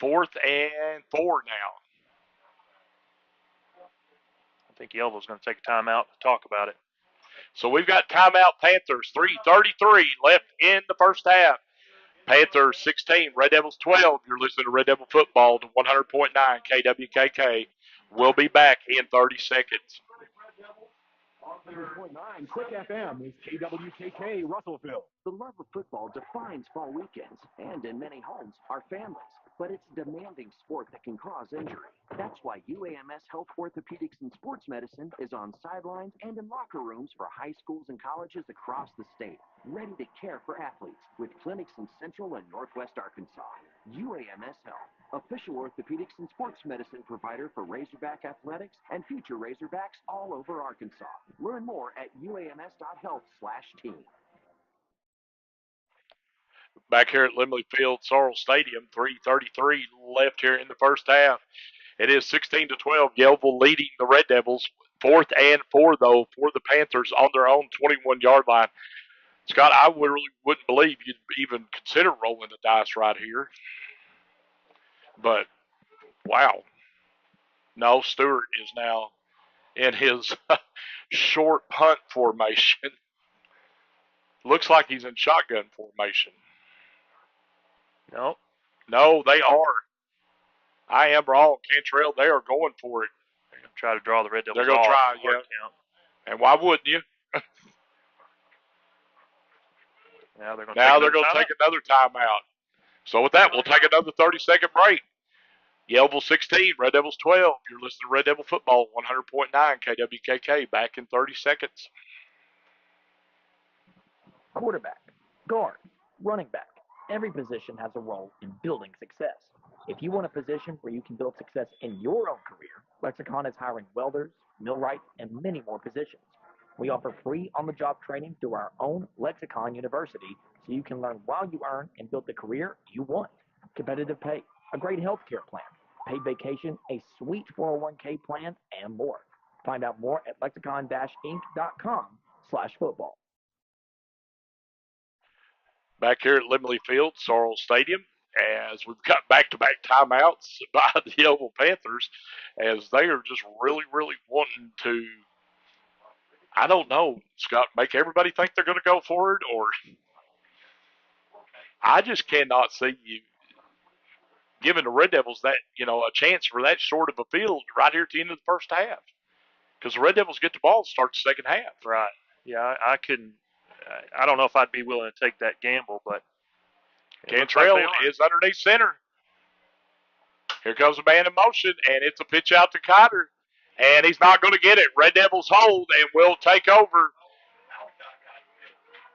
4th and 4 now. I think Yellville's going to take a timeout to talk about it. So we've got timeout Panthers, 3:33 left in the first half. Panthers 16, Red Devils 12. You're listening to Red Devil Football to 100.9 KWKK. We'll be back in 30 seconds. 100.9 Quick FM is KWKK Russellville. The love of football defines fall weekends, and in many homes, our families. But it's a demanding sport that can cause injury. That's why UAMS Health Orthopedics and Sports Medicine is on sidelines and in locker rooms for high schools and colleges across the state, ready to care for athletes with clinics in Central and Northwest Arkansas. UAMS Health, official orthopedics and sports medicine provider for Razorback Athletics and future Razorbacks all over Arkansas. Learn more at uams.health/team. Back here at Lemley Field, Sorrels Stadium, 3:33 left here in the first half. It is 16-12. Yellville leading the Red Devils. 4th and 4, though, for the Panthers on their own 21-yard line. Scott, I really wouldn't believe you'd even consider rolling the dice right here. But, wow. No, Stewart is now in his short punt formation. Looks like he's in shotgun formation. No. No, they are. I am wrong. Cantrell, they are going for it. They're going to try to draw the Red Devils off. They're going to try, yeah. Count. And why wouldn't you? Now they're going to take another timeout. So with that, we'll take another 30-second break. Yellville 16, Red Devils 12. You're listening to Red Devil Football, 100.9 KWKK. Back in 30 seconds. Quarterback, guard, running back. Every position has a role in building success. If you want a position where you can build success in your own career, Lexicon is hiring welders, millwrights, and many more positions. We offer free on-the-job training through our own Lexicon University so you can learn while you earn and build the career you want. Competitive pay, a great health care plan, paid vacation, a sweet 401k plan, and more. Find out more at lexicon-inc.com/football. Back here at Lemley Field, Sorrels Stadium, as we've got back-to-back timeouts by the Yellville Panthers, as they are just really, really wanting to, I don't know, Scott, make everybody think they're going to go for it, or I just cannot see you giving the Red Devils that, a chance for that short of a field right here at the end of the first half. Because the Red Devils get the ball to start the second half. Right. Yeah, I couldn't. I don't know if I'd be willing to take that gamble, but Cantrell is underneath center. Here comes a man in motion, and it's a pitch out to Cotter. And he's not going to get it. Red Devils hold and will take over.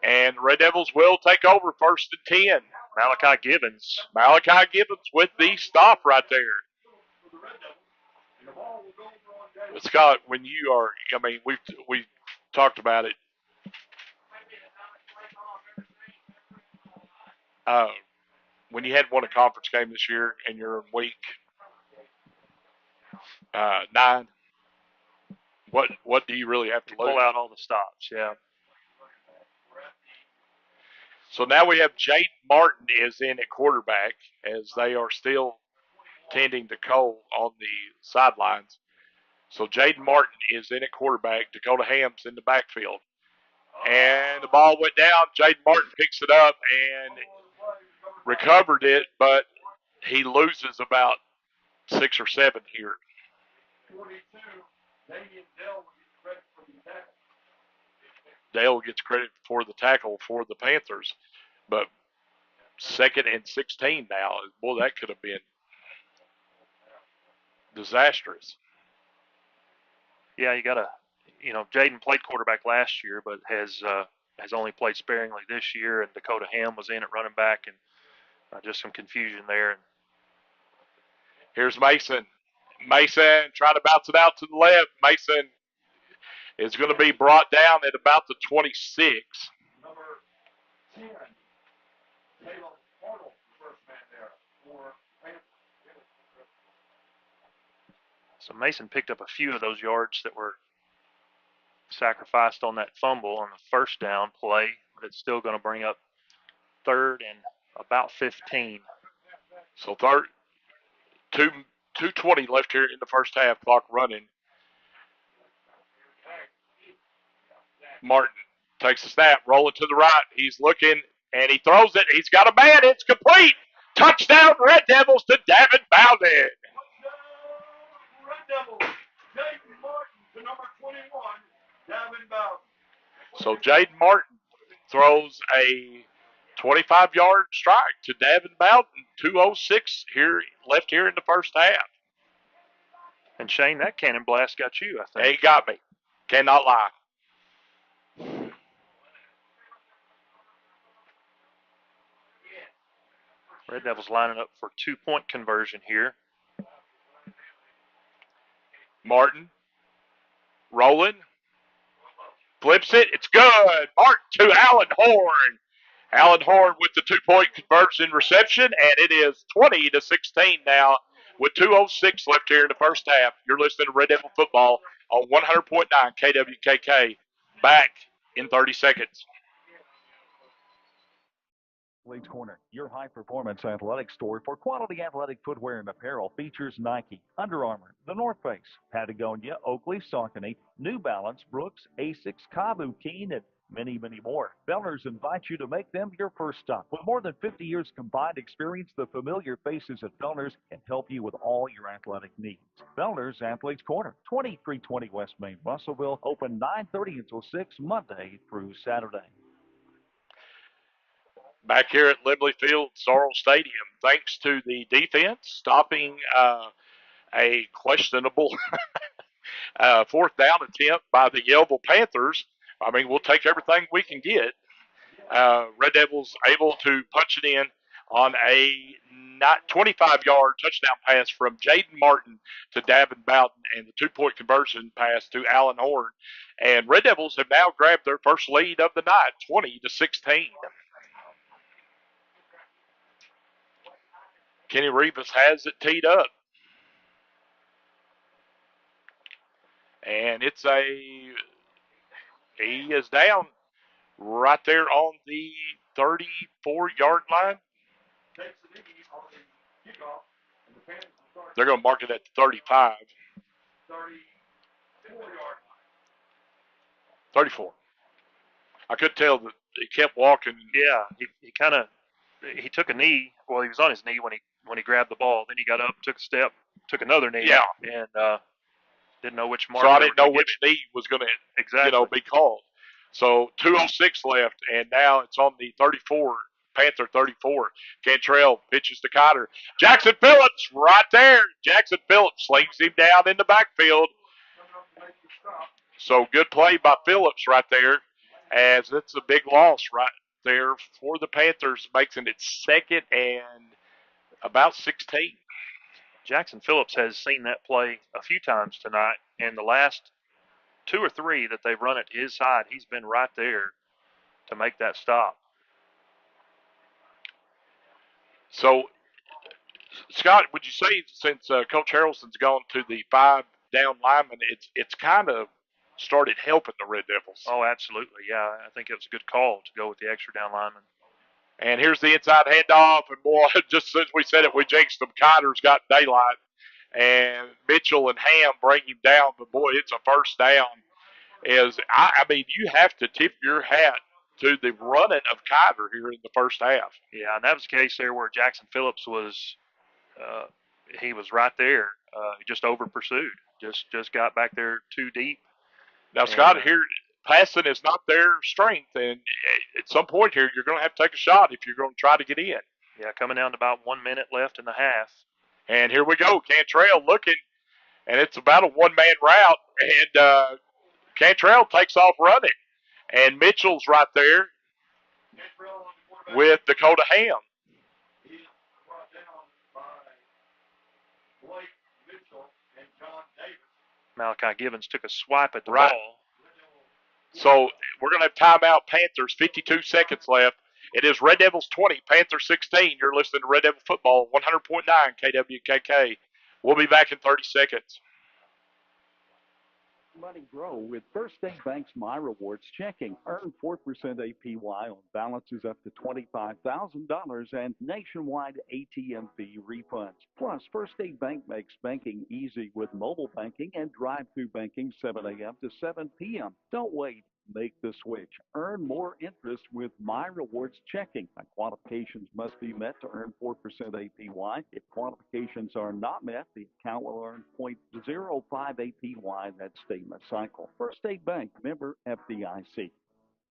And Red Devils will take over 1st and 10. Malachi Gibbons with the stop right there. But Scott, when you are, we talked about it. When you had won a conference game this year and you're in week 9, what do you really have to lose? Pull out all the stops, yeah. So now we have Jaden Martin is in at quarterback as they are still tending to Cole on the sidelines. So Jaden Martin is in at quarterback. Dakota Ham's in the backfield. And the ball went down. Jaden Martin picks it up and recovered it, but he loses about 6 or 7 here. Dale gets credit for the tackle for the Panthers, but 2nd and 16 now. Boy, that could have been disastrous. Yeah, you got to, Jaden played quarterback last year, but has only played sparingly this year, and Dakota Ham was in at running back, and just some confusion there. And here's Mason. Mason trying to bounce it out to the left. Mason is going to be brought down at about the 26. So Mason picked up a few of those yards that were sacrificed on that fumble on the first down play, but it's still going to bring up 3rd and about 15. So 2:20 left here in the first half, clock running. Martin takes a snap, rolling to the right. He's looking, and he throws it. He's got a man. It's complete. Touchdown, Red Devils to Davin Bowden. Red Devils, Jaden Martin to number 21, Davin Bowden. So Jaden Martin throws a 25-yard strike to Davin Bowden. 2:06 left here in the first half. And Shane, that cannon blast got you, I think. He got me. Cannot lie. Red Devils lining up for 2-point conversion here. Martin rolling. Flips it. It's good. Martin to Allen Horn. Allen Horn with the 2-point conversion reception, and it is 20-16 now with 2:06 left here in the first half. You're listening to Red Devil Football on 100.9 KWKK. Back in 30 seconds. Athletes Corner, your high-performance athletic store for quality athletic footwear and apparel, features Nike, Under Armour, The North Face, Patagonia, Oakley, Saucony, New Balance, Brooks, Asics, Kabu, Keen, and many, many more. Fellner's invites you to make them your first stop. With more than 50 years combined experience, the familiar faces at Fellner's can help you with all your athletic needs. Fellner's Athletes Corner, 2320 West Main, Russellville, open 9:30 until 6 Monday through Saturday. Back here at Lemley Field, Sorrels Stadium, thanks to the defense stopping a questionable 4th down attempt by the Yellville Panthers. We'll take everything we can get. Red Devils able to punch it in on a 25-yard touchdown pass from Jaden Martin to Davin Bowden, and the 2-point conversion pass to Allen Horn. And Red Devils have now grabbed their first lead of the night, 20-16. Kenny Rivas has it teed up. And he is down right there on the 34-yard line. They're going to mark it at 35. 34. I could tell that he kept walking. Yeah, he took a knee. Well, he was on his knee when he grabbed the ball. Then he got up, took a step, took another knee. Yeah. And didn't know which mark. So I didn't know which knee was going to be called. So 2:06 left, and now it's on the 34, Panther 34. Cantrell pitches to Cotter. Jackson Phillips right there. Jackson Phillips slings him down in the backfield. So good play by Phillips right there, as it's a big loss right there for the Panthers, making it 2nd and about 16. Jackson Phillips has seen that play a few times tonight, and the last 2 or 3 that they've run it to his side, he's been right there to make that stop. So, Scott, would you say since Coach Harrelson's gone to the 5-down lineman, it's kind of started helping the Red Devils? Oh, absolutely, yeah. I think it was a good call to go with the extra down lineman. And here's the inside handoff, and boy, just since we said it, we jinxed them. Cotter's got daylight, and Mitchell and Ham bring him down, but boy, it's a first down. I mean, you have to tip your hat to the running of Cotter here in the first half. Yeah, and that was the case there where Jackson Phillips was he was right there. He just over pursued, just got back there too deep. Now, Scott, here passing is not their strength, and at some point here, you're going to have to take a shot if you're going to try to get in. Yeah, coming down to about 1 minute left in the half. And here we go, Cantrell looking, and it's about a one-man route, and Cantrell takes off running, and Mitchell's right there with Dakota Ham. Malachi Givens took a swipe at the ball. So we're going to have timeout, Panthers, 52 seconds left. It is Red Devils 20, Panthers 16. You're listening to Red Devil Football, 100.9 KWKK. We'll be back in 30 seconds. Money grow with First State Bank's My Rewards checking. Earn 4% APY on balances up to $25,000 and nationwide ATM fee refunds. Plus, First State Bank makes banking easy with mobile banking and drive-through banking 7 a.m. to 7 p.m. Don't wait. Make the switch. Earn more interest with My Rewards checking. Qualifications must be met to earn 4% APY. If qualifications are not met, the account will earn 0.05 APY that statement cycle. First State Bank, member FDIC.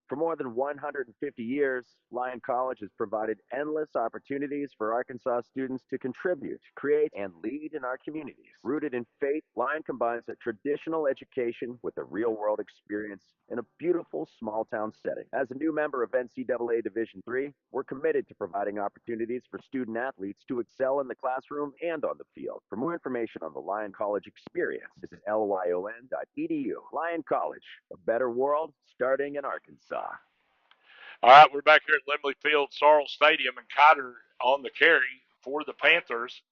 For more than 150 years, Lyon College has provided endless opportunities for Arkansas students to contribute, create, and lead in our communities. Rooted in faith, Lyon combines a traditional education with a real-world experience in a beautiful small-town setting. As a new member of NCAA Division III, we're committed to providing opportunities for student-athletes to excel in the classroom and on the field. For more information on the Lyon College experience, visit lyon.edu. Lyon College, a better world starting in Arkansas. All right, we're back here at Lemley Field, Sorrels Stadium, and Cotter on the carry for the Panthers.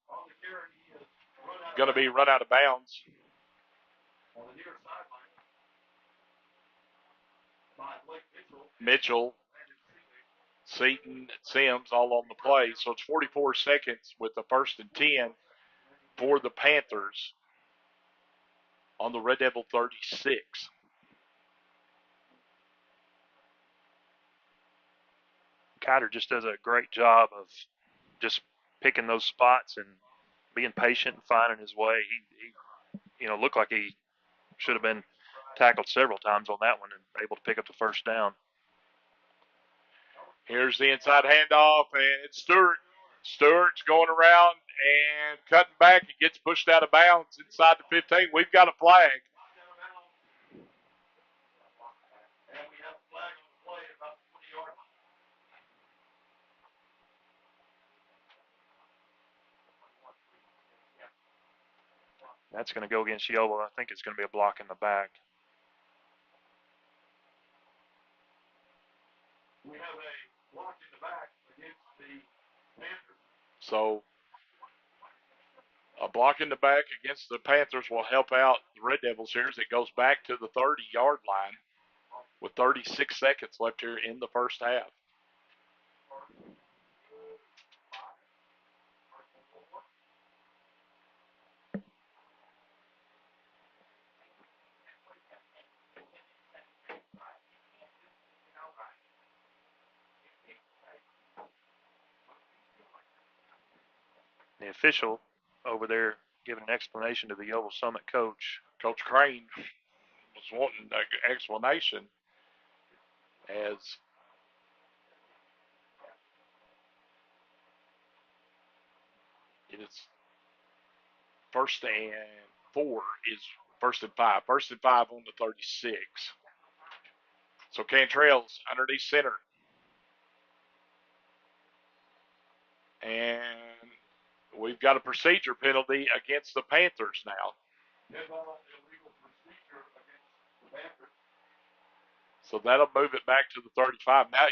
Going to be run out of bounds. Mitchell, Seaton, Sims all on the play. So it's 44 seconds with the 1st and 10 for the Panthers on the Red Devil 36. Cotter just does a great job of just picking those spots and being patient and finding his way. He looked like he should have been tackled several times on that one and able to pick up the first down. Here's the inside handoff, and it's Stewart. Stewart's going around and cutting back. He gets pushed out of bounds inside the 15. We've got a flag. That's going to go against Yellville. I think it's going to be a block in the back. We have a block in the back against the Panthers. So a block in the back against the Panthers will help out the Red Devils here as it goes back to the 30-yard line with 36 seconds left here in the first half. The official over there giving an explanation to the Yellville-Summit coach. Coach Crane was wanting an explanation as it is first and 4 is first and 5. First and 5 on the 36. So Cantrell's underneath center. And we've got a procedure penalty against the Panthers now. So that'll move it back to the 35. Now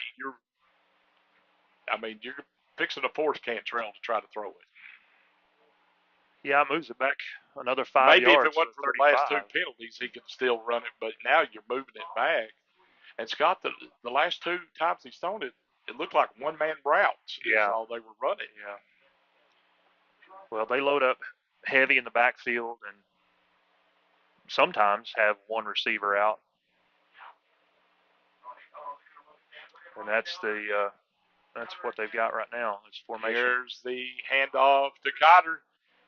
you're fixing to force Cantrell to try to throw it. Yeah, it moves it back another 5 yards. Maybe if it wasn't for the 35. last 2 penalties, he could still run it, but now you're moving it back. And Scott, the last 2 times he's thrown it, it looked like one-man routes is all they were running. Yeah. Well, they load up heavy in the backfield and sometimes have one receiver out. And that's what they've got right now. It's formation. Here's the handoff to Cotter.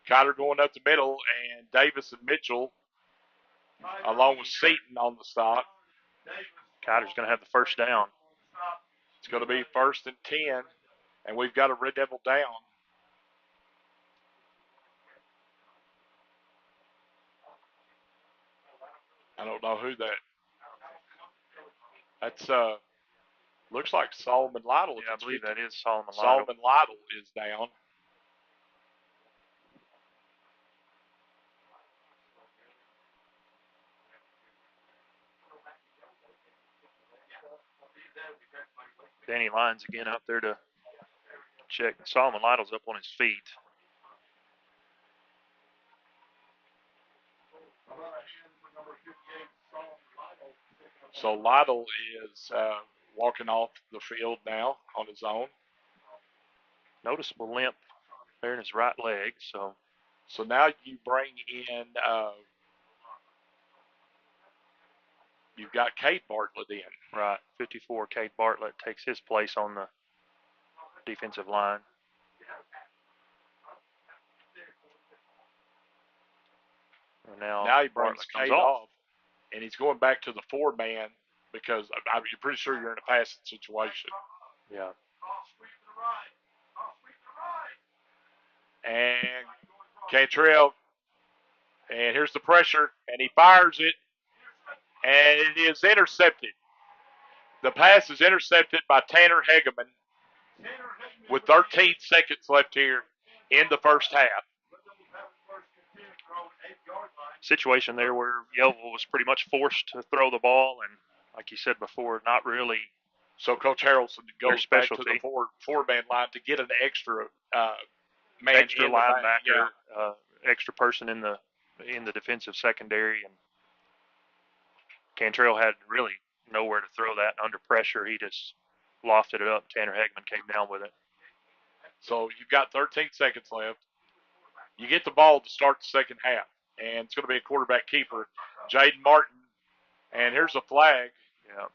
Cotter going up the middle, and Davis and Mitchell, along with Seaton on the stop. Cotter's going to have the first down. It's going to be 1st and 10, and we've got a Red Devil down. I don't know who that's looks like Solomon Lytle. Yeah, I believe that is Solomon Lytle. Solomon Lytle is down. Danny Lyons again out there to check. Solomon Lytle's up on his feet. So Lytle is walking off the field now on his own. Noticeable limp there in his right leg. So now you bring in, you've got Cade Bartlett in. Right, 54, Cade Bartlett takes his place on the defensive line. And now he brings Cade off, and he's going back to the 4-man because you're pretty sure you're in a passing situation. Yeah. And Cantrell, and here's the pressure, and he fires it, and it is intercepted. The pass is intercepted by Tanner Hegeman with 13 seconds left here in the first half. Situation there where Yellville was pretty much forced to throw the ball, and like you said before, not really. So Coach Harrelson goes back to the 4-man line to get an extra man, extra linebacker, extra person in the defensive secondary, and Cantrell had really nowhere to throw that. Under pressure, he just lofted it up. Tanner Hegeman came down with it. So you've got 13 seconds left. You get the ball to start the second half, and it's going to be a quarterback keeper, Jaden Martin. And here's a flag. Yeah.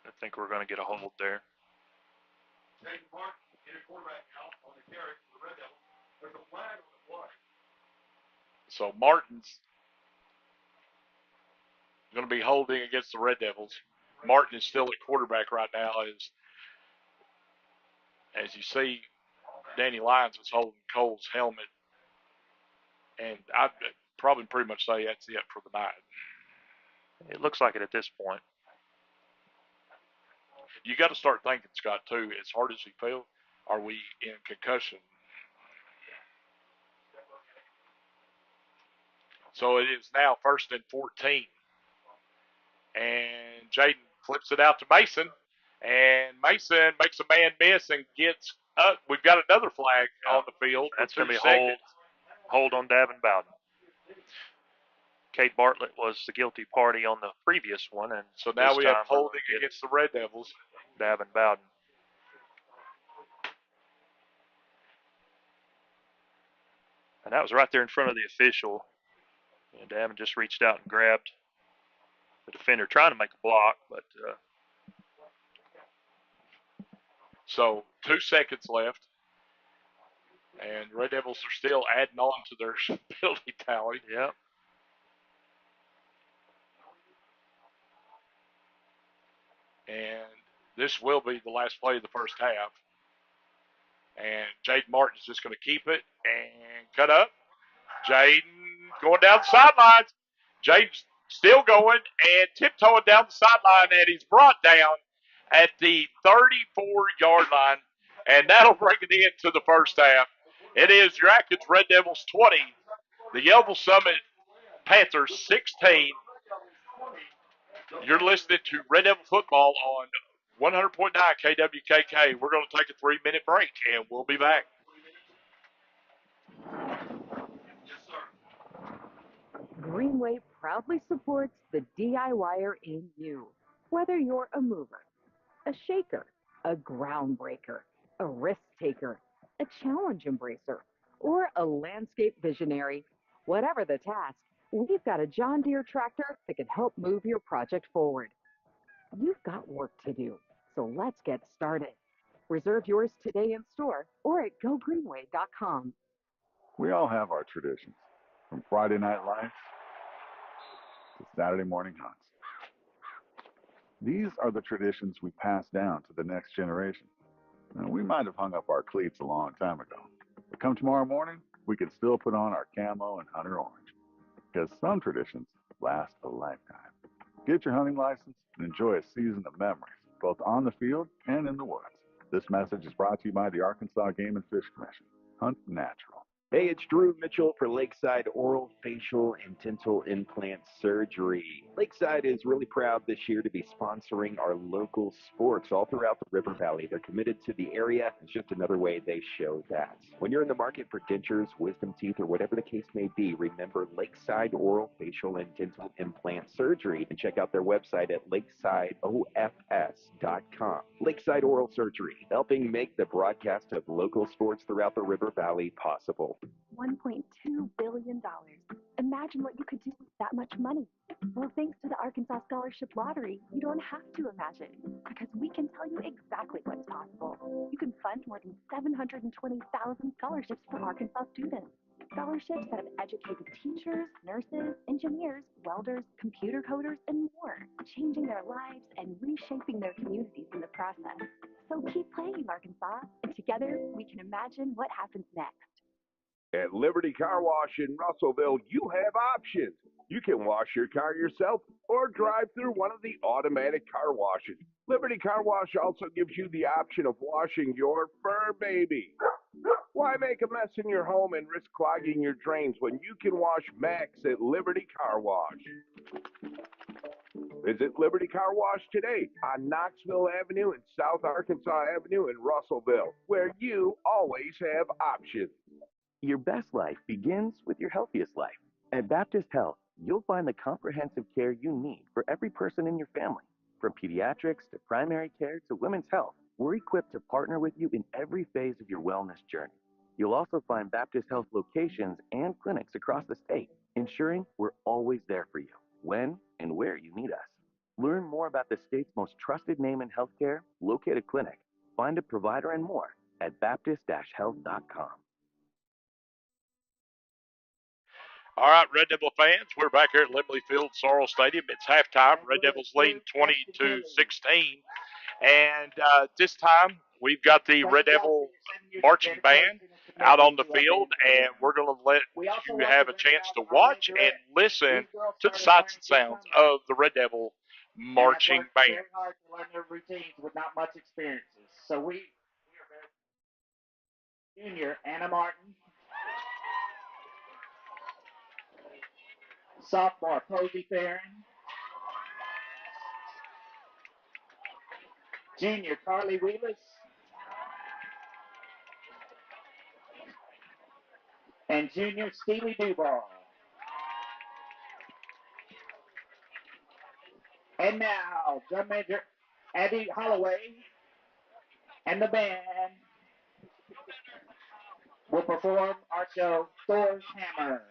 I think we're going to get a hold there. Jaden Martin in a quarterback now on the carry for the Red Devils. There's a flag on the play. So Martin's going to be holding against the Red Devils. Martin is still at quarterback right now. As you see, Danny Lyons is holding Cole's helmet. And I'd probably pretty much say that's it for the night. It looks like it at this point. You got to start thinking, Scott, too, as hard as he fell, are we in concussion? So it is now 1st and 14. And Jaden flips it out to Mason. And Mason makes a man miss and gets up. We've got another flag on the field. That's for going to 2 be seconds. hold on Davin Bowden. Kate Bartlett was the guilty party on the previous one, and so now we have we're holding against the Red Devils. Davin Bowden. And that was right there in front of the official. And Davin just reached out and grabbed the defender, trying to make a block, but so 2 seconds left. And Red Devils are still adding on to their penalty tally. Yep. And this will be the last play of the first half. And Jaden Martin's just going to keep it and cut up. Jaden going down the sidelines. Jaden's still going and tiptoeing down the sideline, and he's brought down at the 34-yard line. And that'll bring it into the first half. It is your Atkins Red Devils 20, the Yellville-Summit Panthers 16. You're listening to Red Devil Football on 100.9 KWKK. We're going to take a 3-minute break, and we'll be back. Greenway proudly supports the DIYer in you. Whether you're a mover, a shaker, a groundbreaker, a risk taker, a challenge embracer, or a landscape visionary, whatever the task, we've got a John Deere tractor that can help move your project forward. You've got work to do, so let's get started. Reserve yours today in store or at gogreenway.com. We all have our traditions, from Friday night lights to Saturday morning hunts. These are the traditions we pass down to the next generation. Now, we might have hung up our cleats a long time ago, but come tomorrow morning, we can still put on our camo and hunter orange, because some traditions last a lifetime. Get your hunting license and enjoy a season of memories, both on the field and in the woods. This message is brought to you by the Arkansas Game and Fish Commission. Hunt natural. Hey, it's Drew Mitchell for Lakeside Oral, Facial, and Dental Implant Surgery. Lakeside is really proud this year to be sponsoring our local sports all throughout the River Valley. They're committed to the area. It's just another way they show that. When you're in the market for dentures, wisdom teeth, or whatever the case may be, remember Lakeside Oral, Facial, and Dental Implant Surgery, and check out their website at lakesideofs.com. Lakeside Oral Surgery, helping make the broadcast of local sports throughout the River Valley possible. $1.2 billion. Imagine what you could do with that much money. Well, thanks to the Arkansas Scholarship Lottery, you don't have to imagine, because we can tell you exactly what's possible. You can fund more than 720,000 scholarships for Arkansas students. Scholarships that have educated teachers, nurses, engineers, welders, computer coders, and more, changing their lives and reshaping their communities in the process. So keep playing, Arkansas, and together we can imagine what happens next. At Liberty Car Wash in Russellville, you have options. You can wash your car yourself or drive through one of the automatic car washes. Liberty Car Wash also gives you the option of washing your fur baby. Why make a mess in your home and risk clogging your drains when you can wash Max at Liberty Car Wash? Visit Liberty Car Wash today on Knoxville Avenue and South Arkansas Avenue in Russellville, where you always have options. Your best life begins with your healthiest life. At Baptist Health, you'll find the comprehensive care you need for every person in your family. From pediatrics to primary care to women's health, we're equipped to partner with you in every phase of your wellness journey. You'll also find Baptist Health locations and clinics across the state, ensuring we're always there for you, when and where you need us. Learn more about the state's most trusted name in healthcare, locate a clinic, find a provider, and more at baptist-health.com. All right, Red Devil fans, we're back here at Lemley Field, Sorrels Stadium. It's halftime. Red Devils leading 20-16. And this time, we've got the Red Devil marching band out on the field, and we're going to let you have a chance to watch and listen to the sights and sounds of the Red Devil marching band. Very hard to learn their routines with not much experiences. So we are very junior Anna Martin. sophomore Posey Farron, junior Carly Wheelis, and junior Stevie Duval. And now, drum major Eddie Holloway and the band will perform our show, Thor's Hammer.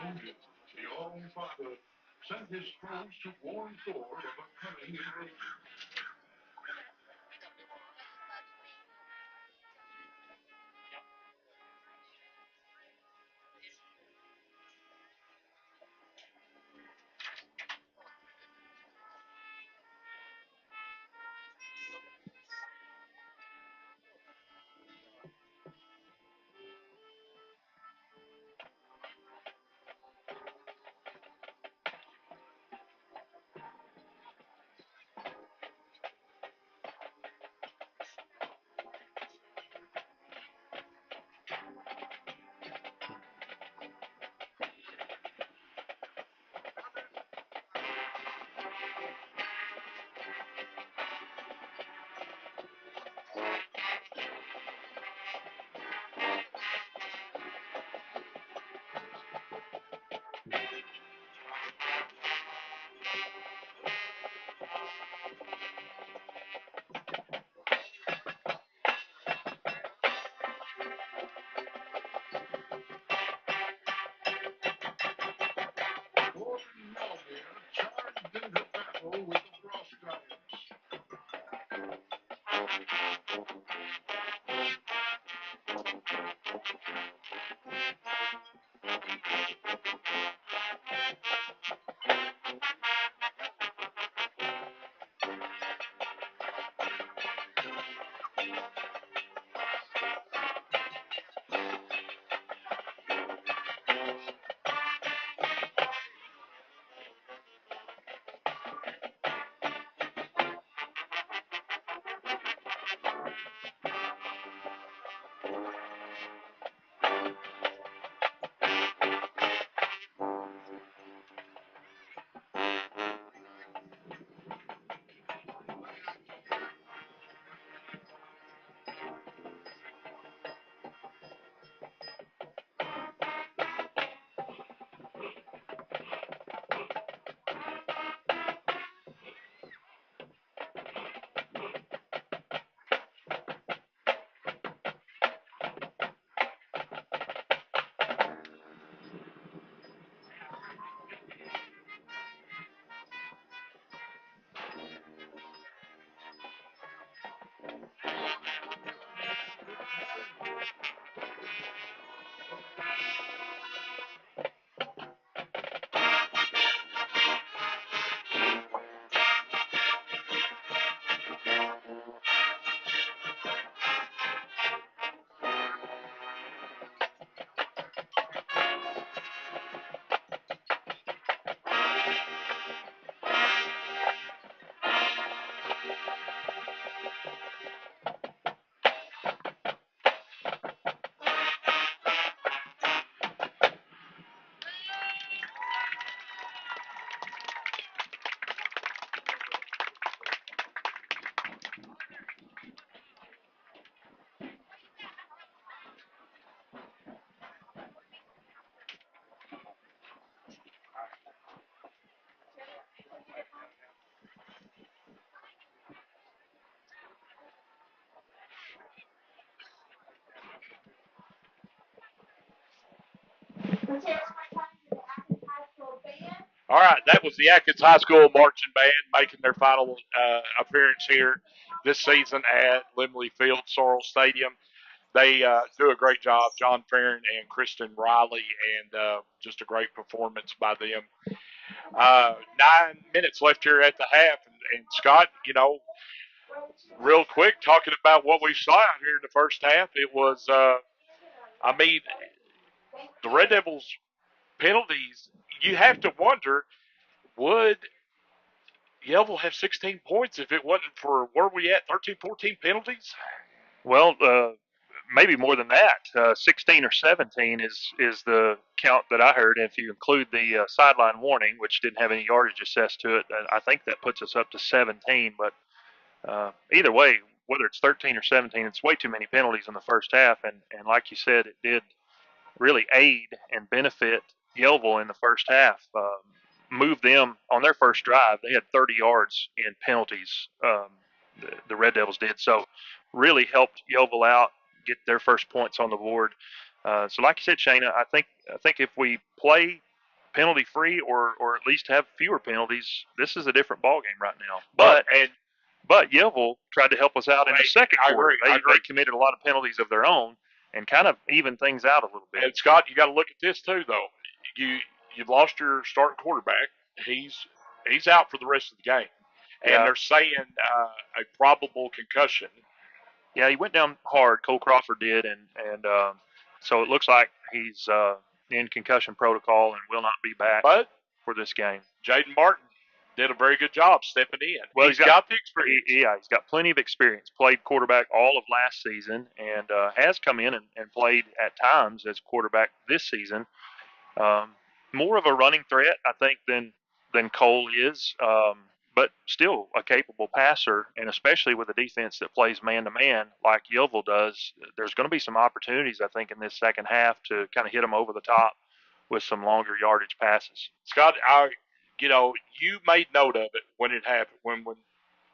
The All-Father sent his scrolls to warn Thor of a coming invasion. Thor and Mjolnir charged into battle with the Frost Giants. All right, that was the Atkins High School Marching Band making their final appearance here this season at Lemley Field, Sorrels Stadium. They do a great job, John Farron and Kristen Riley, and just a great performance by them. 9 minutes left here at the half, and Scott, real quick, talking about what we saw out here in the first half, it was, the Red Devils penalties, you have to wonder, would Yellville have 16 points if it wasn't for, where we at, 13, 14 penalties? Well, maybe more than that. 16 or 17 is the count that I heard. And if you include the sideline warning, which didn't have any yardage assessed to it, I think that puts us up to 17. But either way, whether it's 13 or 17, it's way too many penalties in the first half. And like you said, it did really aid and benefit Yellville in the first half. Move them on their first drive. They had 30 yards in penalties. The Red Devils did, so really helped Yellville out, get their first points on the board. So, like you said, Shayna, I think if we play penalty free or at least have fewer penalties, this is a different ball game right now. But Yellville tried to help us out in the second quarter. They committed a lot of penalties of their own and kind of evened things out a little bit. And Scott, you got to look at this too, though. You've lost your starting quarterback. He's out for the rest of the game, and they're saying a probable concussion. Yeah, he went down hard. Cole Crawford did, and so it looks like he's in concussion protocol and will not be back for this game. Jaden Martin did a very good job stepping in. Well, he's got the experience. He's got plenty of experience. Played quarterback all of last season and has come in and played at times as quarterback this season. More of a running threat, I think, than Cole is, but still a capable passer, and especially with a defense that plays man-to-man like Yellville does, there's going to be some opportunities, I think, in this second half to kind of hit them over the top with some longer yardage passes. Scott, you made note of it when it happened, when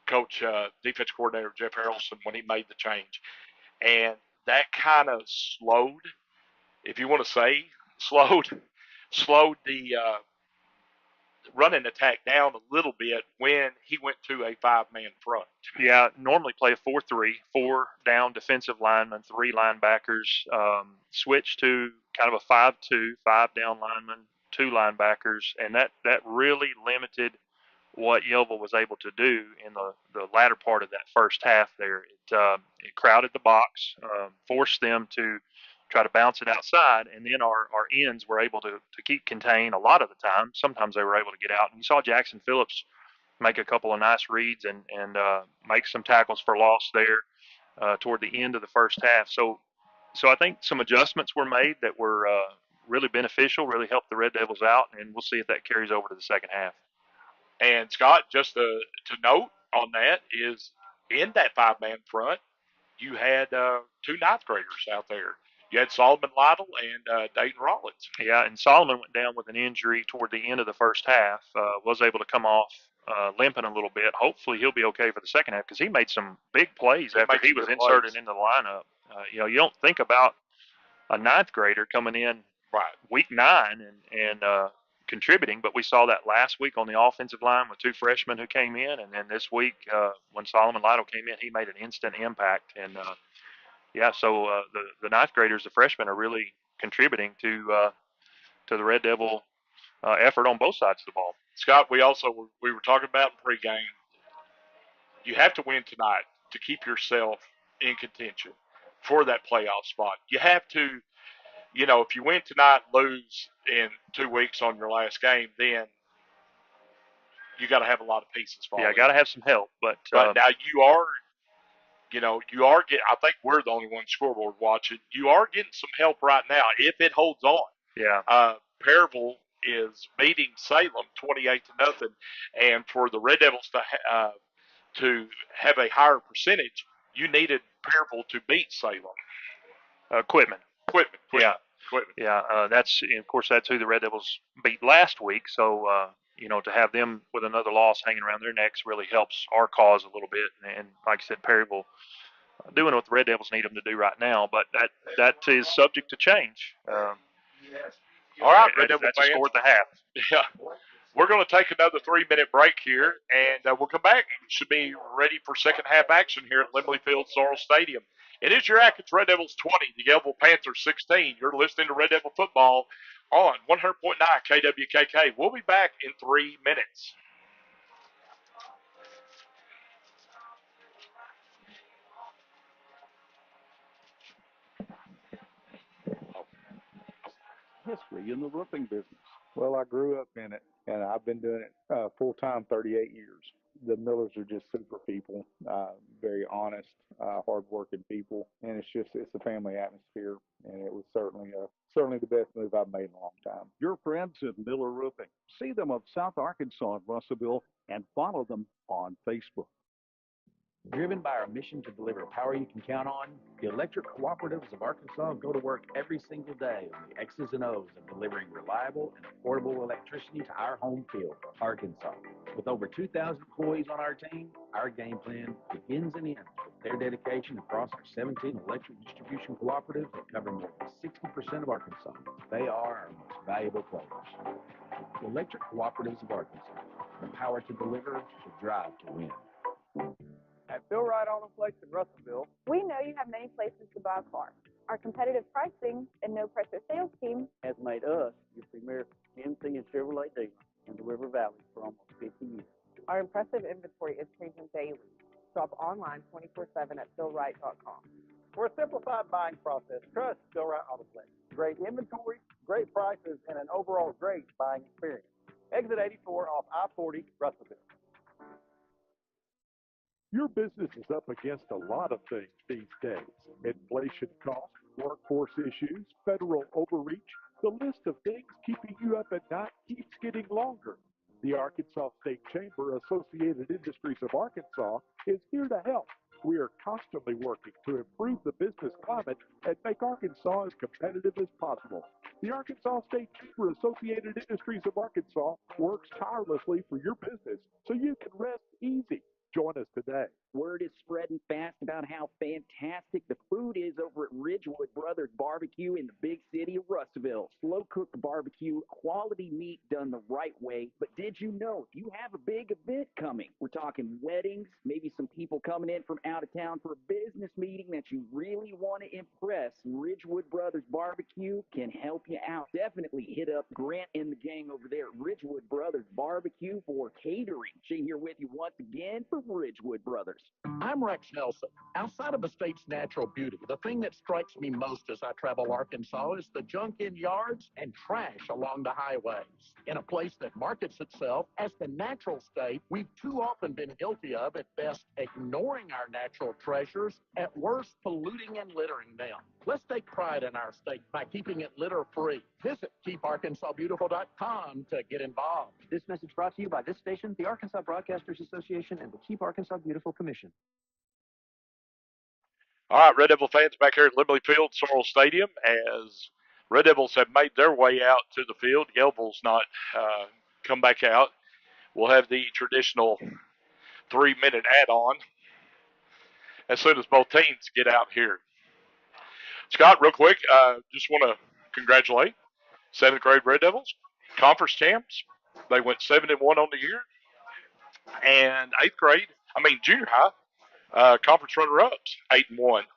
Coach, defense coordinator Jeff Harrelson, when he made the change. And that kind of slowed, if you want to say, slowed the running attack down a little bit when he went to a 5-man front. Yeah, normally play a 4-3, 4 down defensive linemen, 3 linebackers, switch to kind of a 5-2, 5 down linemen, 2 linebackers, and that really limited what Yellville was able to do in the latter part of that first half there. It crowded the box, forced them to try to bounce it outside, and then our ends were able to keep contained a lot of the time. Sometimes they were able to get out. And you saw Jackson Phillips make a couple of nice reads and make some tackles for loss there toward the end of the first half. So I think some adjustments were made that were really beneficial, really helped the Red Devils out, and we'll see if that carries over to the second half. And, Scott, just to note on that is in that 5-man front, you had 2 ninth graders out there. You had Solomon Lytle and Dayton Rollins. Yeah, and Solomon went down with an injury toward the end of the first half, was able to come off limping a little bit. Hopefully he'll be okay for the second half because he made some big plays after he was inserted into the lineup. You don't think about a ninth grader coming in week 9 and contributing, but we saw that last week on the offensive line with 2 freshmen who came in, and then this week when Solomon Lytle came in, he made an instant impact. And so the ninth graders, the freshmen, are really contributing to the Red Devil effort on both sides of the ball. Scott, we were talking about in pregame. You have to win tonight to keep yourself in contention for that playoff spot. You have to, if you win tonight, lose in 2 weeks on your last game, then you got to have a lot of pieces falling. Yeah, got to have some help. But now you are getting, I think we're the only one scoreboard watching. You are getting some help right now if it holds on. Yeah. Perryville is beating Salem 28-0, and for the Red Devils to have a higher percentage, you needed Perryville to beat Salem. Quitman. Yeah. Quitman. Yeah. That's who the Red Devils beat last week. So to have them with another loss hanging around their necks really helps our cause a little bit. And like I said, Perryville doing what the Red Devils need them to do right now, but that is subject to change. All right, Red Devil That's a fans. score at the half. Yeah. We're going to take another 3-minute break here, and we'll come back. Should be ready for second half action here at Lemley Field, Sorrels Stadium. It is your Atkins Red Devils 20, the Yellville Panthers 16. You're listening to Red Devil Football on 100.9 KWKK. We'll be back in 3 minutes. History in the roofing business. Well, I grew up in it, and I've been doing it full-time 38 years. The Millers are just super people, very honest, hard-working people, and it's a family atmosphere, and it was certainly the best move I've made in a long time. Your friends at Miller Roofing. See them of South Arkansas and Russellville, and follow them on Facebook. Driven by our mission to deliver power you can count on, the Electric Cooperatives of Arkansas go to work every single day on the X's and O's of delivering reliable and affordable electricity to our home field, Arkansas. With over 2,000 employees on our team, our game plan begins and ends with their dedication across our 17 electric distribution cooperatives that cover more than 60% of Arkansas. They are our most valuable players. The Electric Cooperatives of Arkansas, the power to deliver, the drive to win. At Phil Wright Auto Place in Russellville, We know you have many places to buy a car. Our competitive pricing and no-pressure sales team has made us your premier GMC and Chevrolet dealer in the River Valley for almost 50 years. Our impressive inventory is changing daily. Shop online 24/7 at philwright.com. For a simplified buying process, trust Phil Wright Auto Place. Great inventory, great prices, and an overall great buying experience. Exit 84 off I-40, Russellville. Your business is up against a lot of things these days. Inflation costs, workforce issues, federal overreach. The list of things keeping you up at night keeps getting longer. The Arkansas State Chamber Associated Industries of Arkansas is here to help. We are constantly working to improve the business climate and make Arkansas as competitive as possible. The Arkansas State Chamber Associated Industries of Arkansas works tirelessly for your business so you can rest easy. Join us today. Word is spreading fast about how fantastic the food is over at Ridgewood Brothers Barbecue in the big city of Russellville. Slow-cooked barbecue, quality meat done the right way. But did you know if you have a big event coming, we're talking weddings, maybe some people coming in from out of town for a business meeting that you really want to impress, Ridgewood Brothers Barbecue can help you out. Definitely hit up Grant and the gang over there at Ridgewood Brothers Barbecue for catering. She here with you once again for Ridgewood Brothers. I'm Rex Nelson. Outside of the state's natural beauty, the thing that strikes me most as I travel Arkansas is the junk in yards and trash along the highways. In a place that markets itself as the natural state, we've too often been guilty of, at best, ignoring our natural treasures, at worst, polluting and littering them. Let's take pride in our state by keeping it litter-free. Visit KeepArkansasBeautiful.com to get involved. This message brought to you by this station, the Arkansas Broadcasters Association, and the Keep Arkansas Beautiful Commission. All right, Red Devil fans back here at Lemley Field, Sorrels Stadium, as Red Devils have made their way out to the field. Yellville's not come back out. We'll have the traditional 3-minute add-on as soon as both teams get out here. Scott, real quick, just want to congratulate 7th grade Red Devils, conference champs. They went 7-1 on the year. And 8th grade, junior high, conference runner-ups, 8-1.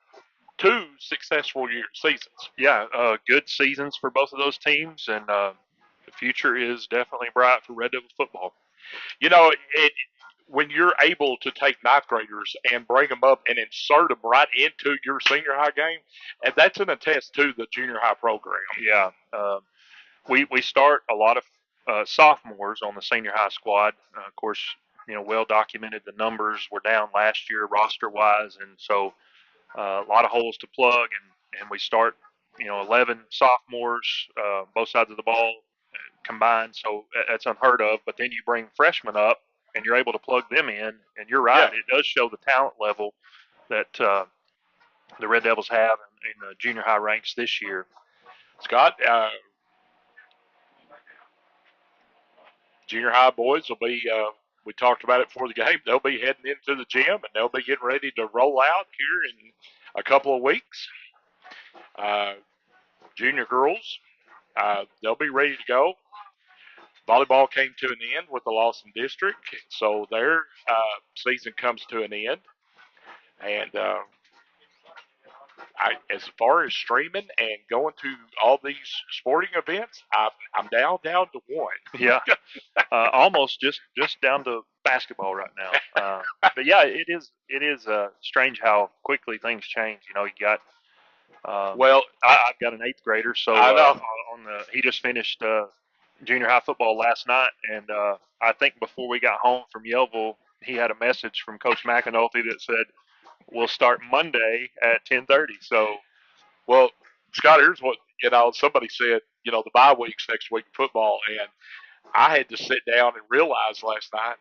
2 successful seasons. Yeah, good seasons for both of those teams, and the future is definitely bright for Red Devil football. You know, when you're able to take 9th graders and bring them up and insert them right into your senior high game, and that's an attest to the junior high program. Yeah, we start a lot of sophomores on the senior high squad. Of course, well documented the numbers were down last year roster-wise, and so a lot of holes to plug, and we start, 11 sophomores, both sides of the ball combined, so that's unheard of. But then you bring freshmen up, and you're able to plug them in, and you're right, yeah. It does show the talent level that the Red Devils have in the junior high ranks this year. Scott, junior high boys will be, we talked about it before the game, they'll be heading into the gym, and they'll be getting ready to roll out here in a couple of weeks. Junior girls, they'll be ready to go. Volleyball came to an end with the loss in district, so their season comes to an end. And as far as streaming and going to all these sporting events, I'm down to one. Yeah, almost just down to basketball right now. But yeah, it is strange how quickly things change. You know, you got well, I've got an 8th grader, so I know. he just finished junior high football last night, and I think before we got home from Yellville, he had a message from Coach McAnulty that said we'll start Monday at 10:30. So, well, Scott, here's what somebody said. The bye week's next week in football, and I had to sit down and realize last night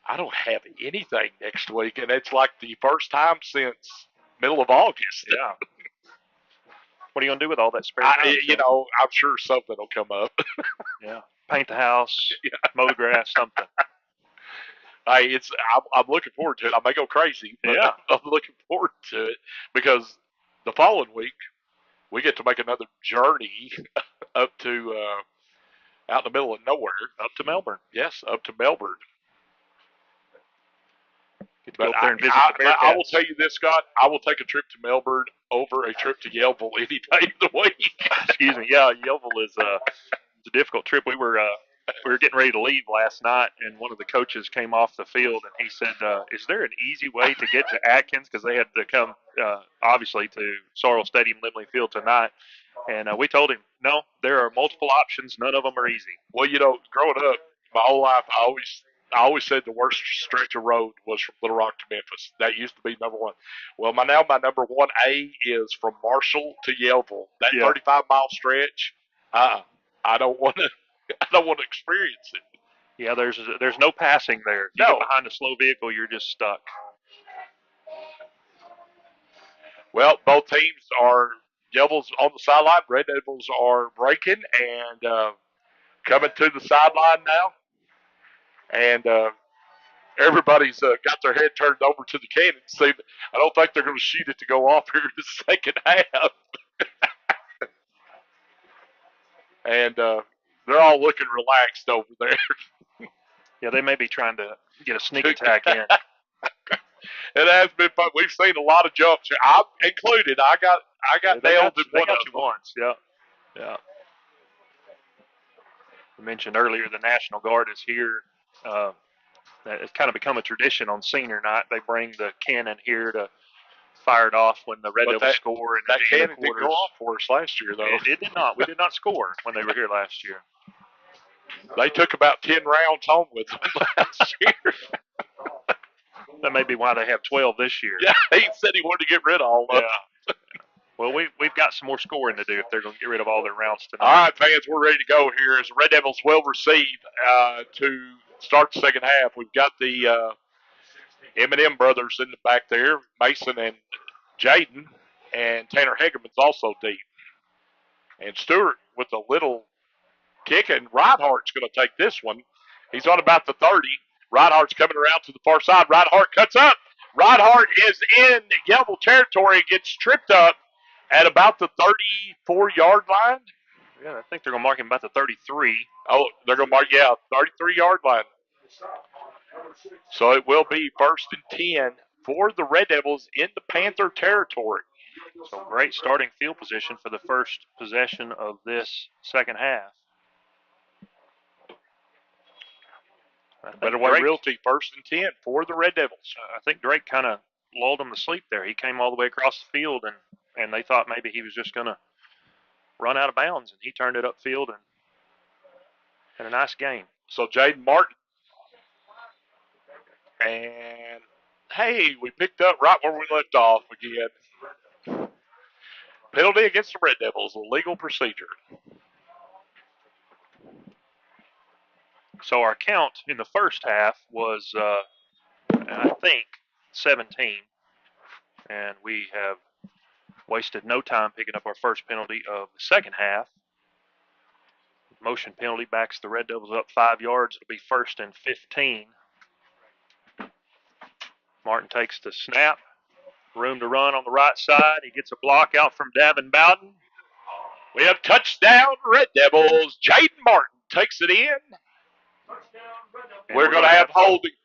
I don't have anything next week, and it's like the first time since middle of August. Yeah. What are you gonna do with all that spare time? I'm sure something will come up. Yeah. Paint the house, mow the grass, something. Hey, I'm looking forward to it. I may go crazy, but yeah. I'm looking forward to it because the following week we get to make another journey up to out in the middle of nowhere. Up to Melbourne. Yes, up to Melbourne. Get to go up there and visit the Bearcats. I will tell you this, Scott. I will take a trip to Melbourne over a trip to Yellville any day of the week. Excuse me. Yeah, Yellville is it's a difficult trip. We were getting ready to leave last night, and one of the coaches came off the field, and he said, "Is there an easy way to get to Atkins?" Because they had to come, obviously, to Sorrels Stadium, Lemley Field tonight. And we told him, no, there are multiple options. None of them are easy. Well, growing up, my whole life, I always said the worst stretch of road was from Little Rock to Memphis. That used to be number one. Well, my number 1A is from Marshall to Yellville. That 35-mile stretch, I don't want to. I don't want to experience it. Yeah, there's no passing there. If you get behind a slow vehicle, you're just stuck. Well, both teams are. Yellville's on the sideline. Red Devils are breaking and coming to the sideline now. And everybody's got their head turned over to the cannon. See, I don't think they're going to shoot it to go off here in the second half. And they're all looking relaxed over there. Yeah, they may be trying to get a sneak attack in. It has been fun. We've seen a lot of jumps here. I'm included. I got nailed in one of them. Once. Yeah. Yeah. I mentioned earlier the National Guard is here. It's kind of become a tradition on senior night. They bring the cannon here to fire it off when the Red Devils score. And that cannon didn't go off for us last year, though. It did not. We did not score when they were here last year. They took about 10 rounds home with them last year. That may be why they have 12 this year. Yeah, he said he wanted to get rid of all of them. Yeah. Well, we've got some more scoring to do if they're going to get rid of all their rounds tonight. All right, fans, we're ready to go here as the Red Devils will receive to start the second half. We've got the M&M brothers in the back there, Mason and Jaden, and Tanner Hegeman's also deep. And Stewart with a little kick, and Reinhardt's going to take this one. He's on about the 30. Reinhardt's coming around to the far side. Reinhardt cuts up. Reinhardt is in Yellville territory and gets tripped up at about the 34-yard line. Yeah, I think they're going to mark him about the 33. Oh, they're going to mark, 33-yard line. So it will be 1st and 10 for the Red Devils in the Panther territory. So great starting field position for the first possession of this second half. Better Way Realty 1st and 10 for the Red Devils. I think Drake kind of lulled them to sleep there. He came all the way across the field, and they thought maybe he was just going to run out of bounds, and he turned it upfield and had a nice game. So Jaden Martin. And, hey, we picked up right where we left off again. Penalty against the Red Devils, a legal procedure. So our count in the first half was, I think, 17. And we have wasted no time picking up our first penalty of the second half. Motion penalty backs the Red Devils up 5 yards. It'll be 1st and 15. Martin takes the snap. Room to run on the right side. He gets a block out from Davin Bowden. We have touchdown Red Devils. Jaden Martin takes it in. We're going to have holding.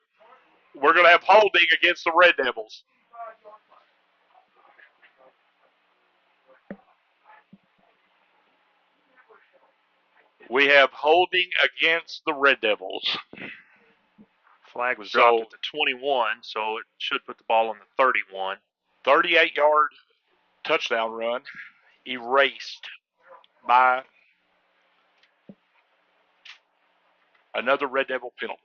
We're going to have holding against the Red Devils. We have holding against the Red Devils. Flag was dropped at the 21, so it should put the ball on the 31. 38-yard touchdown run erased by another Red Devil penalty.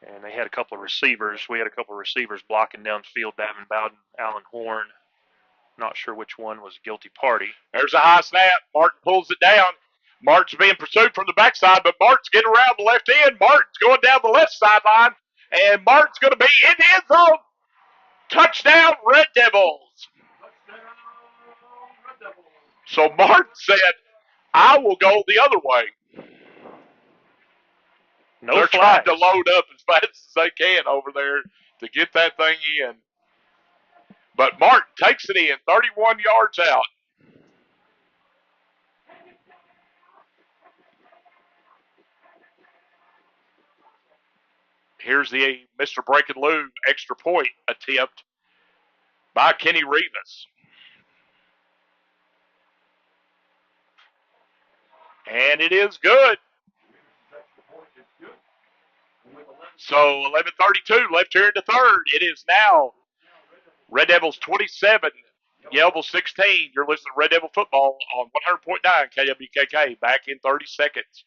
And they had a couple of receivers. We had a couple of receivers blocking downfield. Davin Bowden, Alan Horn. Not sure which one was a guilty party. There's a high snap. Martin pulls it down. Martin's being pursued from the backside, but Martin's getting around the left end. Martin's going down the left sideline, and Martin's going to be in the end zone. Touchdown, Red Devils. So Martin said, I will go the other way. They're trying to load up as fast as they can over there to get that thing in. But Martin takes it in, 31 yards out. Here's the Mr. Break and Lou extra point attempt by Kenny Rivas. And it is good. So 11:32 left here in the third. It is now Red Devils 27, Yellville 16. You're listening to Red Devil Football on 100.9 KWKK. Back in 30 seconds.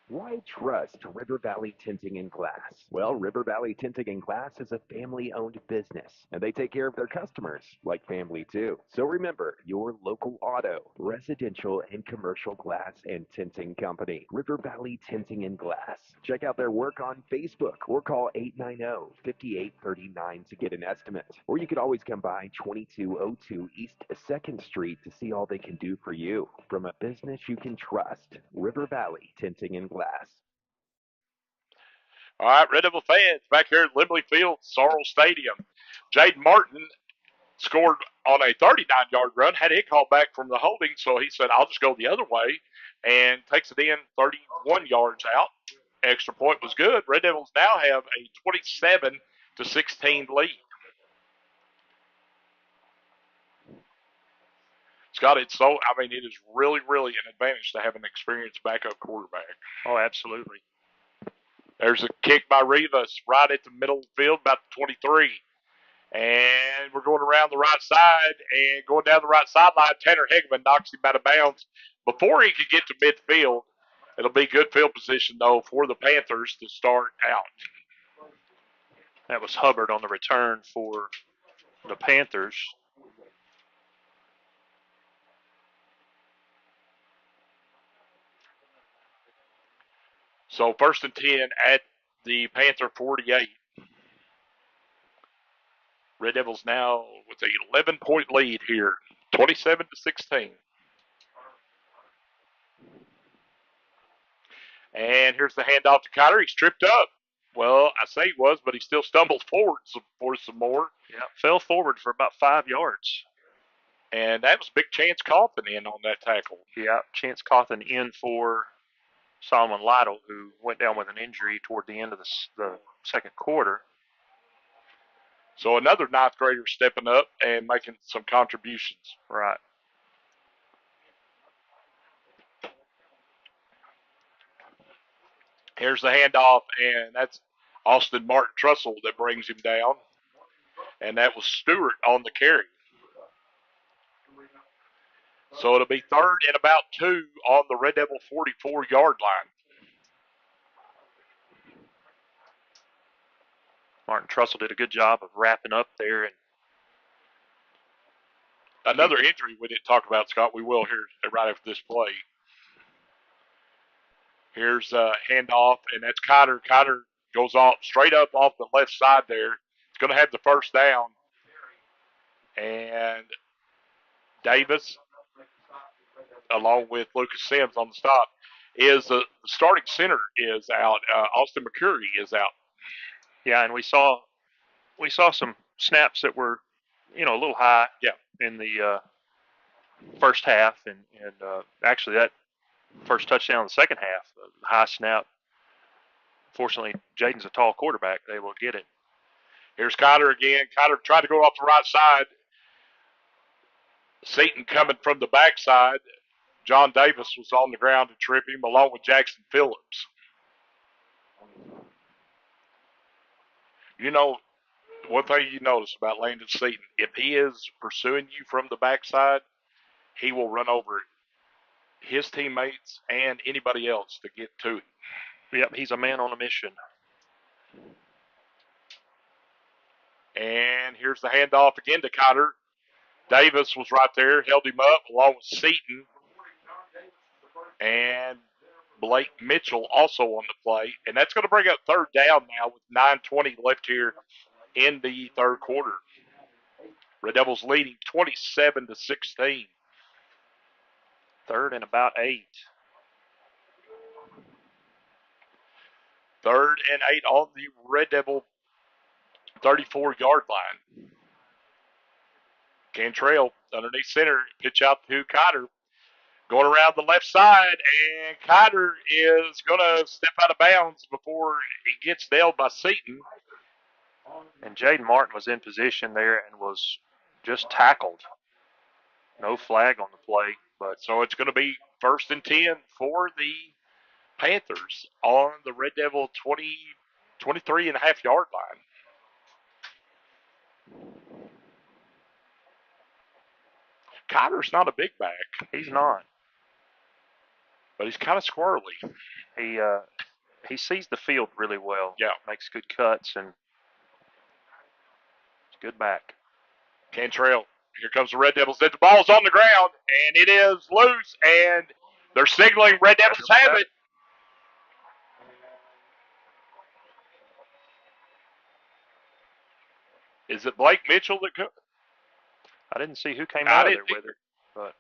Why trust River Valley Tinting and Glass? Well, River Valley Tinting and Glass is a family-owned business, and they take care of their customers like family too. So remember, your local auto, residential, and commercial glass and tinting company, River Valley Tinting and Glass. Check out their work on Facebook or call 890-5839 to get an estimate. Or you could always come by 2202 East 2nd Street to see all they can do for you. From a business you can trust, River Valley Tinting and Glass. All right, Red Devil fans, back here at Lemley Field, Sorrels Stadium. Jaden Martin scored on a 39-yard run, had it called back from the holding, so he said, I'll just go the other way, and takes it in 31 yards out. Extra point was good. Red Devils now have a 27-16 lead. Scott, it is really, really an advantage to have an experienced backup quarterback. Oh, absolutely. There's a kick by Rivas right at the middle of the field, about the 23. And we're going around the right side and going down the right sideline. Tanner Hegman knocks him out of bounds before he could get to midfield. It'll be good field position, though, for the Panthers to start out. That was Hubbard on the return for the Panthers. So 1st and 10 at the Panther 48. Red Devils now with an 11-point lead here, 27-16. And here's the handoff to Cotter. He's tripped up. Well, I say he was, but he still stumbled forward for some more. Yeah, fell forward for about 5 yards. And that was Big Chance Coffin in on that tackle. Yeah, Chance Coffin in for Solomon Lytle, who went down with an injury toward the end of the second quarter. So another ninth grader stepping up and making some contributions. Right. Here's the handoff, and that's Austin Martin Trussell that brings him down. And that was Stewart on the carry. So it'll be 3rd and about 2 on the Red Devil 44-yard line. Martin Trussell did a good job of wrapping up there. And another injury we didn't talk about, Scott. We will here right after this play. Here's a handoff, and that's Cotter. Cotter goes off straight up off the left side there. It's going to have the first down. And Davis, along with Lucas Sims on the stop. is the starting center is out. Austin McCurry is out. Yeah, and we saw some snaps that were, a little high. Yeah. In the first half, and actually that first touchdown in the second half, high snap. Fortunately, Jaden's a tall quarterback; they will get it. Here's Cotter again. Cotter tried to go off the right side. Seaton coming from the backside. John Davis was on the ground to trip him, along with Jackson Phillips. One thing you notice about Landon Seaton, if he is pursuing you from the backside, he will run over his teammates and anybody else to get to him. Yep, he's a man on a mission. And here's the handoff again to Cotter. Davis was right there, held him up along with Seaton. And Blake Mitchell also on the play. And that's going to bring up third down now with 9:20 left here in the third quarter. Red Devils leading 27-16. Third and about 8. Third and 8 on the Red Devil 34-yard line. Cantrell underneath center, pitch out to Cotter. Going around the left side, and Cotter is going to step out of bounds before he gets nailed by Seaton. And Jaden Martin was in position there and was just tackled. No flag on the play. So it's going to be 1st and 10 for the Panthers on the Red Devil 23.5-yard line. Cotter's not a big back. He's not. But he's kind of squirrely. He sees the field really well. Yeah. Makes good cuts, and it's good back. Cantrell. Here comes the Red Devils. The ball's on the ground, and it is loose, and they're signaling Red Devils have it. Is it Blake Mitchell that could? I didn't see who came out of there with it, but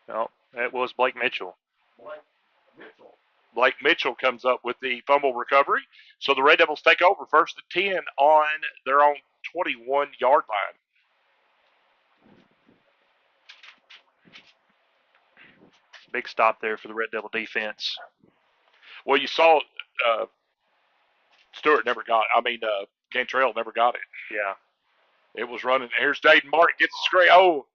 no, it was Blake Mitchell. Blake Mitchell comes up with the fumble recovery. So the Red Devils take over 1st and 10 on their own 21-yard line. Big stop there for the Red Devil defense. Well, you saw Cantrell never got it. Yeah. It was running. Here's Jaden Martin gets the screen. Oh,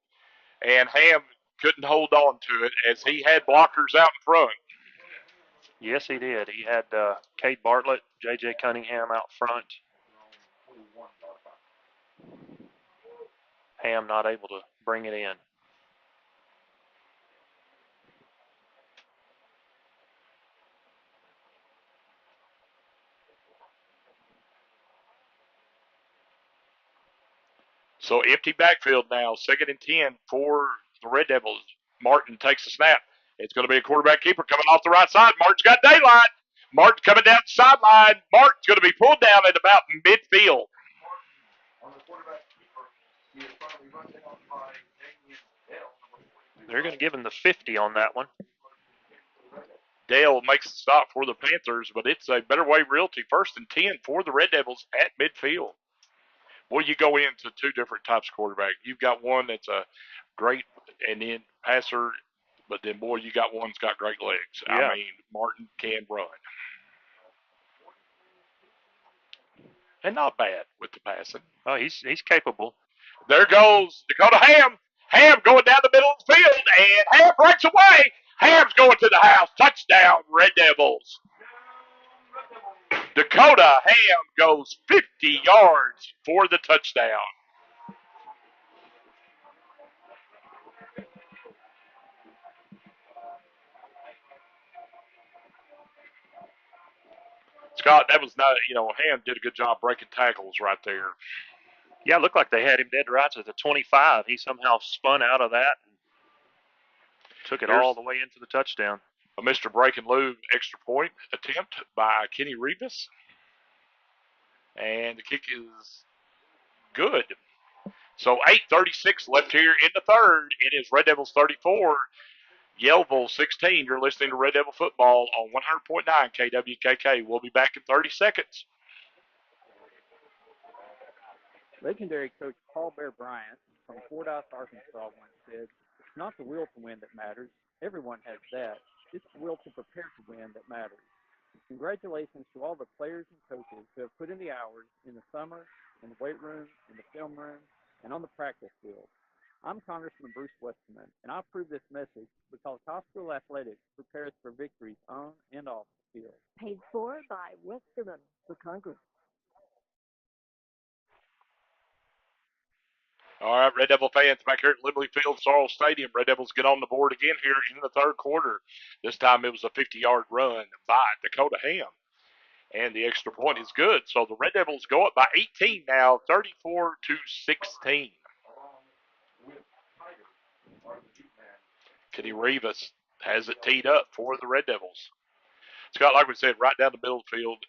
and Ham couldn't hold on to it as he had blockers out in front. Yes, he did. He had Cade Bartlett, J.J. Cunningham out front. Ham not able to bring it in. So empty backfield now, 2nd and 10 for the Red Devils. Martin takes the snap. It's going to be a quarterback keeper coming off the right side. Martin's got daylight. Martin coming down the sideline. Martin's going to be pulled down at about midfield. They're going to give him the 50 on that one. Dale makes the stop for the Panthers, but it's a Better Way Realty 1st and 10 for the Red Devils at midfield. Well, you go into two different types of quarterback. You've got one that's a great and then passer, but then, boy, you got one that's got great legs. Yeah. I mean, Martin can run. And not bad with the passing. Oh, he's capable. There goes Dakota Ham. Ham going down the middle of the field, and Ham breaks away. Ham's going to the house. Touchdown, Red Devils. Dakota Ham goes 50 yards for the touchdown. Scott, that was not, Ham did a good job breaking tackles right there. Yeah, it looked like they had him dead right at the 25. He somehow spun out of that and took it all the way in for the touchdown. A Mr. Break and Lou extra point attempt by Kenny Rivas. And the kick is good. So 8:36 left here in the third. It is Red Devils 34, Yellville 16. You're listening to Red Devil Football on 100.9 KWKK. We'll be back in 30 seconds. Legendary coach Paul Bear Bryant from Fordyce, Arkansas once said, "It's not the will to win that matters. Everyone has that. It's the will to prepare to win that matters." Congratulations to all the players and coaches who have put in the hours in the summer, in the weight room, in the film room, and on the practice field. I'm Congressman Bruce Westerman, and I approve this message because high school athletics prepares for victories on and off the field. Paid for by Westerman for Congress. All right, Red Devil fans back here at Lemley Field, Sorrels Stadium. Red Devils get on the board again here in the third quarter. This time it was a 50-yard run by Dakota Ham. And the extra point is good. So the Red Devils go up by 18 now, 34-16. Kenny Rivas has it teed up for the Red Devils. Scott, like we said, right down the middle of the field.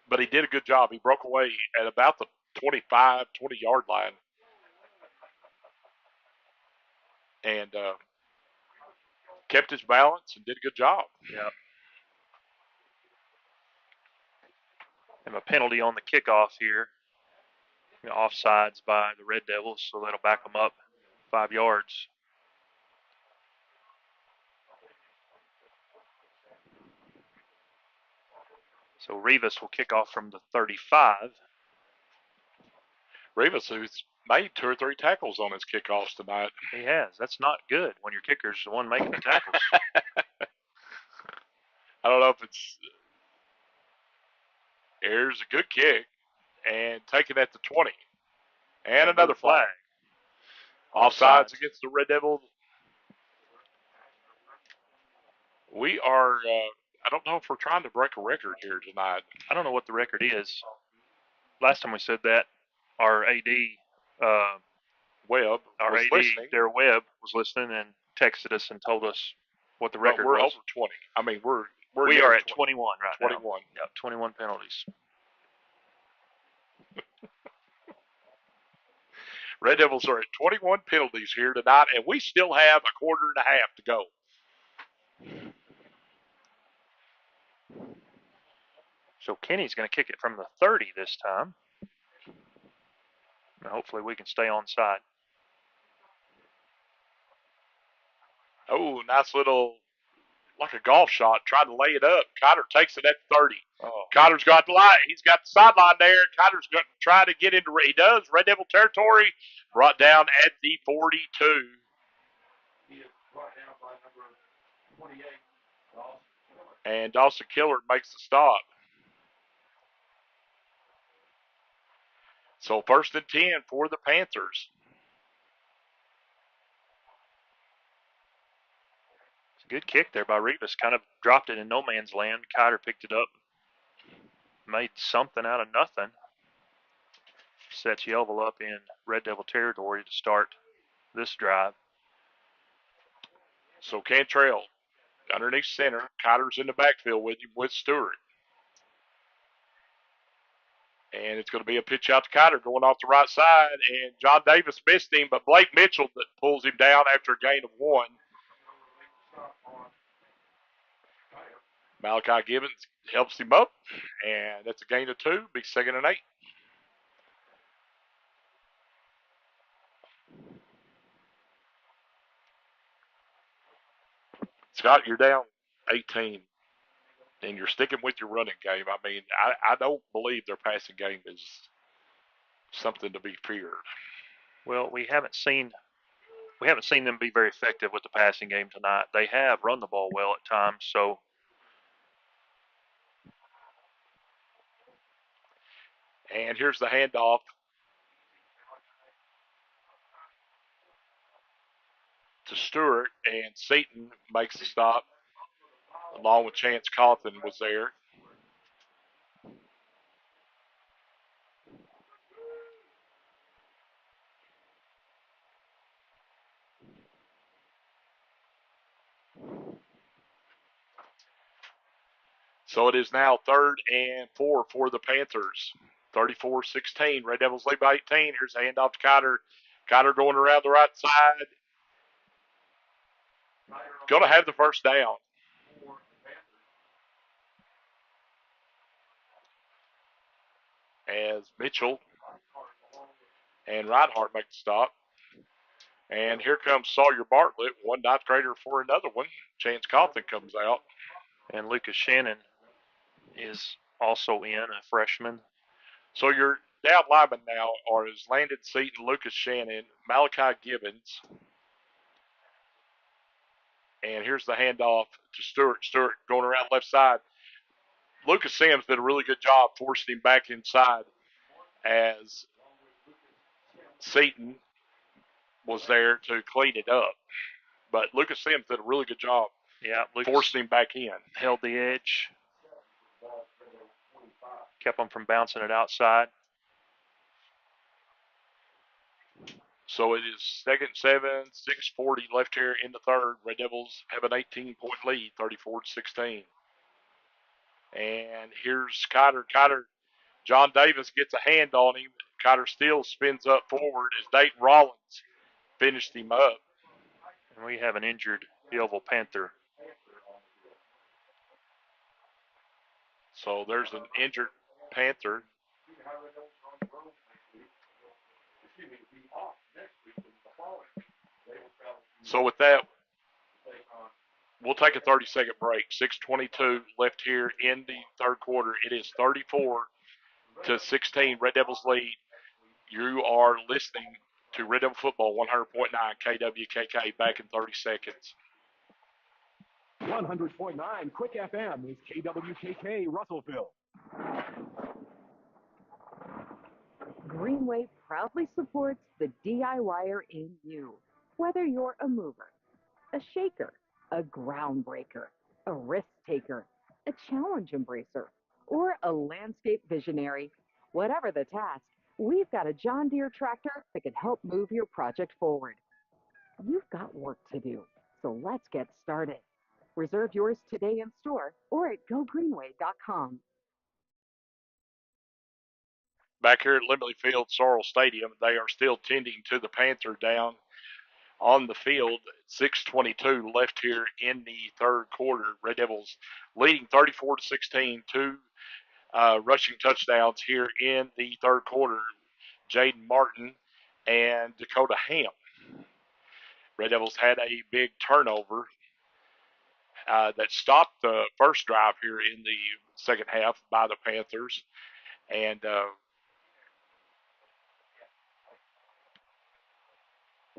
But he did a good job. He broke away at about the 25, 20-yard line. And kept his balance and did a good job. Yeah. And a penalty on the kickoff here. Offsides by the Red Devils, so that'll back them up 5 yards. So Rivas will kick off from the 35. Rivas, who's made 2 or 3 tackles on his kickoffs tonight. He has. That's not good when your kicker's the one making the tackles. I don't know if it's. Here's a good kick and taken at the 20. And another flag. Offsides against the Red Devils. We are, I don't know if we're trying to break a record here tonight. I don't know what the record is. Last time we said that, our AD, Webb, our was AD, listening. Darryl Webb, was listening and texted us and told us what the record we're was. over 20. I mean, we are at 21 right 21. now. Yeah, 21 penalties. Red Devils are at 21 penalties here tonight, and we still have a quarter and a half to go. So Kenny's going to kick it from the 30 this time. And hopefully we can stay on side. Oh, nice little, like a golf shot, trying to lay it up. Cotter takes it at 30. Oh. Cotter's got the line. He's got the sideline there. Cotter's going to try to get into, he does, Red Devil territory, brought down at the 42. He is brought down by number 28. And Dawson Killard makes the stop. So 1st and 10 for the Panthers. It's a good kick there by Rivas. Kind of dropped it in no man's land. Cotter picked it up. Made something out of nothing. Sets Yellville up in Red Devil territory to start this drive. So Cantrell underneath center. Cotter's in the backfield with him with Stewart. And it's going to be a pitch out to Cotter going off the right side. And John Davis missed him, but Blake Mitchell that pulls him down after a gain of 1. Malachi Gibbons helps him up. And that's a gain of 2. Big 2nd and 8. Scott, you're down 18. And you're sticking with your running game. I mean, I don't believe their passing game is something to be feared. Well, we haven't seen them be very effective with the passing game tonight. They have run the ball well at times, so and here's the handoff to Stewart, and Seaton makes the stop along with Chance Cawthon was there. So it is now 3rd and 4 for the Panthers. 34-16. Red Devils lead by 18. Here's a handoff to Cotter. Cotter going around the right side. Going to have the first down. As Mitchell and Reinhardt make the stop. And here comes Sawyer Bartlett, one ninth grader for another one. Chance Coffin comes out. And Lucas Shannon is also in, a freshman. So your down linemen now are Landon Seaton, Lucas Shannon, Malachi Gibbons. And here's the handoff to Stewart. Stewart going around left side. Lucas Sims did a really good job forcing him back inside as Seaton was there to clean it up. But Lucas Sims did a really good job forcing him back in. Held the edge. Kept him from bouncing it outside. So it is 2nd and 7, 6:40 left here in the third. Red Devils have an 18-point lead, 34-16. And here's Cotter. Cotter, John Davis gets a hand on him. Cotter still spins up forward as Dayton Rollins finished him up. And we have an injured Yellville Panther. So there's an injured Panther. So with that, we'll take a 30-second break. 6:22 left here in the third quarter. It is 34-16. Red Devils lead. You are listening to Red Devil Football 100.9 KWKK. Back in 30 seconds. 100.9 Quick FM is KWKK Russellville. Greenway proudly supports the DIYer in you. Whether you're a mover, a shaker, a groundbreaker, a risk taker, a challenge embracer, or a landscape visionary, whatever the task, we've got a John Deere tractor that can help move your project forward. You've got work to do, so let's get started. Reserve yours today in store or at gogreenway.com. Back here at Lemley Field, Sorrels Stadium, they are still tending to the Panther down on the field. 6:22 left here in the third quarter. Red Devils leading 34-16. Two rushing touchdowns here in the third quarter. Jaden Martin and Dakota Ham. Red Devils had a big turnover that stopped the first drive here in the second half by the Panthers. And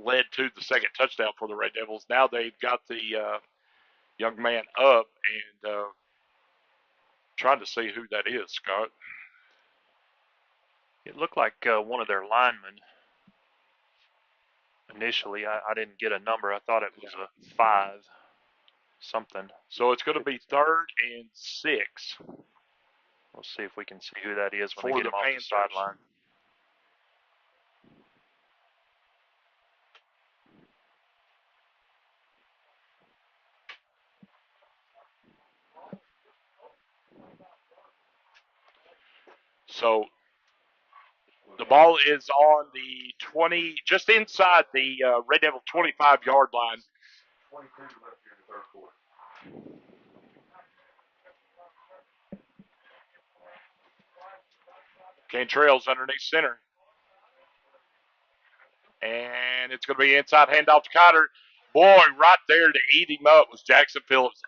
led to the second touchdown for the Red Devils. Now they've got the young man up and trying to see who that is, Scott. It looked like one of their linemen. Initially, I didn't get a number. I thought it was a 5 something. So it's going to be 3rd and 6. We'll see if we can see who that is when for they get him off Panthers. the sideline. So the ball is on the 20, just inside the Red Devil 25-yard line. 22 left here in the third quarter. Cantrell's underneath center. And it's going to be inside handoff to Cotter. Boy, right there to eat him up was Jackson Phillips.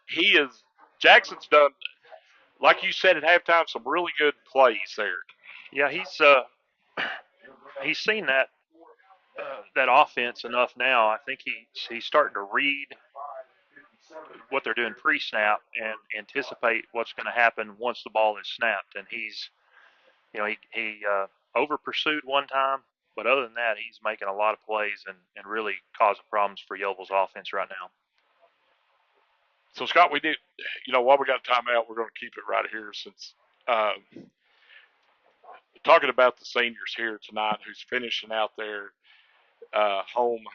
Jackson's done, like you said at halftime, some really good plays there. Yeah, he's seen that offense enough now. I think he's starting to read what they're doing pre-snap and anticipate what's going to happen once the ball is snapped. And he over pursued one time, but other than that, he's making a lot of plays and really causing problems for Yellville's offense right now. So, Scott, while we got a timeout, we're going to keep it right here since talking about the seniors here tonight who's finishing out their home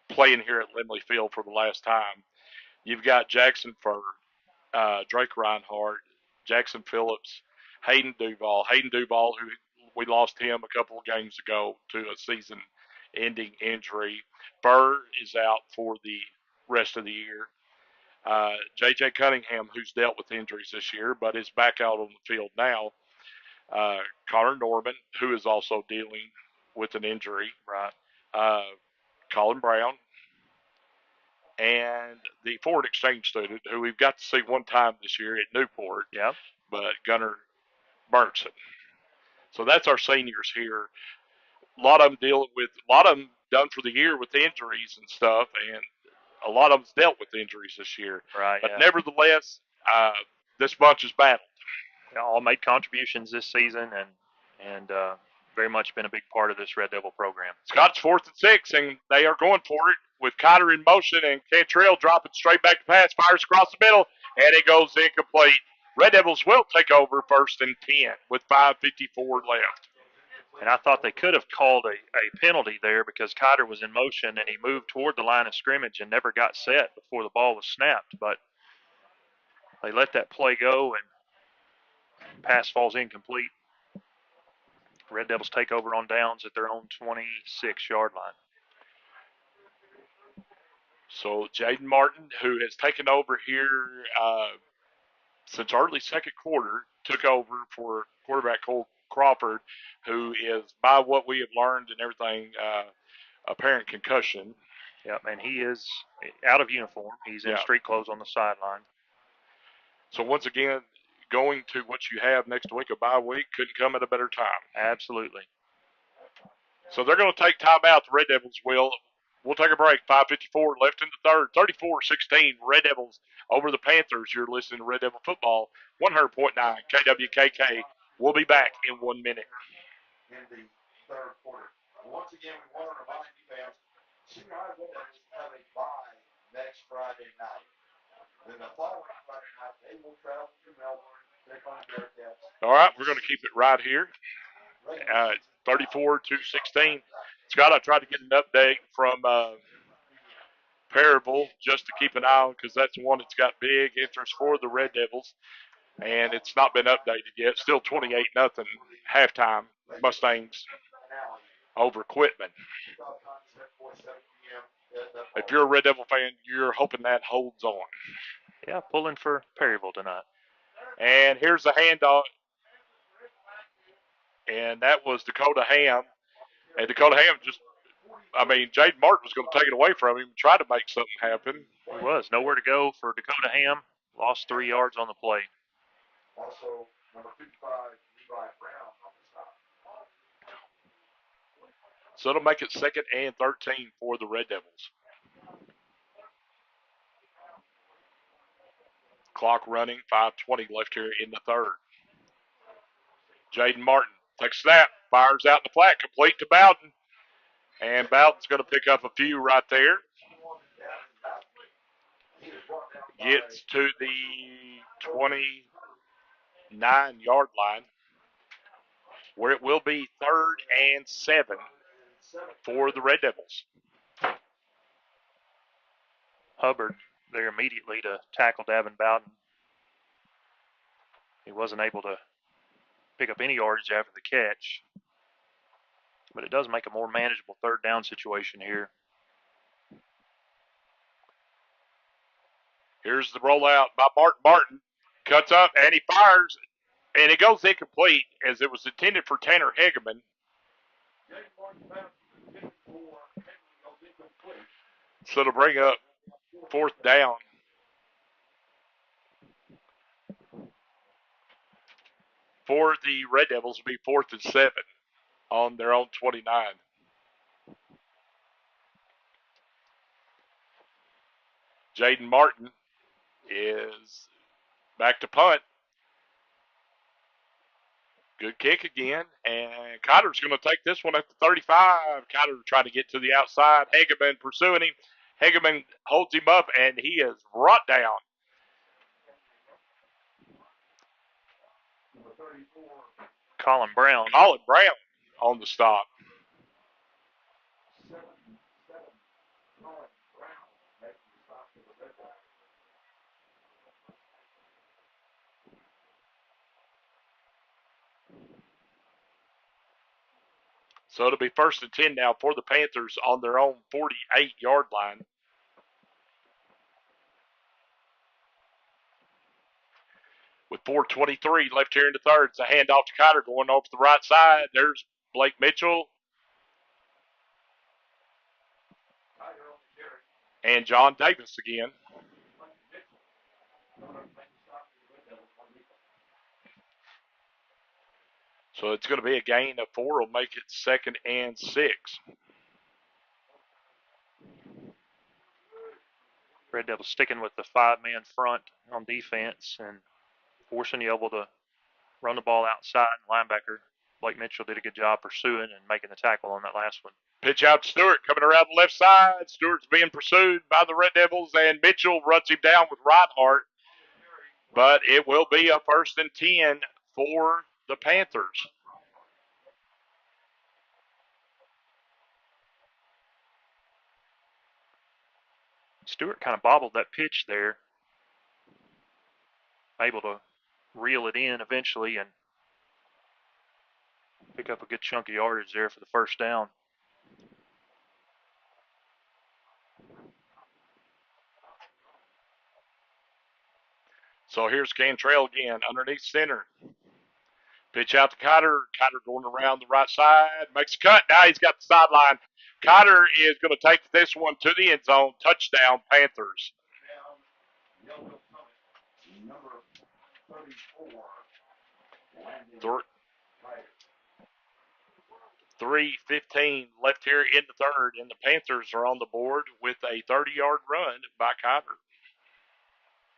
playing here at Lemley Field for the last time. You've got Jackson for Drake Reinhardt, Jackson Phillips, Hayden Duval. Hayden Duval, who we lost him a couple of games ago to a season-ending injury. Burr is out for the rest of the year. J.J. Cunningham, who's dealt with injuries this year, but is back out on the field now. Connor Norman, who is also dealing with an injury. Right. Colin Brown, and the foreign exchange student, who we've got to see one time this year at Newport. Yeah. But Gunnar Burnson. So that's our seniors here. A lot of them done for the year with injuries and stuff, and a lot of them's dealt with injuries this year. Right. But yeah. nevertheless, this bunch has battled. They all made contributions this season, and very much been a big part of this Red Devil program. Scott's 4th and 6, and they are going for it with Cotter in motion and Cantrell dropping straight back to pass, fires across the middle, and it goes incomplete. Red Devils will take over 1st and 10 with 5:54 left. And I thought they could have called a penalty there because Cotter was in motion and he moved toward the line of scrimmage and never got set before the ball was snapped. But they let that play go and pass falls incomplete. Red Devils take over on downs at their own 26-yard line. So Jaden Martin, who has taken over here since early second quarter, took over for quarterback Cole Crawford, who is, by what we have learned and everything, apparent concussion. Yep, and he is out of uniform. He's in street clothes on the sideline. So once again, going to what you have next week, a bye week, couldn't come at a better time. Absolutely. So they're going to take time out. The Red Devils will. We'll take a break. 5:54 left in the third. 34-16. Red Devils over the Panthers. You're listening to Red Devil Football. 100.9 KWKK. We'll be back in 1 minute. In the third quarter. Once again, we want to remind you fans, senior high Red Devils have a bye next Friday night. Then the following Friday night, they will travel to Melbourne, take on the Bearcats. All right, we're going to keep it right here. 34-16. Scott, I tried to get an update from Perryville just to keep an eye on because that's the one that's got big interest for the Red Devils, and it's not been updated yet. Still 28-0 halftime. Mustangs over Quitman. If you're a Red Devil fan, you're hoping that holds on. Yeah, pulling for Perryville tonight. And here's the handoff. And that was Dakota Ham. And Dakota Ham Jaden Martin was going to take it away from him, try to make something happen. He was. Nowhere to go for Dakota Ham. Lost 3 yards on the play. Also, number 55, Levi Brown on the stop. So it'll make it 2nd and 13 for the Red Devils. Clock running, 5:20 left here in the third. Jaden Martin takes a snap, fires out in the flat, complete to Bowden. And Bowden's going to pick up a few right there. Gets to the 29-yard line, where it will be 3rd and 7 for the Red Devils. Hubbard there immediately to tackle Davin Bowden. He wasn't able to pick up any yardage after the catch, but it does make a more manageable 3rd down situation here. Here's the rollout by Martin. Martin cuts up, and he fires, and it goes incomplete as it was intended for Tanner Hegeman. So to bring up 4th down. For the Red Devils, will be 4th and 7 on their own 29. Jaden Martin is back to punt. Good kick again, and Cotter's going to take this one at the 35. Cotter trying to get to the outside. Hegeman pursuing him. Hegeman holds him up, and he is brought down. Colin Brown on the stop. So it'll be 1st and 10 now for the Panthers on their own 48-yard line. With 4:23 left here in the third, it's a handoff to Cotter going off the right side. There's Blake Mitchell and John Davis again. So it's going to be a gain of 4. Will make it 2nd and 6. Red Devils sticking with the 5-man front on defense and forcing Yellville to run the ball outside. Linebacker Blake Mitchell did a good job pursuing and making the tackle on that last one. Pitch out to Stewart coming around the left side. Stewart's being pursued by the Red Devils, and Mitchell runs him down with Reinhardt. But it will be a 1st and 10 for the Panthers. Stewart kind of bobbled that pitch there. Able to reel it in eventually and pick up a good chunk of yardage there for the 1st down. So here's Cantrell again underneath center. Pitch out to Cotter. Cotter going around the right side. Makes a cut. Now he's got the sideline. Cotter is going to take this one to the end zone. Touchdown, Panthers. 3:15 left here in the third, and the Panthers are on the board with a 30-yard run by Cotter.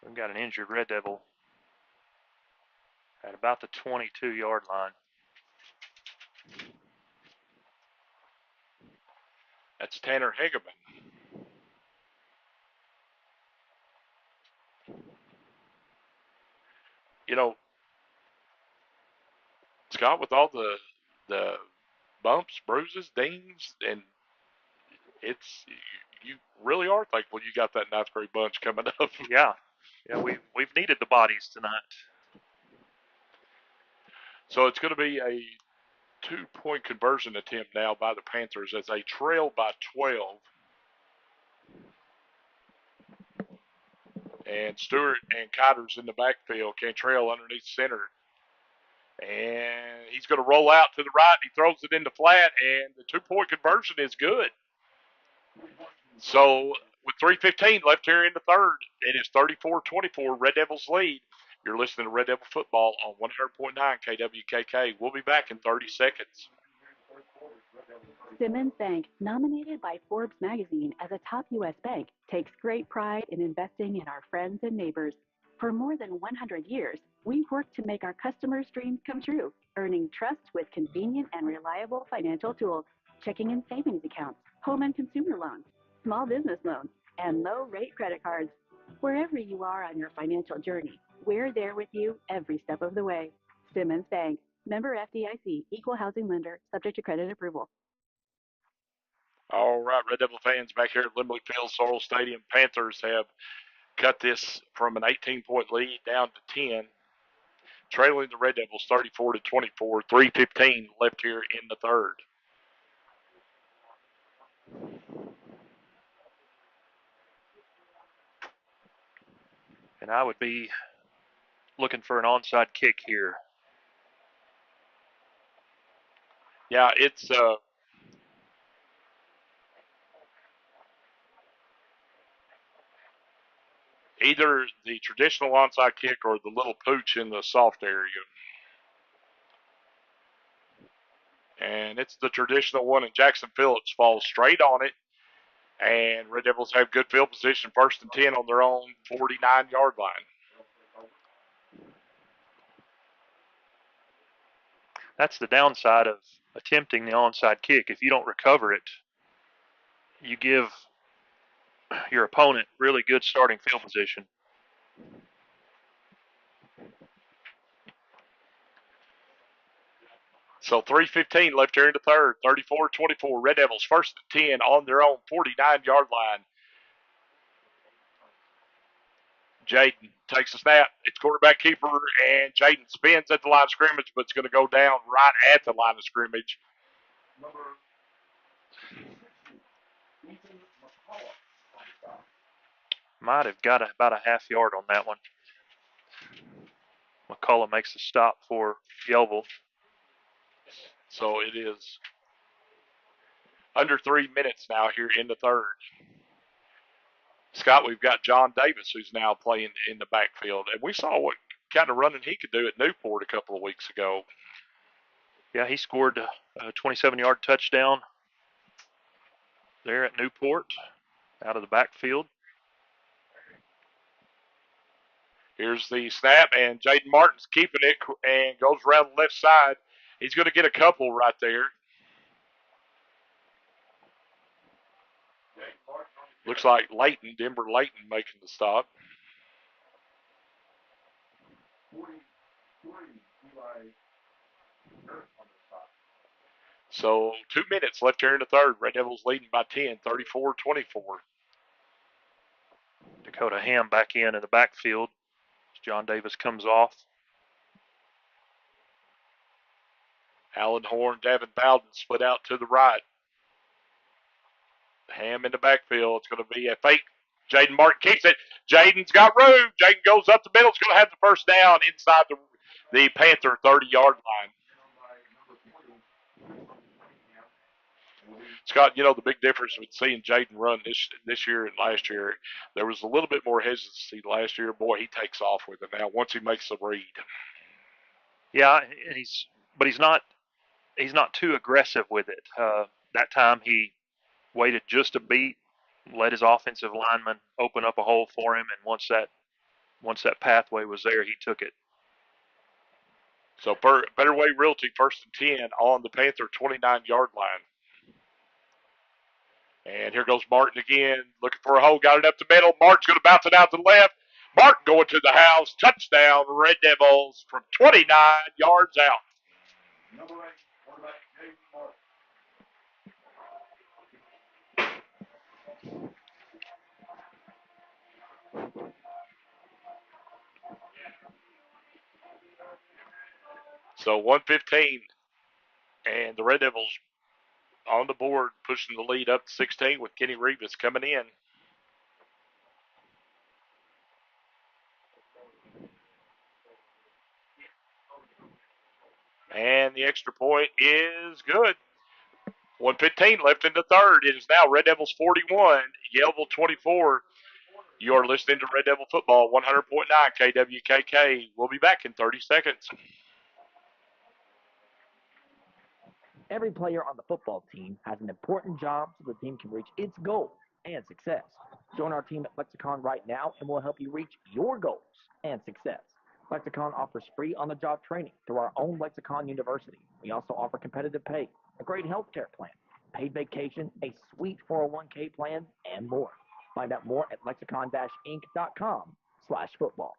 We've got an injured Red Devil at about the 22-yard line. That's Tanner Hegeman. You know, Scott, with all the bumps, bruises, dings, and you really are thankful you got that 9th grade bunch coming up. Yeah, we've needed the bodies tonight. So it's going to be a 2-point conversion attempt now by the Panthers as they trail by 12. And Stewart and Cotter's in the backfield. Cantrell underneath center. And he's going to roll out to the right. He throws it into flat, and the 2-point conversion is good. So with 3:15 left here in the third, it is 34-24, Red Devils lead. You're listening to Red Devil Football on 100.9 KWKK. We'll be back in 30 seconds. Simmons Bank, nominated by Forbes magazine as a top U.S. bank, takes great pride in investing in our friends and neighbors. For more than 100 years, we've worked to make our customers' dreams come true, earning trust with convenient and reliable financial tools, checking and savings accounts, home and consumer loans, small business loans, and low-rate credit cards. Wherever you are on your financial journey, we're there with you every step of the way. Simmons Bank, member FDIC, equal housing lender, subject to credit approval. All right, Red Devil fans, back here at Lemley Field, Sorrels Stadium. Panthers have cut this from an 18-point lead down to 10, trailing the Red Devils 34-24, 3:15 left here in the third. And I would be looking for an onside kick here. Yeah, it's either the traditional onside kick or the little pooch in the soft area. And it's the traditional one, and Jackson Phillips falls straight on it. And Red Devils have good field position, 1st and 10 on their own 49-yard line. That's the downside of attempting the onside kick. If you don't recover it, you give your opponent really good starting field position. So 3:15 left here in the third, 34-24. Red Devils 1st and 10 on their own 49-yard line. Jaden takes a snap. It's quarterback keeper, and Jaden spins at the line of scrimmage, but it's going to go down right at the line of scrimmage. Might have got about a half yard on that one. McCullough makes a stop for Yellville. So it is under 3 minutes now here in the third. Scott, we've got John Davis, who's now playing in the backfield. And we saw what kind of running he could do at Newport a couple of weeks ago. Yeah, he scored a 27-yard touchdown there at Newport out of the backfield. Here's the snap, and Jaden Martin's keeping it and goes around the left side. He's going to get a couple right there. Looks like Denver Layton making the stop. So 2 minutes left here in the third. Red Devils leading by 10, 34-24. Dakota Ham back in the backfield as John Davis comes off. Alan Horn, Davin Bowden split out to the right. Ham in the backfield. It's going to be a fake. Jaden Martin keeps it. Jaden's got room. Jaden goes up the middle. It's going to have the first down inside the Panther 30-yard line. Scott, you know the big difference with seeing Jaden run this year and last year, there was a little bit more hesitancy last year. Boy, he takes off with it now once he makes the read. Yeah, and he's not too aggressive with it. That time he waited just a beat, let his offensive lineman open up a hole for him, and once that pathway was there, he took it. So Better Way Realty, 1st and 10 on the Panther 29-yard line. And here goes Martin again, looking for a hole, got it up the middle. Martin's going to bounce it out to the left. Martin going to the house. Touchdown, Red Devils from 29 yards out. Number 8, quarterback Jaden Martin. So 1:15, and the Red Devils on the board, pushing the lead up to 16 with Kenny Rivas coming in. And the extra point is good. 1:15 left in the third. It is now Red Devils 41, Yellville 24. You are listening to Red Devil Football, 100.9 KWKK. We'll be back in 30 seconds. Every player on the football team has an important job so the team can reach its goals and success. Join our team at Lexicon right now, and we'll help you reach your goals and success. Lexicon offers free on-the-job training through our own Lexicon University. We also offer competitive pay, a great health care plan, paid vacation, a sweet 401k plan, and more. Find out more at lexicon-inc.com/football.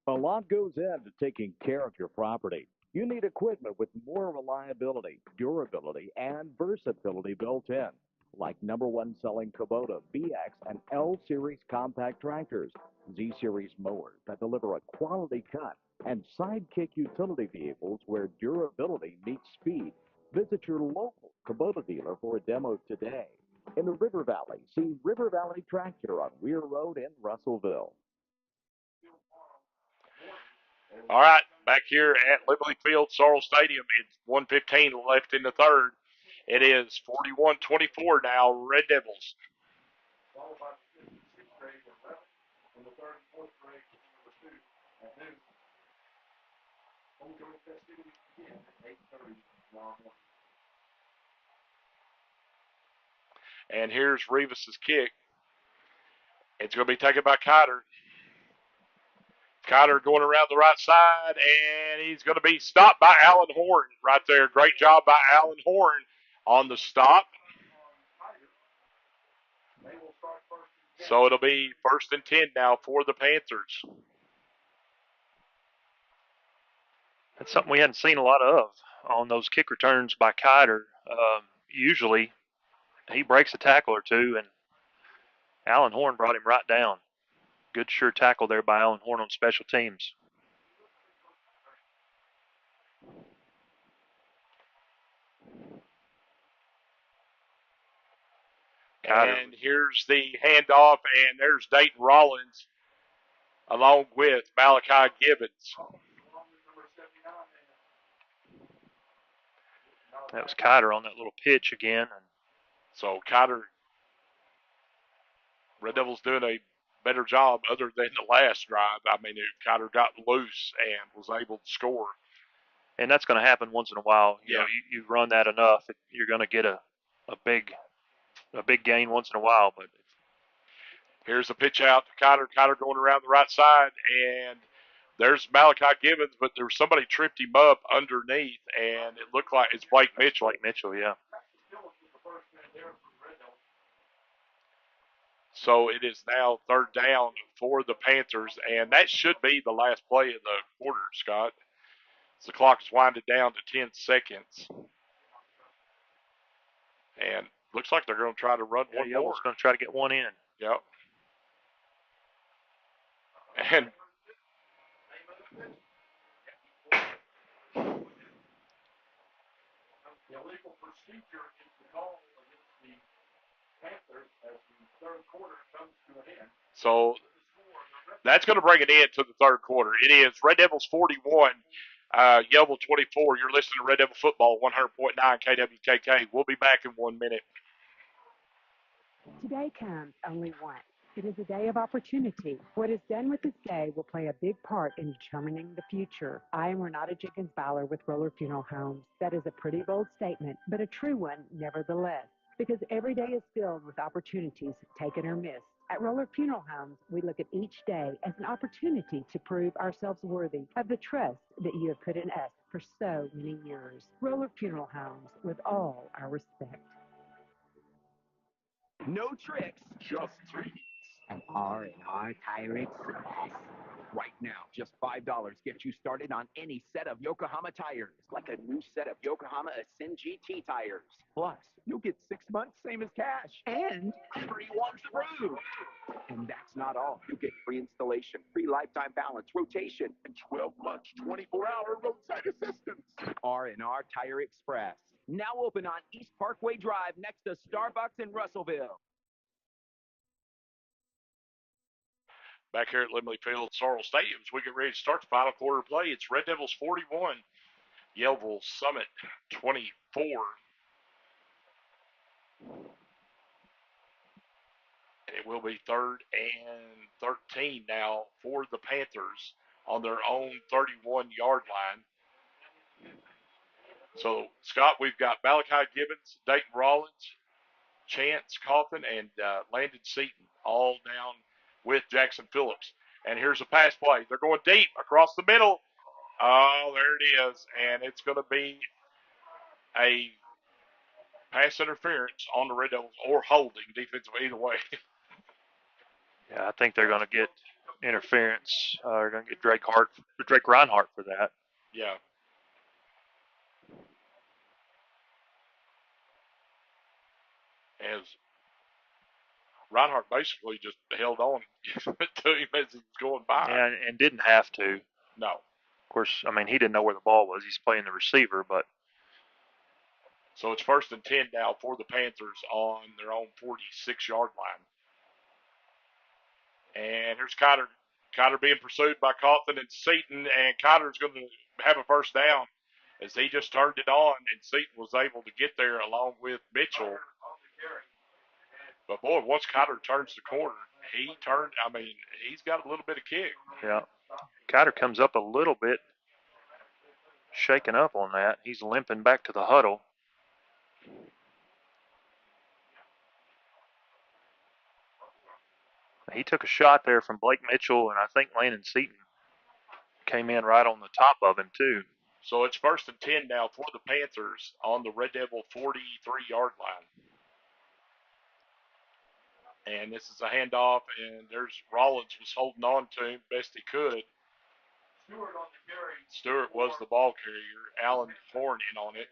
A lot goes into taking care of your property. You need equipment with more reliability, durability, and versatility built in, like #1 selling Kubota BX and L Series compact tractors, Z Series mowers that deliver a quality cut, and Sidekick utility vehicles where durability meets speed. Visit your local Kubota dealer for a demo today. In the River Valley, see River Valley Tractor on Weir Road in Russellville. All right, back here at Lemley Field, Sorrels Stadium. It's 1:15 left in the third. It is 41-24 now, Red Devils. And here's Rivas' kick. It's going to be taken by Cotter. Cotter going around the right side, and he's going to be stopped by Alan Horn right there. Great job by Alan Horn on the stop. So it'll be 1st and 10 now for the Panthers. That's something we hadn't seen a lot of on those kick returns by Cotter. Usually he breaks a tackle or two, and Alan Horn brought him right down. Good sure tackle there by Alan Horn on special teams. And here's the handoff, and there's Dayton Rollins along with Malachi Gibbons. That was Kiter on that little pitch again. And so Kiter, Red Devils doing a better job other than the last drive. I mean, Kiter got loose and was able to score. And that's going to happen once in a while. You know, you run that enough, you're going to get a big gain once in a while. But here's a pitch out to Kiter. Kiter going around the right side, and there's Malachi Gibbons, but there was somebody tripped him up underneath, and it looked like it's Blake Mitchell. Blake Mitchell, yeah. So it is now third down for the Panthers, and that should be the last play of the quarter, Scott. So the clock is winding down to 10 seconds. And looks like they're going to try to run one more. Yellville's going to try to get one in. Yep. And illegal procedure is the call against the Panthers as the third quarter comes to an end. So that's going to bring it in to the third quarter. It is Red Devils 41, Yellville 24. You're listening to Red Devil Football 100.9 KWKK. We'll be back in 1 minute. Today comes only once. It is a day of opportunity. What is done with this day will play a big part in determining the future. I am Renata Jenkins-Bowler with Roller Funeral Homes. That is a pretty bold statement, but a true one nevertheless, because every day is filled with opportunities taken or missed. At Roller Funeral Homes, we look at each day as an opportunity to prove ourselves worthy of the trust that you have put in us for so many years. Roller Funeral Homes, with all our respect. No tricks, just treats. An R&R Tire Express. Right now, just $5 gets you started on any set of Yokohama tires, like a new set of Yokohama Ascend GT tires. Plus, you'll get 6 months, same as cash, and free ones through. And that's not all. You get free installation, free lifetime balance, rotation, and 12 months, 24-hour roadside assistance. R&R Tire Express. Now open on East Parkway Drive next to Starbucks in Russellville. Back here at Lemley Field, Sorrels Stadium, as we get ready to start the final quarter play. It's Red Devils 41, Yellville-Summit 24. And it will be 3rd and 13 now for the Panthers on their own 31-yard line. So, Scott, we've got Malachi Gibbons, Dayton Rollins, Chance Coffin, and Landon Seaton all down with Jackson Phillips. And here's a pass play. They're going deep across the middle. Oh, there it is. And it's going to be a pass interference on the Red Devils or holding defensive either way. Yeah, I think they're going to get interference. They're going to get Drake Reinhardt for that. Yeah. As Reinhardt basically just held on to him as he was going by. Yeah, and didn't have to. No. Of course, I mean, he didn't know where the ball was. He's playing the receiver, but. So it's 1st and 10 now for the Panthers on their own 46-yard line. And here's Cotter. Cotter being pursued by Coffin and Seaton, and Cotter's going to have a first down as he just turned it on, and Seaton was able to get there along with Mitchell. But, boy, once Cotter turns the corner, he's got a little bit of kick. Yeah. Cotter comes up a little bit shaken up on that. He's limping back to the huddle. He took a shot there from Blake Mitchell, and I think Landon Seaton came in right on the top of him, too. So it's 1st and 10 now for the Panthers on the Red Devil 43-yard line. And this is a handoff, and there's Rollins was holding on to him best he could. Stewart was the ball carrier. Allen Horn in on it.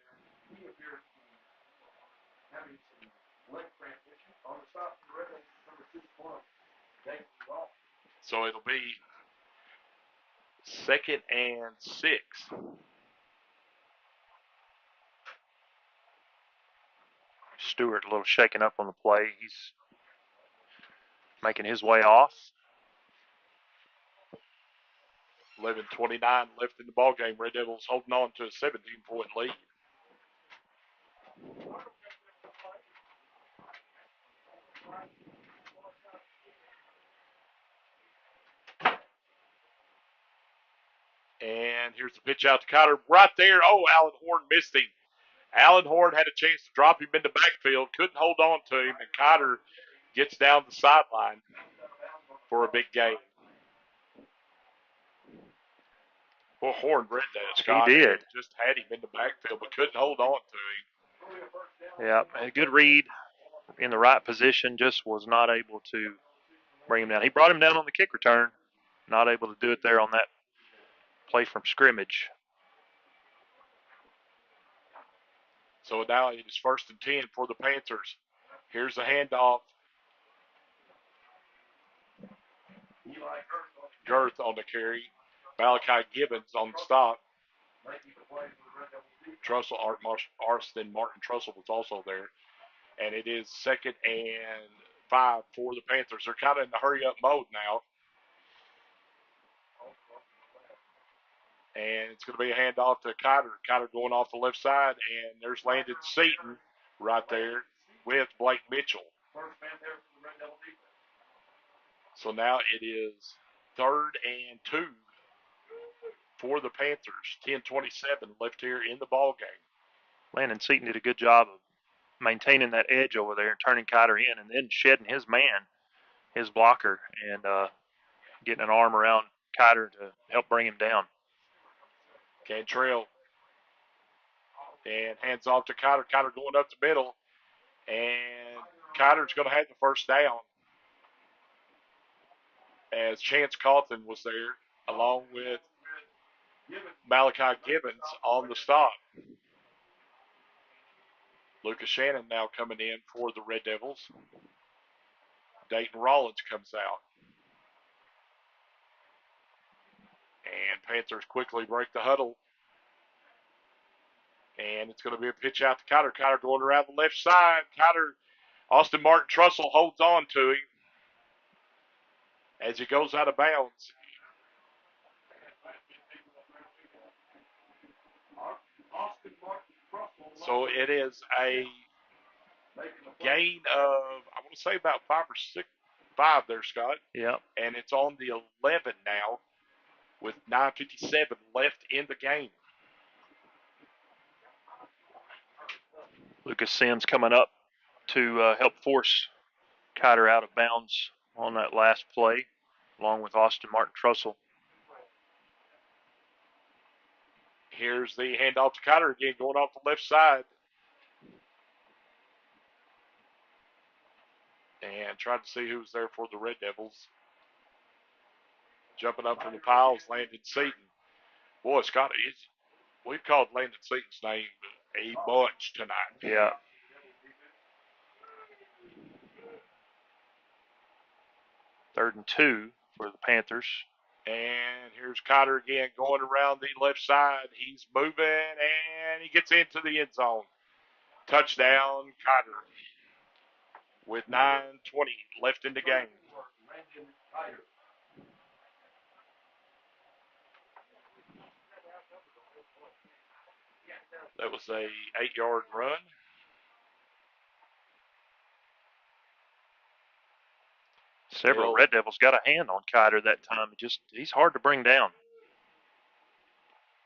So it'll be 2nd and 6. Stewart a little shaken up on the play. He's making his way off. 11:29 left in the ball game. Red Devils holding on to a 17-point lead. And here's the pitch out to Cotter. Right there. Oh, Alan Horn missed him. Alan Horn had a chance to drop him in the backfield. Couldn't hold on to him. And Cotter gets down the sideline for a big gain. Well, Horn read that, Scott. He did. Just had him in the backfield, but couldn't hold on to him. Yeah, a good read in the right position. Just was not able to bring him down. He brought him down on the kick return. Not able to do it there on that play from scrimmage. So now it is 1st and 10 for the Panthers. Here's the handoff. Girth on the carry. Malachi Gibbons on the stop. Trussell, Arston Martin Trussell was also there. And it is 2nd and 5 for the Panthers. They're kind of in the hurry-up mode now. And it's going to be a handoff to Cotter. Cotter going off the left side, and there's Landon Seaton right there with Blake Mitchell. So now it is 3rd and 2 for the Panthers. 10:27 left here in the ball game. Landon Seaton did a good job of maintaining that edge over there and turning Cotter in and then shedding his man, his blocker, and getting an arm around Cotter to help bring him down. Cantrell. And hands off to Cotter. Cotter going up the middle. And Cotter's going to have the first down as Chance Cawthon was there along with Malachi Gibbons on the stop. Lucas Shannon now coming in for the Red Devils. Dayton Rollins comes out. And Panthers quickly break the huddle. And it's going to be a pitch out to Cotter. Cotter going around the left side. Cotter, Austin Martin Trussell holds on to him as he goes out of bounds. So it is a gain of, I want to say about 5 there, Scott. Yeah. And it's on the 11 now with 9:57 left in the game. Lucas Sims coming up to help force Cotter out of bounds on that last play, along with Austin Martin Trussell. Here's the handoff to Cotter again, going off the left side. And trying to see who's there for the Red Devils. Jumping up from the piles, Landon Seaton. Boy, Scott, we've called Landon Seaton's name a bunch tonight. Yeah. Third and 2 for the Panthers. And here's Cotter again going around the left side. He's moving, and he gets into the end zone. Touchdown, Cotter, with 9:20 left in the game. That was a 8-yard run. Several Red Devils got a hand on Cotter that time. He's hard to bring down.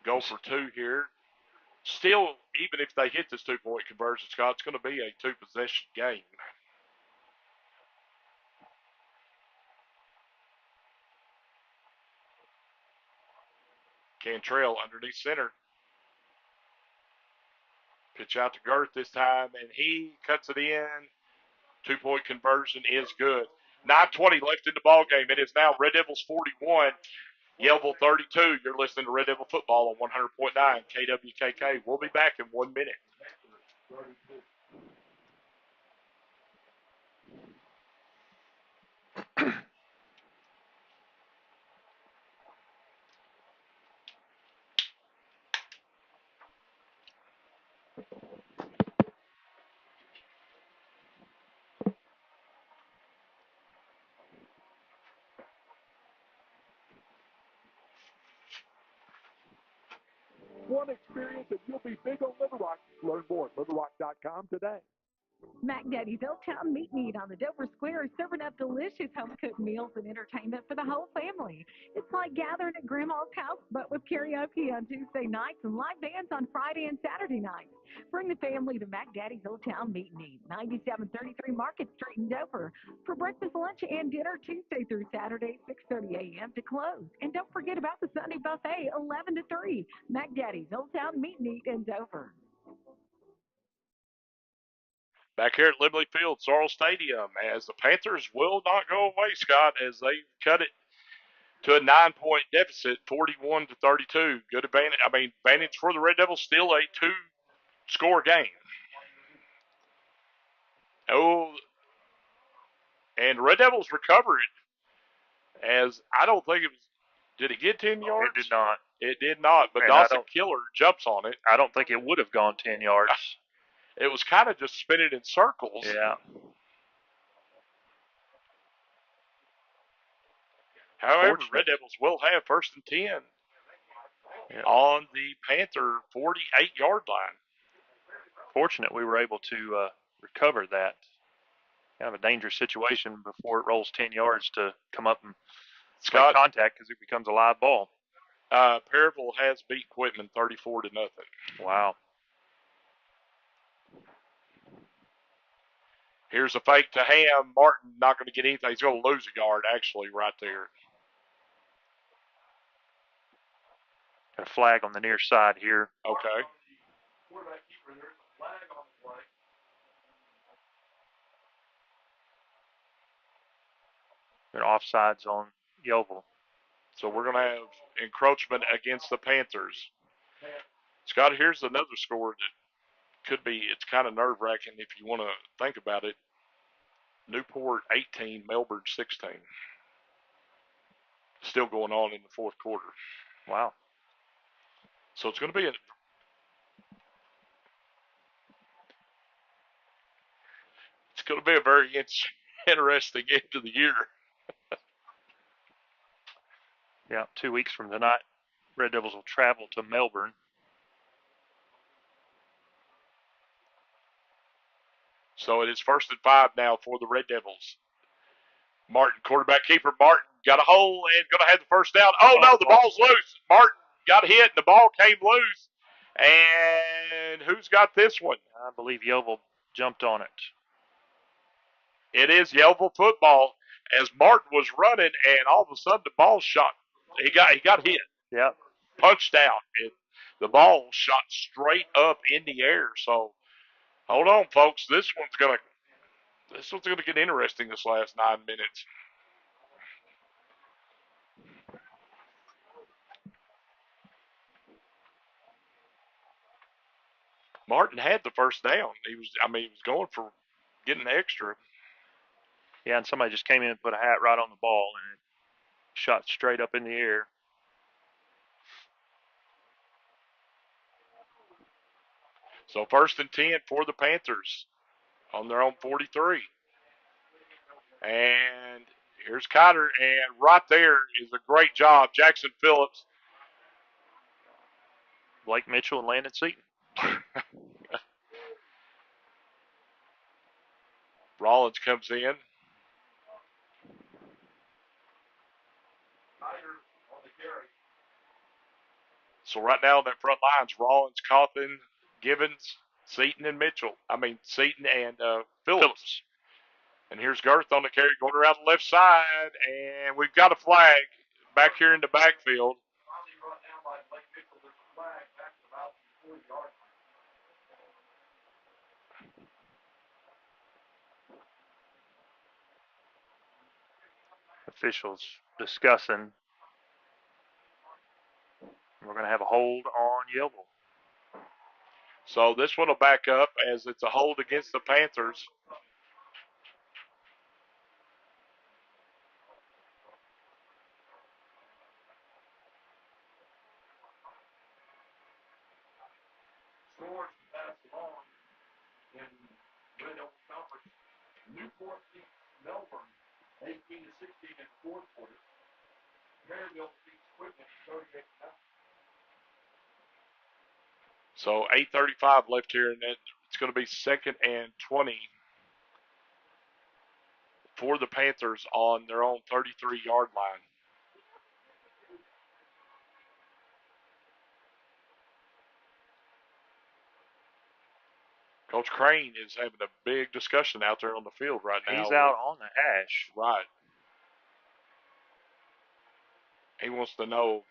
Go for 2 here. Still, even if they hit this 2-point conversion, Scott, it's going to be a 2-possession game. Cantrell underneath center. Pitch out to Girth this time, and he cuts it in. 2-point conversion is good. 9:20 left in the ball game. It is now Red Devils 41, Yellville 32. You're listening to Red Devil Football on 100.9 KWKK. We'll be back in 1 minute. One experience and you'll be big on Little Rock. Learn more at littlerock.com today. Mac Daddy's Old Town Meat Meat on the Dover Square is serving up delicious home-cooked meals and entertainment for the whole family. It's like gathering at Grandma's house, but with karaoke on Tuesday nights and live bands on Friday and Saturday nights. Bring the family to Mac Daddy's Old Town Meat Meat, 9733 Market Street in Dover. For breakfast, lunch, and dinner Tuesday through Saturday, 6:30 a.m. to close. And don't forget about the Sunday buffet, 11 to 3. Mac Daddy's Old Town Meat Meat in Dover. Back here at Lemley Field, Sorrels Stadium, as the Panthers will not go away, Scott, as they cut it to a 9-point deficit, 41 to 32. Good advantage. Advantage for the Red Devils, still a 2-score game. Oh, and Red Devils recover it, as I don't think it was. Did it get 10 yards? It did not. It did not, but And Dawson Killer jumps on it. I don't think it would have gone 10 yards. It was kind of just spinning in circles. Yeah. However, Red Devils will have 1st and 10 on the Panther 48-yard line. Fortunate we were able to recover that. Kind of a dangerous situation before it rolls 10 yards to come up and make contact because it becomes a live ball. Perryville has beat Quitman 34 to nothing. Wow. Here's a fake to Ham. Martin not going to get anything. He's going to lose a yard, actually, right there. Got a flag on the near side here. Okay. They're offsides on Yellville. So we're going to have encroachment against the Panthers. Scott, here's another score that could be, it's kind of nerve-wracking if you want to think about it. Newport 18, Melbourne 16. Still going on in the 4th quarter. Wow. So it's going to be a very interesting end of the year. Yeah, 2 weeks from tonight, Red Devils will travel to Melbourne. So it is 1st and 5 now for the Red Devils. Martin, quarterback keeper. Martin got a hole and going to have the first down. Oh, no, the ball's loose. Martin got hit and the ball came loose. And who's got this one? I believe Yellville jumped on it. It is Yellville football as Martin was running and all of a sudden the ball shot. He got hit. Yep. Punched out. The ball shot straight up in the air. So hold on, folks. This one's gonna get interesting this last 9 minutes. Martin had the first down. He was going for getting extra. Yeah, and somebody just came in and put a hat right on the ball and it shot straight up in the air. So 1st and 10 for the Panthers on their own 43. And here's Cotter, and right there is a great job. Jackson Phillips. Blake Mitchell and Landon Seaton. Rollins comes in. So right now in that front line's Rollins, Coffin, Givens, Seaton, and Mitchell. Seaton and Phillips. And here's Girth on the carry going around the left side, and we've got a flag back here in the backfield. Officials discussing. We're going to have a hold on Yellville. So this one will back up as it's a hold against the Panthers. Scores pass along in Red Devil Conference. Newport beats Melbourne 18-16 in the 4th quarter. Maryville beats Quitman 38-0. So 8:35 left here, and it's going to be 2nd and 20 for the Panthers on their own 33-yard line. Coach Crane is having a big discussion out there on the field right now. He's out on the hash. Right. He wants to know.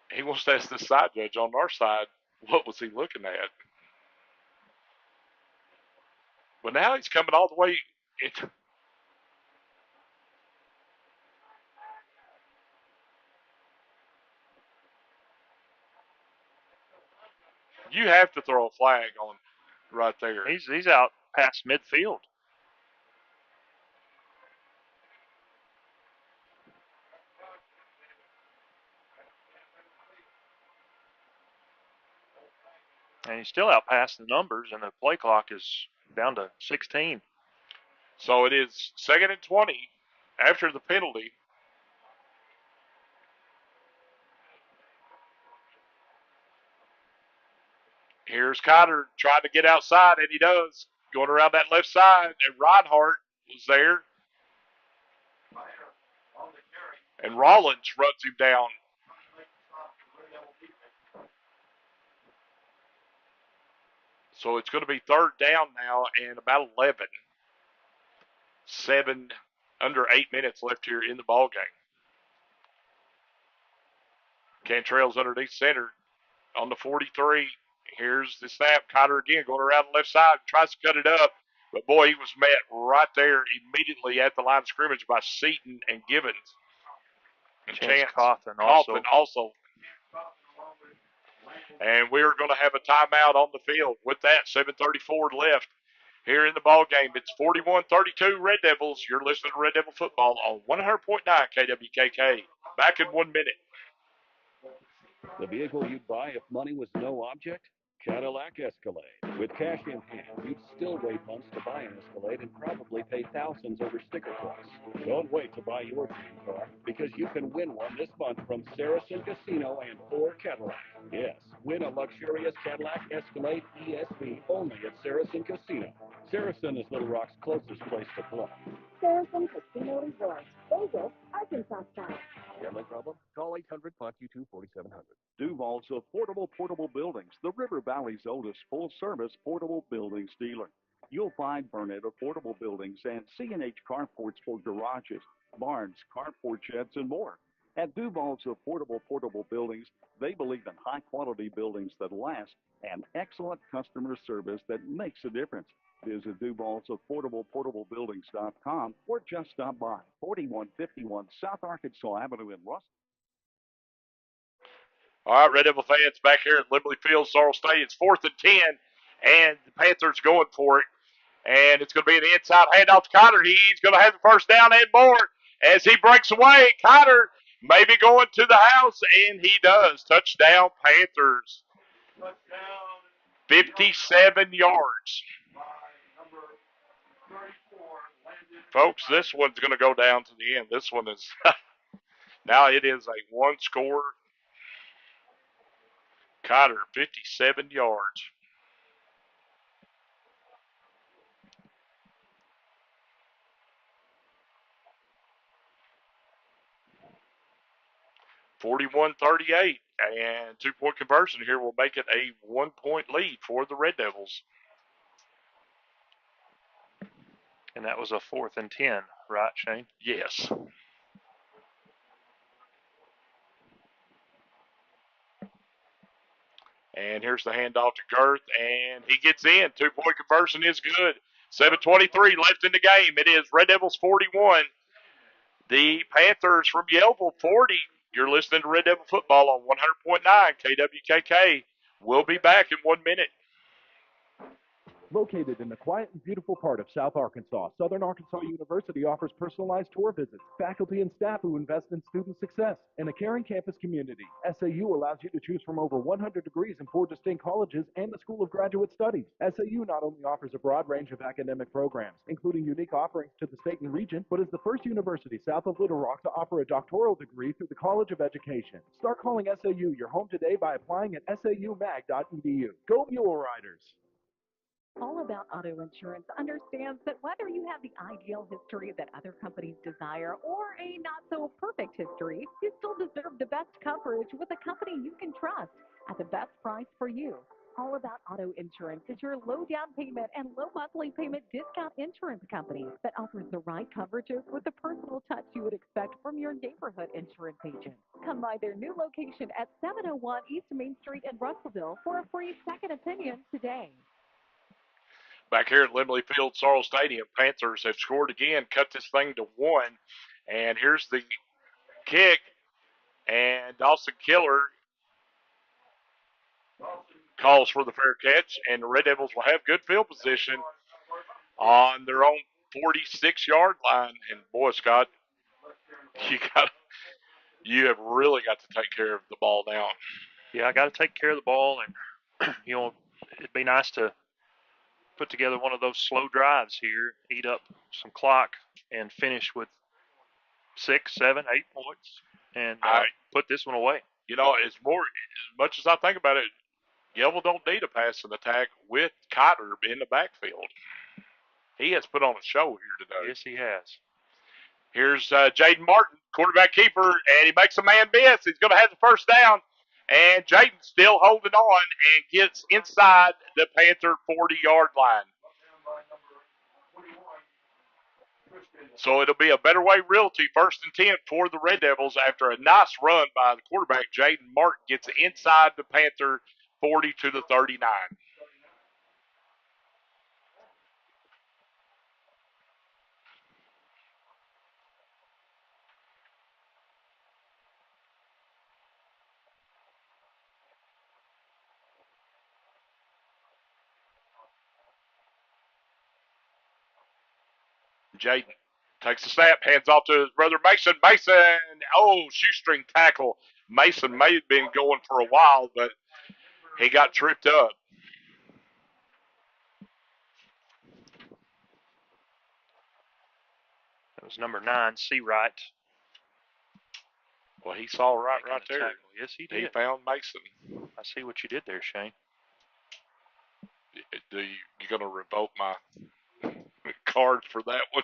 He wants to ask the side judge on our side, what was he looking at? But now he's coming all the way. You have to throw a flag on right there. He's out past midfield. And he's still out past the numbers, and the play clock is down to 16. So it is 2nd and 20 after the penalty. Here's Cotter trying to get outside, and he does. Going around that left side, and Reinhardt was there. And Rollins runs him down. So it's going to be 3rd down now and about 11. Under 8 minutes left here in the ball game. Cantrell's underneath center on the 43. Here's the snap. Cotter again going around the left side, tries to cut it up. But, boy, he was met right there immediately at the line of scrimmage by Seaton and Givens. And Chance Coffin also. And we're going to have a timeout on the field. With that, 7:34 left here in the ball game. It's 41-32 Red Devils. You're listening to Red Devil Football on 100.9 KWKK. Back in 1 minute. The vehicle you'd buy if money was no object? Cadillac Escalade. With cash in hand, you'd still wait months to buy an Escalade and probably pay thousands over sticker price. Don't wait to buy your dream car, because you can win one this month from Saracen Casino and Ford Cadillac. Yes, win a luxurious Cadillac Escalade ESV only at Saracen Casino. Saracen is Little Rock's closest place to play. Saracen Casino Resort, Vegas, Arkansas style. Gambling problem? Call 800-522-4700. Duval's Affordable Portable Buildings, the River Valley's oldest full-service portable buildings dealer. You'll find Burnett Affordable Buildings and C&H Carports for garages, barns, carport sheds, and more. At Duval's Affordable Portable Buildings, they believe in high-quality buildings that last and excellent customer service that makes a difference. Visit Duval's Affordable Portable Buildings.com or just stop by 4151 South Arkansas Avenue in Russell. All right, Red Devil fans, back here at Lemley Field, Sorrels Stadium. It's 4th and 10, and the Panthers going for it. And it's going to be an inside handoff to Cotter. He's going to have the first down and more as he breaks away. Cotter maybe going to the house, and he does. Touchdown, Panthers. 57 yards. Folks, this one's going to go down to the end. This one is now it is a one-score. Cotter, 57 yards. (41-38), and 2-point conversion here will make it a 1-point lead for the Red Devils. And that was a 4th and 10, right, Shane? Yes. And here's the handoff to Girth, and he gets in. 2-point conversion is good. 7:23 left in the game. It is Red Devils 41. The Panthers from Yellville 40. You're listening to Red Devil Football on 100.9 KWKK. We'll be back in 1 minute. Located in the quiet and beautiful part of South Arkansas, Southern Arkansas University offers personalized tour visits, faculty and staff who invest in student success, and a caring campus community. SAU allows you to choose from over 100 degrees in 4 distinct colleges and the School of Graduate Studies. SAU not only offers a broad range of academic programs, including unique offerings to the state and region, but is the first university south of Little Rock to offer a doctoral degree through the College of Education. Start calling SAU your home today by applying at saumag.edu. Go Mule Riders! All About Auto Insurance understands that whether you have the ideal history that other companies desire or a not-so-perfect history, you still deserve the best coverage with a company you can trust at the best price for you. All About Auto Insurance is your low down payment and low monthly payment discount insurance company that offers the right coverages with the personal touch you would expect from your neighborhood insurance agent. Come by their new location at 701 East Main Street in Russellville for a free second opinion today. Back here at Lemley Field, Sorrels Stadium, Panthers have scored again, cut this thing to 1. And here's the kick, and Dawson Killer calls for the fair catch, and the Red Devils will have good field position on their own 46-yard line. And boy, Scott, you have really got to take care of the ball now. Yeah, I got to take care of the ball, and it'd be nice to put together one of those slow drives here, eat up some clock, and finish with 6, 7, 8 points, and put this one away. It's more, as much as I think about it, Yellville don't need a passing attack with Cotter in the backfield. He has put on a show here today. Yes, he has. Here's Jaden Martin, quarterback keeper, and he makes a man miss. He's going to have the first down, and Jaden still holding on and gets inside the Panther 40-yard line. So it'll be a Better Way Realty 1st and 10 for the Red Devils after a nice run by the quarterback. Jaden Martin gets inside the Panther 40 to the 39. Jaden takes the snap, hands off to his brother Mason. Mason, shoestring tackle. Mason may have been going for a while, but he got tripped up. That was number 9, Seawright. Well, he saw right there. Tackle. Yes, he did. He found Mason. I see what you did there, Shane. You going to revoke my card for that one?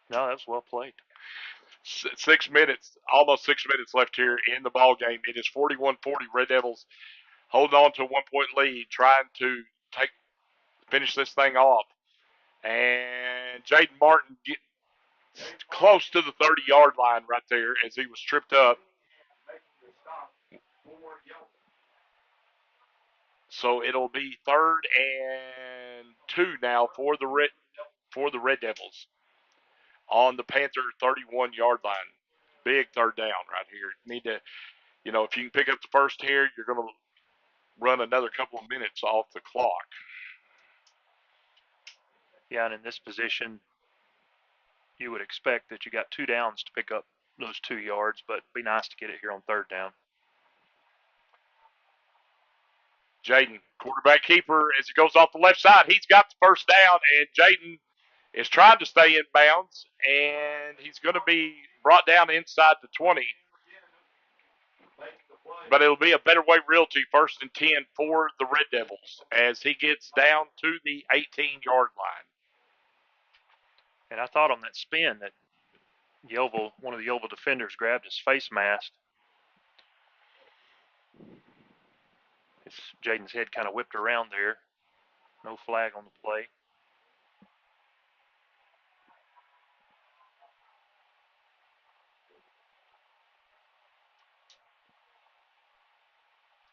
No, that was well played. 6 minutes, almost 6 minutes left here in the ball game. It is 41-40. Red Devils holding on to a 1-point lead, trying to finish this thing off. And Jaden Martin gets close to the 30-yard line right there as he was tripped up. So it'll be 3rd and 2 now for the Red Devils on the Panther 31-yard line. Big third down right here. Need to, if you can pick up the first here, you're going to run another couple of minutes off the clock. Yeah, and in this position, you would expect that you got 2 downs to pick up those 2 yards, but it'd be nice to get it here on 3rd down. Jaden, quarterback keeper, as he goes off the left side, he's got the first down, and Jaden is trying to stay in bounds, and he's going to be brought down inside the 20. But it'll be a Better Way Realty 1st and 10 for the Red Devils as he gets down to the 18-yard line. And I thought on that spin that one of the Yellville defenders grabbed his face mask. Jaden's head kind of whipped around there. No flag on the play.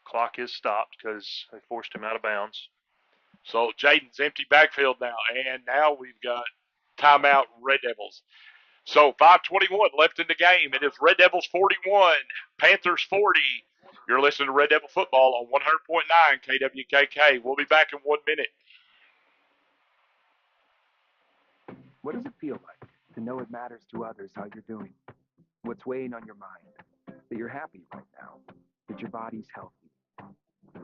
Clock is stopped because they forced him out of bounds. So Jaden's empty backfield now, and now we've got timeout Red Devils. So 5:21 left in the game. It is Red Devils 41, Panthers 40. You're listening to Red Devil Football on 100.9 KWKK. We'll be back in 1 minute. What does it feel like to know it matters to others how you're doing? What's weighing on your mind? That you're happy right now, that your body's healthy,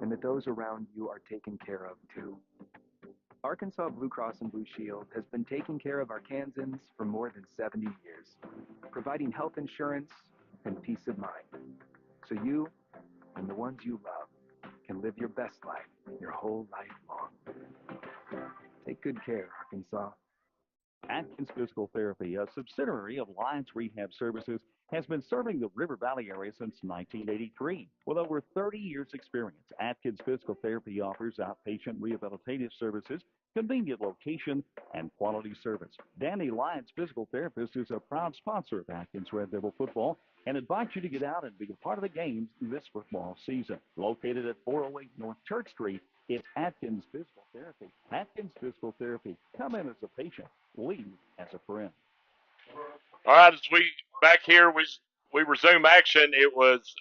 and that those around you are taken care of too. Arkansas Blue Cross and Blue Shield has been taking care of Arkansans for more than 70 years, providing health insurance and peace of mind, so you and the ones you love can live your best life your whole life long. Take good care, Arkansas. Atkins Physical Therapy, a subsidiary of Alliance Rehab Services, has been serving the River Valley area since 1983. With over 30 years' experience, Atkins Physical Therapy offers outpatient rehabilitative services, convenient location, and quality service. Danny Lyons Physical Therapist is a proud sponsor of Atkins Red Devil Football and invites you to get out and be a part of the games this football season. Located at 408 North Church Street, it's Atkins Physical Therapy. Atkins Physical Therapy. Come in as a patient. Leave as a friend. All right, as we back here, we resume action. It was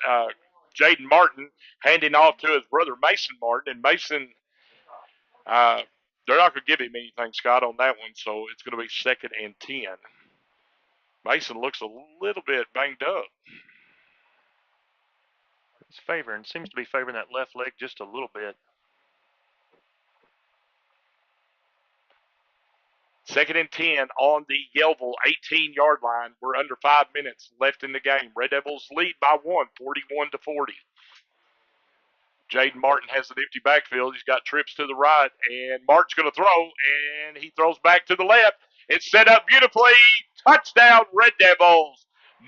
Jaden Martin handing off to his brother Mason Martin, and Mason, they're not going to give him anything, Scott, on that one, so it's going to be 2nd and 10. Mason looks a little bit banged up. Seems to be favoring that left leg just a little bit. 2nd and 10 on the Yellville 18-yard line. We're under 5 minutes left in the game. Red Devils lead by 1, 41-40. Jaden Martin has an empty backfield. He's got trips to the right, and Martin's going to throw, and he throws back to the left. It's set up beautifully. Touchdown, Red Devils.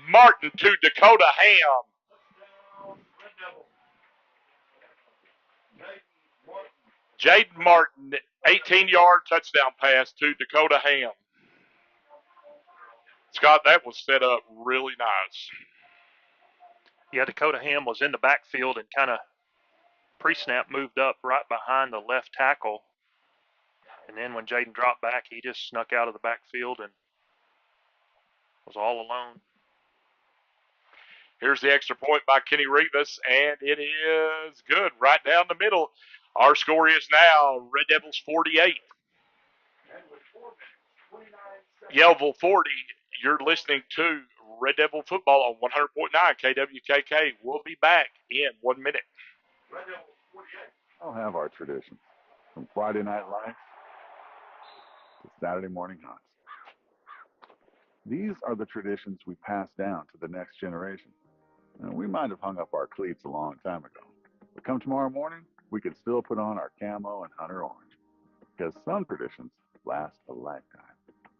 Martin to Dakota Ham. Jaden Martin, 18-yard touchdown pass to Dakota Ham. Scott, that was set up really nice. Yeah, Dakota Ham was in the backfield and kind of pre-snap moved up right behind the left tackle. And then when Jaden dropped back, he just snuck out of the backfield and was all alone. Here's the extra point by Kenny Rivas, and it is good right down the middle. Our score is now Red Devils 48. Yellville 40. You're listening to Red Devil Football on 100.9 KWKK. We'll be back in 1 minute. I'll have our traditions, from Friday night lights to Saturday morning hunts. These are the traditions we pass down to the next generation. And we might have hung up our cleats a long time ago, but come tomorrow morning, we can still put on our camo and hunter orange, because some traditions last a lifetime.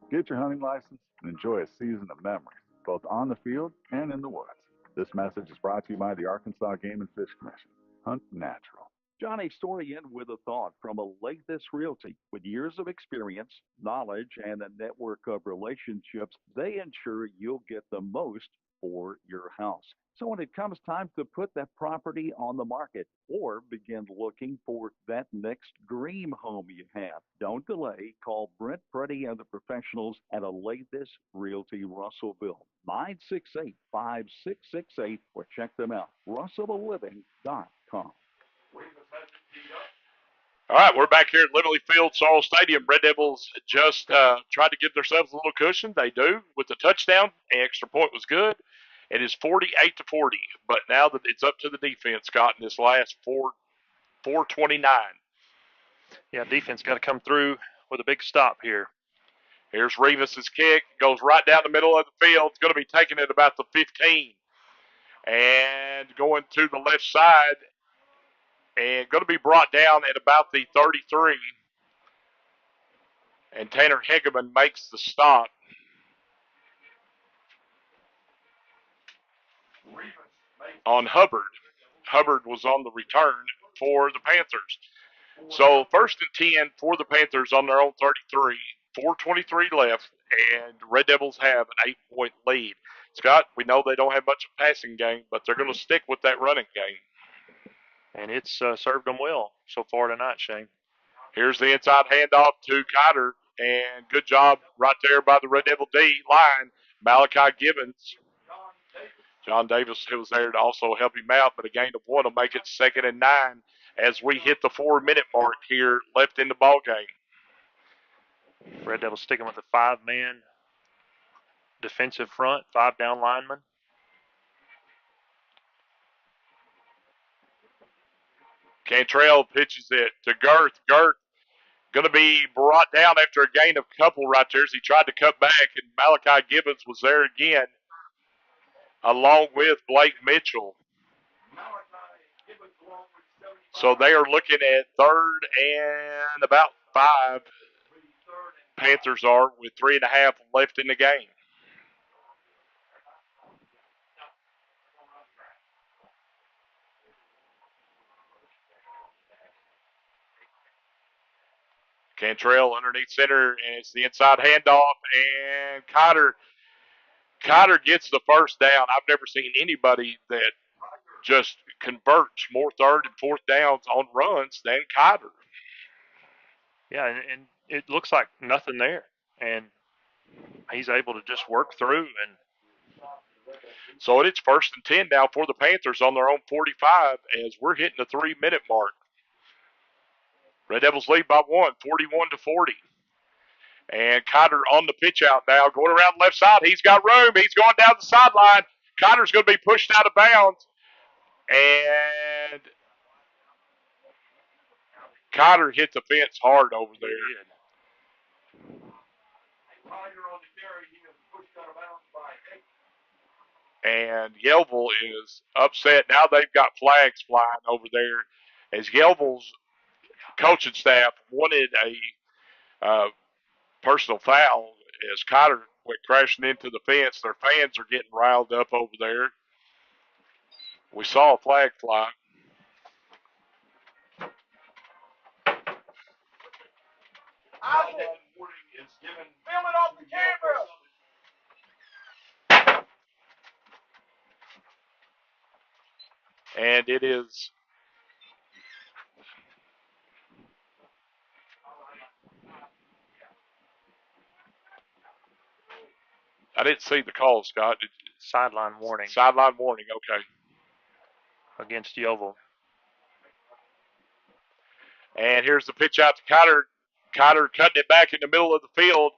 Get your hunting license and enjoy a season of memories, both on the field and in the woods. This message is brought to you by the Arkansas Game and Fish Commission. Hunt natural. Johnny Storian with a thought from Alathus Realty. With years of experience, knowledge, and a network of relationships, they ensure you'll get the most for your house. So when it comes time to put that property on the market or begin looking for that next dream home you have, don't delay. Call Brent Preddy and the professionals at Alathus Realty Russellville, 968-5668, or check them out, russellvilleliving.com. All right, we're back here at Lemley Field, Sorrels Stadium. Red Devils just tried to give themselves a little cushion. They do with the touchdown. Extra point was good. It is 48-40, but now that it's up to the defense, Scott, in this last 4:29. Yeah, defense got to come through with a big stop here. Here's Rivas' kick. Goes right down the middle of the field. It's going to be taken at about the 15. And going to the left side. And going to be brought down at about the 33. And Tanner Hegeman makes the stop. On Hubbard. Hubbard was on the return for the Panthers. So 1st and 10 for the Panthers on their own 33. 4:23 left, and Red Devils have an 8-point lead. Scott, we know they don't have much of a passing game, but they're going to stick with that running game. And it's served them well so far tonight, Shane. Here's the inside handoff to Cotter, and good job right there by the Red Devil D line, Malachi Gibbons. John Davis was there to also help him out, but a gain of 1 will make it 2nd and 9 as we hit the 4-minute mark here left in the ball game. Red Devils sticking with a 5-man defensive front, 5 down linemen. Cantrell pitches it to Girth. Girth going to be brought down after a gain of a couple right there as he tried to cut back, and Malachi Gibbons was there again along with Blake Mitchell. So they are looking at 3rd and about 5. Panthers are with 3.5 left in the game. Cantrell underneath center, and it's the inside handoff, and Cotter gets the first down. I've never seen anybody that just converts more 3rd and 4th downs on runs than Cotter. Yeah, and it looks like nothing there, and he's able to just work through. And so it's 1st and 10 now for the Panthers on their own 45 as we're hitting the 3-minute mark. Red Devils lead by 1, 41-40. And Cotter on the pitch out now, going around the left side. He's got room. He's going down the sideline. Cotter's going to be pushed out of bounds. And Cotter hit the fence hard over there. And Yellville is upset. Now they've got flags flying over there as Yellville's coaching staff wanted a personal foul as Cotter went crashing into the fence. Their fans are getting riled up over there. We saw a flag fly. Film it off the camera. And it is I didn't see the call, Scott. Sideline warning. Sideline warning, okay. Against Yellville. And here's the pitch out to Cotter. Cotter cutting it back in the middle of the field.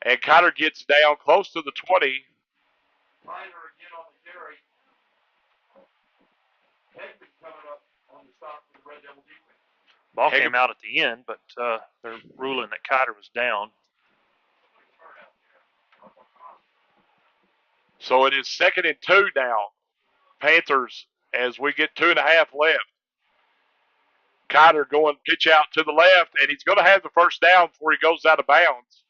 And Cotter gets down close to the 20. Ball came out at the end, but they're ruling that Cotter was down. So it is 2nd and 2 now. Panthers as we get 2.5 left. Cotter going pitch out to the left, and he's going to have the first down before he goes out of bounds.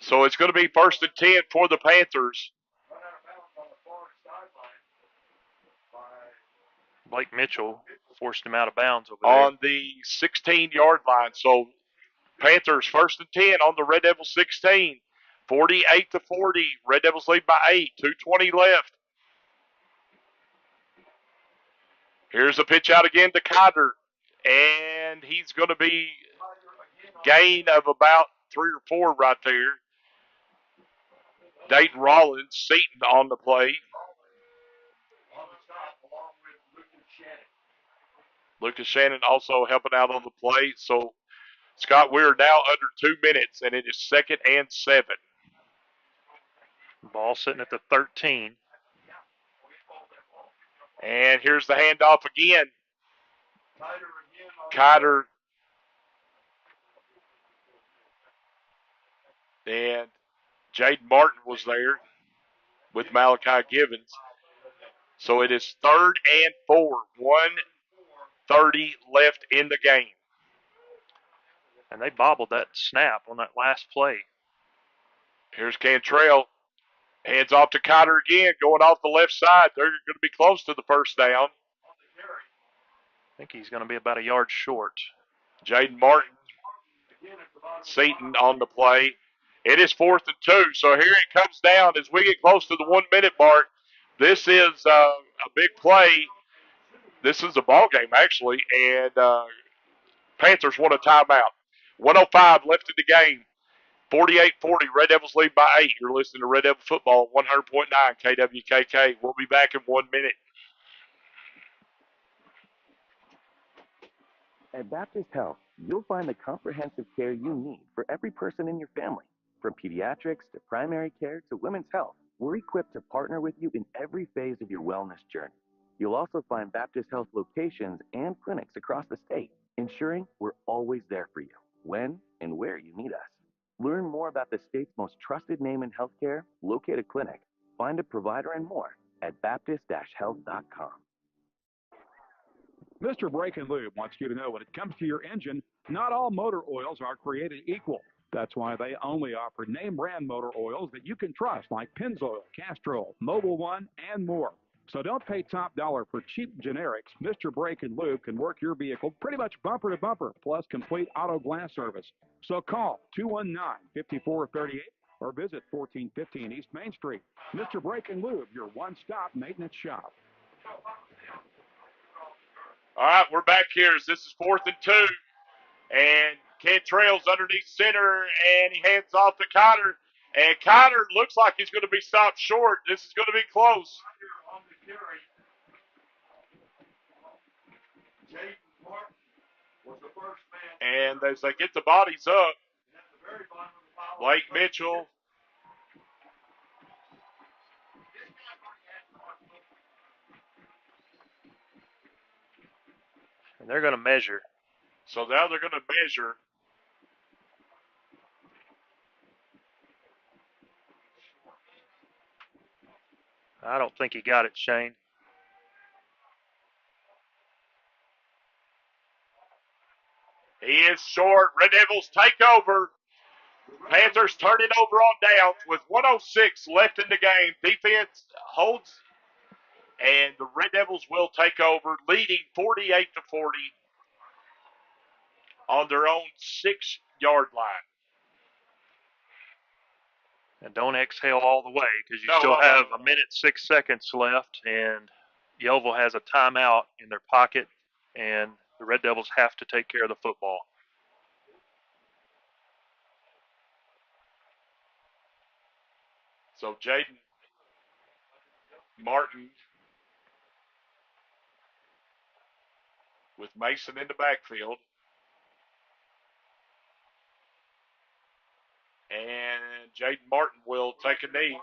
So it's going to be 1st and 10 for the Panthers. Blake Mitchell forced him out of bounds over there. On the 16-yard line. So Panthers 1st and 10 on the Red Devils 16. 48-40. Red Devils lead by 8. 2:20 left. Here's a pitch out again to Cotter. And he's going to be gain of about 3 or 4 right there. Dayton Rollins, Seaton on the play. Lucas Shannon also helping out on the play. So, Scott, we're now under 2 minutes, and it is 2nd and 7. Ball sitting at the 13. And here's the handoff again. Cotter. And Jaden Martin was there with Malachi Gibbons. So it is 3rd and 4. 1:30 left in the game. And they bobbled that snap on that last play. Here's Cantrell. Hands off to Cotter again, going off the left side. They're going to be close to the first down. I think he's going to be about a yard short. Jaden Martin, Seaton on the play. It is 4th and 2, so here it comes down as we get close to the 1-minute mark. This is a big play. This is a ball game, actually, and Panthers want a timeout. 1:05 left in the game. 48-40, Red Devils lead by 8. You're listening to Red Devil Football 100.9 KWKK. We'll be back in 1 minute. At Baptist Health, you'll find the comprehensive care you need for every person in your family. From pediatrics to primary care to women's health, we're equipped to partner with you in every phase of your wellness journey. You'll also find Baptist Health locations and clinics across the state, ensuring we're always there for you, when and where you need us. Learn more about the state's most trusted name in healthcare, locate a clinic, find a provider, and more at baptist-health.com. Mr. Brake and Lube wants you to know when it comes to your engine, not all motor oils are created equal. That's why they only offer name brand motor oils that you can trust, like Pennzoil, Castrol, Mobil One, and more. So don't pay top dollar for cheap generics. Mr. Brake and Lube can work your vehicle pretty much bumper to bumper, plus complete auto glass service. So call 219-5438 or visit 1415 East Main Street. Mr. Brake and Lube, your one-stop maintenance shop. All right, we're back here. This is 4th and 2. And Cantrell's underneath center, and he hands off to Cotter. And Cotter looks like he's going to be stopped short. This is going to be close. And as they get the bodies up, Blake Mitchell. And they're going to measure. So now they're going to measure. I don't think he got it, Shane. He is short. Red Devils take over. Panthers turn it over on downs with 1:06 left in the game. Defense holds, and the Red Devils will take over, leading 48-40 on their own 6-yard line. And don't exhale all the way because you still have a minute 6 seconds left, and Yellville has a timeout in their pocket, and the Red Devils have to take care of the football. So Jaden Martin with Mason in the backfield. And Jaden Martin will take a knee.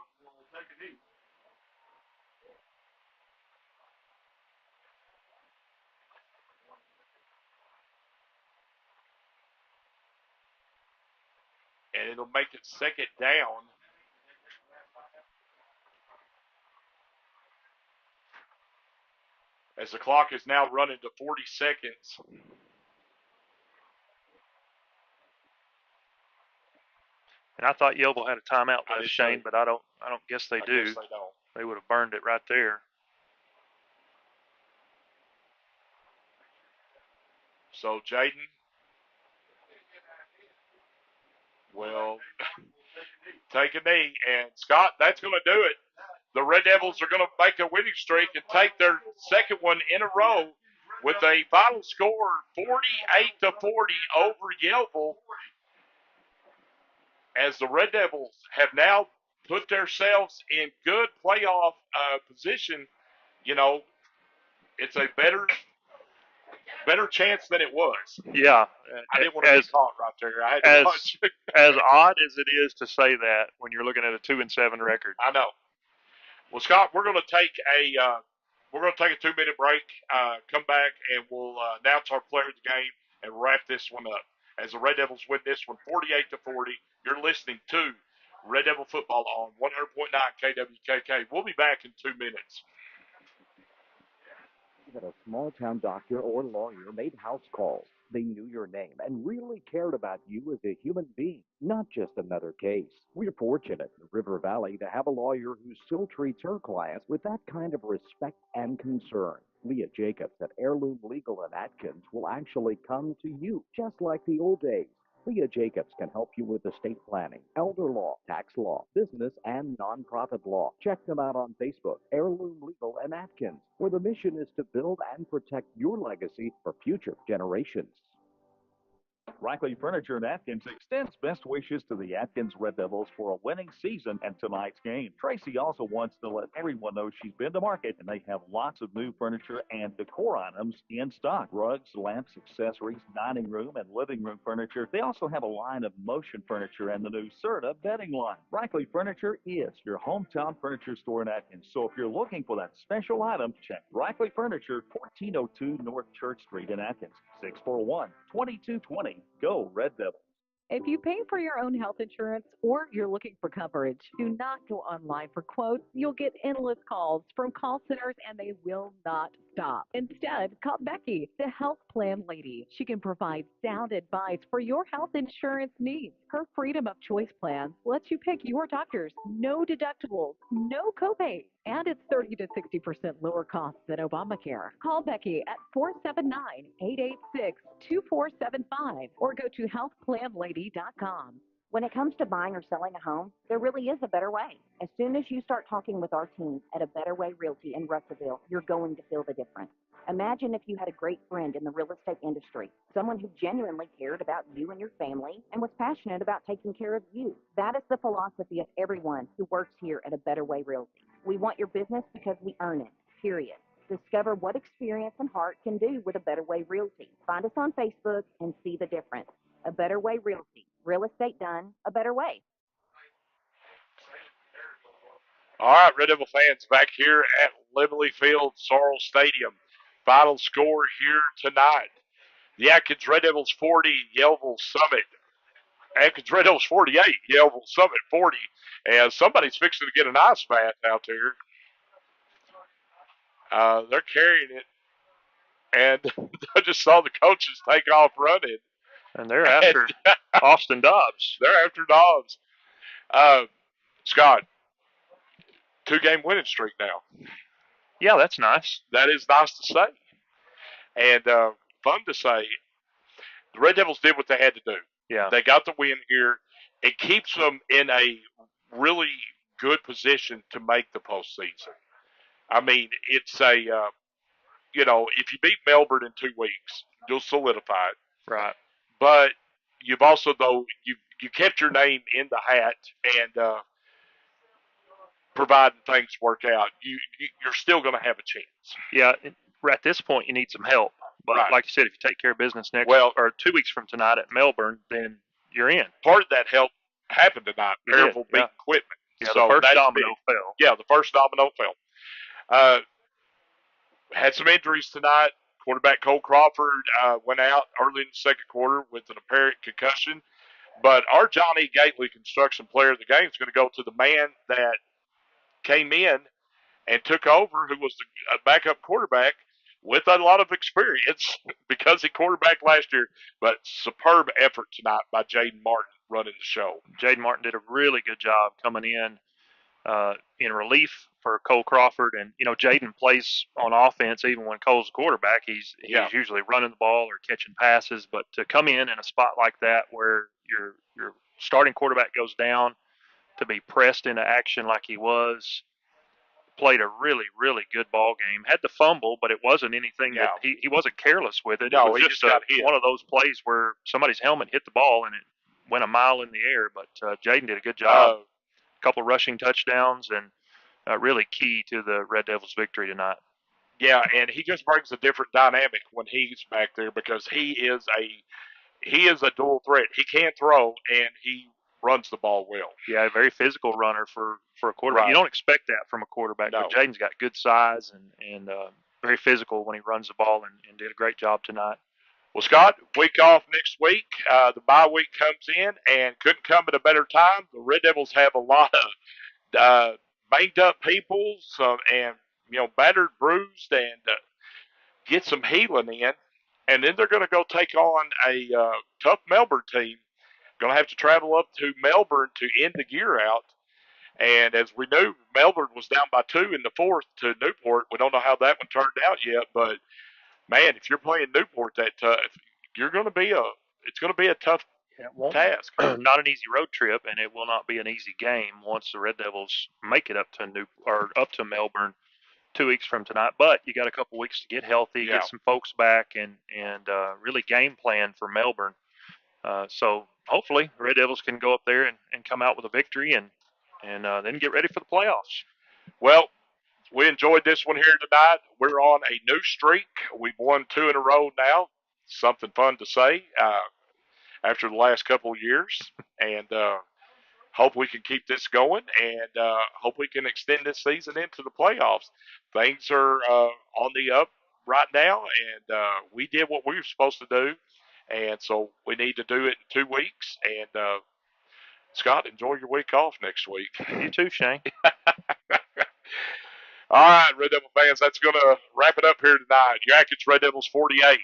And it'll make it 2nd down. As the clock is now running to 40 seconds. And I thought Yellville had a timeout there, Shane, but I don't guess they do. Guess they don't. They would have burned it right there. So Jaden will take a knee. And Scott, that's going to do it. The Red Devils are going to make a winning streak and take their second one in a row with a final score 48-40 over Yellville, as the Red Devils have now put themselves in good playoff position. You know, it's a better chance than it was. Yeah. I didn't want to get caught right there. I had to watch. As odd as it is to say that when you're looking at a 2-7 record. I know. Well, Scott, we're going to take a 2-minute break. Come back and we'll announce our player of the game and wrap this one up. As the Red Devils win this one 48-40, you're listening to Red Devil Football on 100.9 KWKK. We'll be back in 2 minutes. That a small town doctor or lawyer made house calls. They knew your name and really cared about you as a human being, not just another case. We're fortunate in the River Valley to have a lawyer who still treats her clients with that kind of respect and concern. Leah Jacobs at Heirloom Legal in Atkins will actually come to you, just like the old days. Leah Jacobs can help you with estate planning, elder law, tax law, business, and nonprofit law. Check them out on Facebook, Heirloom Legal and Atkins, where the mission is to build and protect your legacy for future generations. Rackley Furniture in Atkins extends best wishes to the Atkins Red Devils for a winning season and tonight's game. Tracy also wants to let everyone know she's been to market, and they have lots of new furniture and decor items in stock. Rugs, lamps, accessories, dining room, and living room furniture. They also have a line of motion furniture and the new Serta bedding line. Rackley Furniture is your hometown furniture store in Atkins, so if you're looking for that special item, check Rackley Furniture, 1402 North Church Street in Atkins, 641-2220. Go Red Devils. If you pay for your own health insurance or you're looking for coverage, do not go online for quotes. You'll get endless calls from call centers and they will not stop. Instead, call Becky, the health plan lady. She can provide sound advice for your health insurance needs. Her freedom of choice plan lets you pick your doctors, no deductibles, no copays, and it's 30 to 60% lower cost than Obamacare. Call Becky at 479-886-2475 or go to healthplanlady.com. When it comes to buying or selling a home, there really is a better way. As soon as you start talking with our team at A Better Way Realty in Russellville, you're going to feel the difference. Imagine if you had a great friend in the real estate industry, someone who genuinely cared about you and your family and was passionate about taking care of you. That is the philosophy of everyone who works here at A Better Way Realty. We want your business because we earn it, period. Discover what experience and heart can do with A Better Way Realty. Find us on Facebook and see the difference. A Better Way Realty. Real estate done a better way. All right, Red Devil fans, back here at Lemley Field, Sorrels Stadium. Final score here tonight. The Atkins Red Devils 40, Yellville-Summit. Atkins Red Devils 48, Yellville-Summit 40. And somebody's fixing to get an ice bath out there. They're carrying it. And I just saw the coaches take off running. And they're after Austin Dobbs. They're after Dobbs. Scott, 2-game winning streak now. Yeah, that's nice. That is nice to say. And fun to say. The Red Devils did what they had to do. Yeah. They got the win here. It keeps them in a really good position to make the postseason. I mean, it's a, if you beat Melbourne in 2 weeks, you'll solidify it. Right. But you've also, though, you kept your name in the hat and providing things work out, you're still going to have a chance. Yeah, at this point, you need some help. But right. Like you said, if you take care of business or 2 weeks from tonight at Melbourne, then you're in. Part of that help happened tonight. Maryville beat Quitman. Yeah, so the first domino fell. Yeah, the first domino fell. Had some injuries tonight. Quarterback Cole Crawford went out early in the second quarter with an apparent concussion. But our Johnny Gately Construction Player of the Game is going to go to the man that came in and took over, who was the backup quarterback with a lot of experience because he quarterbacked last year. But superb effort tonight by Jaden Martin running the show. Jaden Martin did a really good job coming in relief for Cole Crawford. And, Jaden plays on offense even when Cole's a quarterback. He's usually running the ball or catching passes. But to come in a spot like that where your starting quarterback goes down, to be pressed into action like he was, played a really, really good ball game. Had the fumble, but it wasn't anything that he wasn't careless with it. No, it was he just got hit. One of those plays where somebody's helmet hit the ball and it went a mile in the air. But Jaden did a good job. A couple rushing touchdowns and really key to the Red Devils' victory tonight. Yeah, and he just brings a different dynamic when he's back there because he is a dual threat. He can throw and he runs the ball well. Yeah, a very physical runner for a quarterback. Right. You don't expect that from a quarterback, but Jaden's got good size and very physical when he runs the ball and did a great job tonight. Well, Scott, week off next week. The bye week comes in and couldn't come at a better time. The Red Devils have a lot of banged up people, and battered, bruised, and get some healing in. And then they're going to go take on a tough Melbourne team. Going to have to travel up to Melbourne to end the year out. And as we knew, Melbourne was down by 2 in the fourth to Newport. We don't know how that one turned out yet, but man, if you're playing Newport that tough, it's going to be a tough task. Not an easy road trip, and it will not be an easy game once the Red Devils make it up to Melbourne 2 weeks from tonight. But you got a couple weeks to get healthy, get some folks back, and really game plan for Melbourne. So hopefully Red Devils can go up there and come out with a victory and then get ready for the playoffs. Well, we enjoyed this one here tonight. We're on a new streak. We've won 2 in a row now. Something fun to say after the last couple of years. And hope we can keep this going and hope we can extend this season into the playoffs. Things are on the up right now, and we did what we were supposed to do. And so we need to do it in 2 weeks. And Scott, enjoy your week off next week. You too, Shane. All right, Red Devil fans, that's going to wrap it up here tonight. Your Atkins Red Devils 48,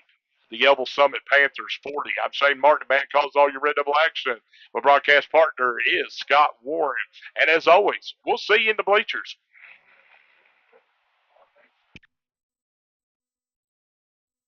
the Yellville-Summit Panthers 40. I'm Shane Martin, the man calls all your Red Devil action. My broadcast partner is Scott Warren. And as always, we'll see you in the bleachers.